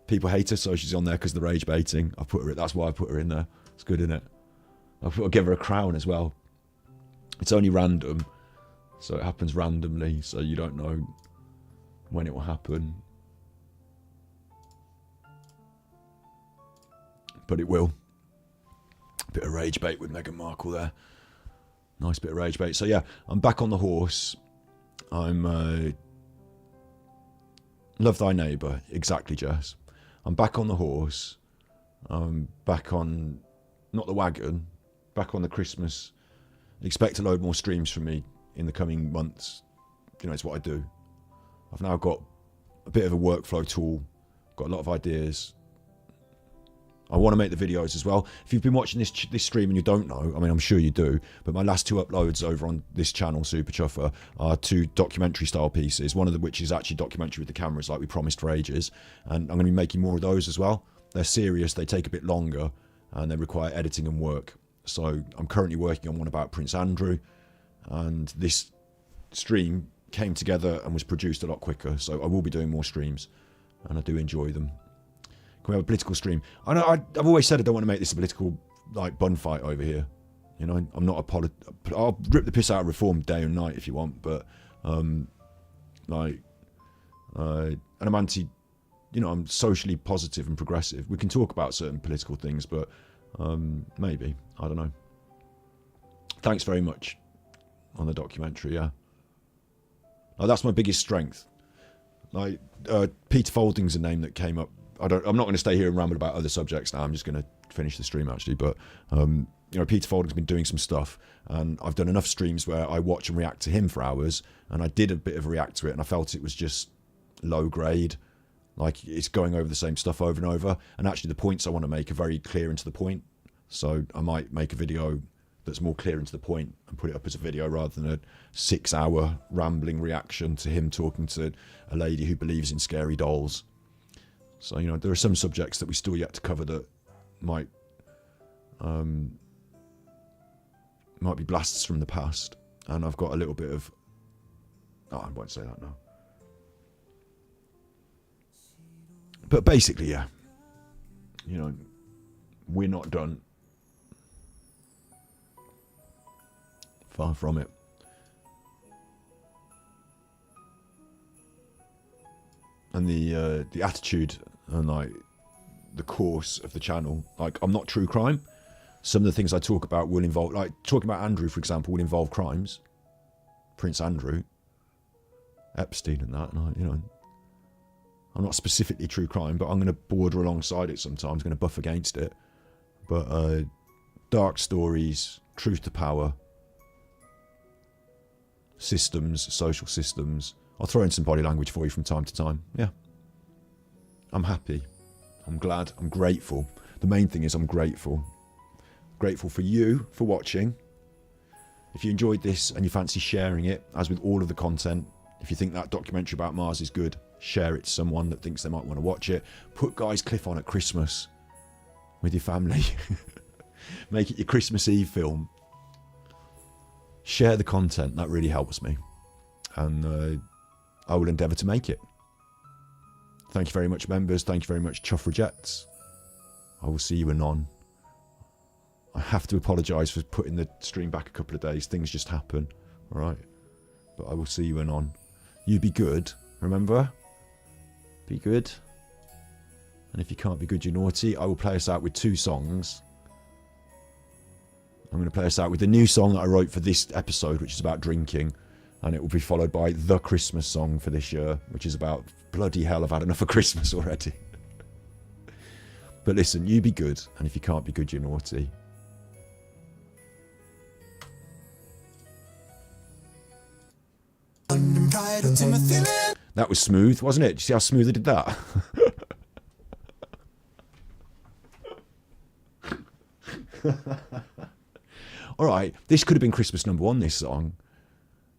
[SPEAKER 3] People hate her, so she's on there because of the rage baiting. That's why I put her in there. It's good, isn't it? I'll give her a crown as well. It's only random, so it happens randomly, so you don't know when it will happen. But it will. Bit of rage bait with Meghan Markle there. Nice bit of rage bait. So yeah, I'm back on the horse. I'm love thy neighbour, exactly, Jess. I'm back on the horse. I'm back on, not the wagon, back on the Christmas. Expect a load more streams from me in the coming months. It's what I do. I've now got a bit of a workflow tool, got a lot of ideas. I want to make the videos as well. If you've been watching this stream and you don't know, I mean, I'm sure you do, but my last two uploads over on this channel, Super Chuffer, are two documentary style pieces, one of which is actually documentary with the cameras like we promised for ages, and I'm going to be making more of those as well. They're serious, they take a bit longer, and they require editing and work. So I'm currently working on one about Prince Andrew, and this stream came together and was produced a lot quicker, so I will be doing more streams, and I do enjoy them. Can we have a political stream? I know I've always said I don't want to make this a political like bun fight over here. I'm not I'll rip the piss out of Reform day and night if you want, but and I'm anti. I'm socially positive and progressive. We can talk about certain political things, but maybe I don't know. Thanks very much on the documentary. Yeah, that's my biggest strength. Like Peter Folding's a name that came up. I'm not going to stay here and ramble about other subjects now. I'm just going to finish the stream actually. But Peter Folding's been doing some stuff, and I've done enough streams where I watch and react to him for hours, and I did a bit of a react to it, and I felt it was just low grade. Like it's going over the same stuff over and over, and actually the points I want to make are very clear and to the point. So I might make a video that's more clear and to the point and put it up as a video rather than a 6-hour rambling reaction to him talking to a lady who believes in scary dolls. So, there are some subjects that we still yet to cover that might be blasts from the past. And I've got a little bit of... Oh, I won't say that now. But basically, yeah. You know, we're not done. Far from it. And the attitude and like the course of the channel, like I'm not true crime. Some of the things I talk about will involve, like talking about Andrew, for example, will involve crimes. Prince Andrew, Epstein and that, and I, you know, I'm not specifically true crime, but I'm going to border alongside it sometimes, going to buff against it. But dark stories, truth to power, systems, social systems. I'll throw in some body language for you from time to time. Yeah. I'm happy. I'm glad. I'm grateful. The main thing is I'm grateful. Grateful for you for watching. If you enjoyed this and you fancy sharing it, as with all of the content, if you think that documentary about Mars is good, share it to someone that thinks they might want to watch it. Put Guy's Cliff on at Christmas with your family. Make it your Christmas Eve film. Share the content. That really helps me. And I will endeavour to make it. Thank you very much, members. Thank you very much, Chuff Rejects. I will see you anon. I have to apologise for putting the stream back a couple of days. Things just happen. Alright? But I will see you anon. You be good. Remember? Be good. And if you can't be good, you're naughty. I will play us out with 2 songs. I'm going to play us out with the new song that I wrote for this episode, which is about drinking. And it will be followed by the Christmas song for this year, which is about, bloody hell, I've had enough of Christmas already. But listen, you be good. And if you can't be good, you're naughty. That was smooth, wasn't it? Did you see how smooth I did that? Alright, this could have been Christmas #1, this song.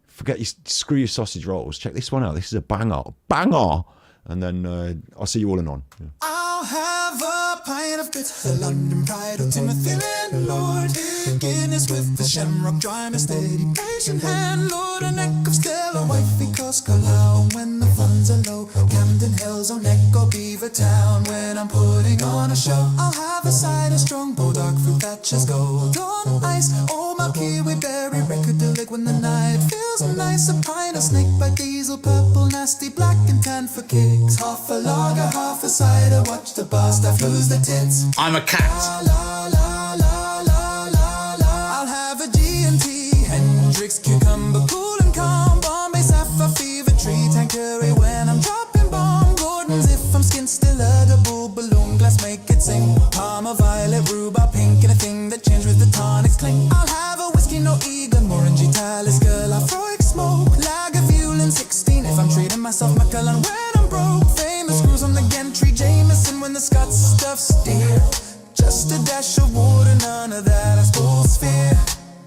[SPEAKER 3] Forget you, screw your sausage rolls. Check this one out. This is a banger. Banger! And then I'll see you all anon. Yeah.
[SPEAKER 1] I'll have a pint of bitter London Pride, oh Timothy Lord, Guinness with the Shamrock Dry, my steady patient hand, Lord, a neck of Stella, wifey Coscow, when the funds are low, Camden Hills, oh Neck, or Beaver Town, when I'm putting on a show, I'll have a cider strong, dark fruit that just gold on ice, oh my kiwi berry record to lick when the night feels nice, a pint of snake by diesel, purple, nasty, black and tan for kicks, half a lager, half a cider, watch the bar staff lose the tits.
[SPEAKER 5] I'm a cat.
[SPEAKER 1] La, la, la, la, la, la. I'll have a G&T, Hendrix, cucumber, cool and calm, Bombay, Sapphire, Fever Tree, Tanqueray when I'm dropping bomb, Gordon's if I'm skin still edible, balloon glass make it sing, Parma, violet, rhubarb, pink, anything that changed with the tonics clink. I'll have a whiskey, no Egan, Morangi, Talisker, Lafroig, smoke, Lagavulin, 16 if I'm treating myself, Macallan when I'm broke, famous screws on the Gentry, Jameson when the Scots stuff's dear, just a dash of water, none of that I suppose fear.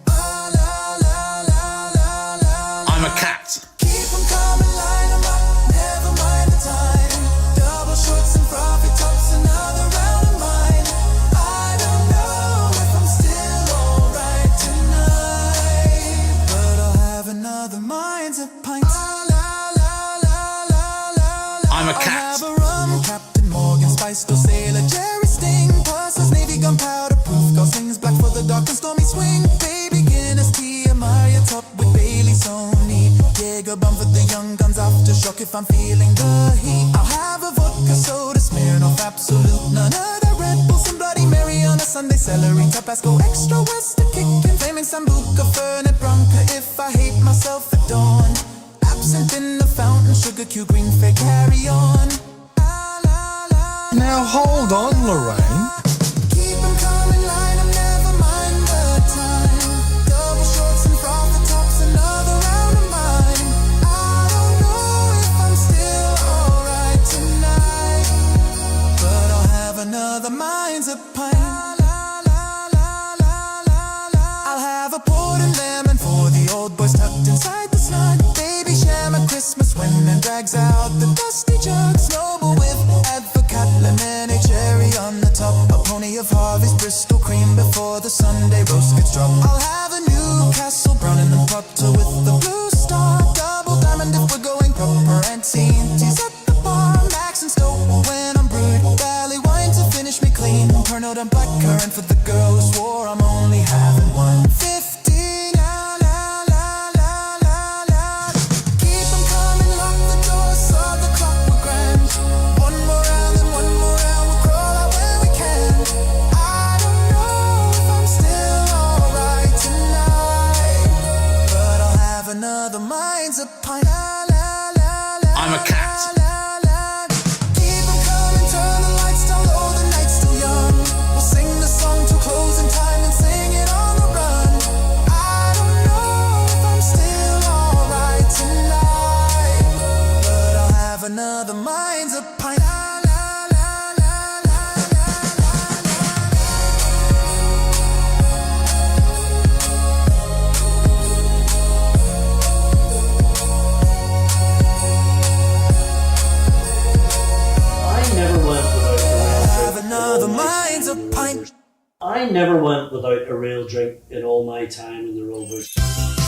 [SPEAKER 1] Ah, la, la, la, la, la,
[SPEAKER 5] I'm a cat.
[SPEAKER 1] keep 'em coming, line 'em up, never mind the time, double shorts and frothy tops, another round of mine, I don't know if I'm still alright tonight, but I'll have another mind's a pint. Ah, la, la, la, la, la, la.
[SPEAKER 5] I'm a cat.
[SPEAKER 1] I'll have a rum, Captain Morgan, Spice, Go Sailor, Jerry Sting, Parsons, Navy, gunpowder proof, Gosling's black for the dark and stormy swing, baby Guinness, TMI, top with Bailey, Sony, Jaeger bomb for the young guns, aftershock if I'm feeling the heat, I'll have a vodka soda, Smirnoff, absolute, none of the Red Bull, some Bloody Mary on a Sunday, celery, Tabasco, extra West, a kick, flaming Sambuca, Fernet Branca, if I hate myself at dawn, absent in the fountain, sugar cube, green fake, carry on.
[SPEAKER 5] Now hold on, Lorraine.
[SPEAKER 1] Keep 'em coming, line 'em, never mind the time. Double shorts and frothy tops, another round of mine. I don't know if I'm still alright tonight, but I'll have another mind's a pint. I'll have a port and lemon for the old boys tucked inside the slide. Baby sham at Christmas when it drags out the dusty jug. Snowball with advocate, lemon, cherry on the top. mind's a pint. La, la, la, la, la, la,
[SPEAKER 8] I never went without a real
[SPEAKER 1] have
[SPEAKER 8] drink.
[SPEAKER 1] another mind's a pint.
[SPEAKER 8] I never went without a real drink in all my time in the Rovers.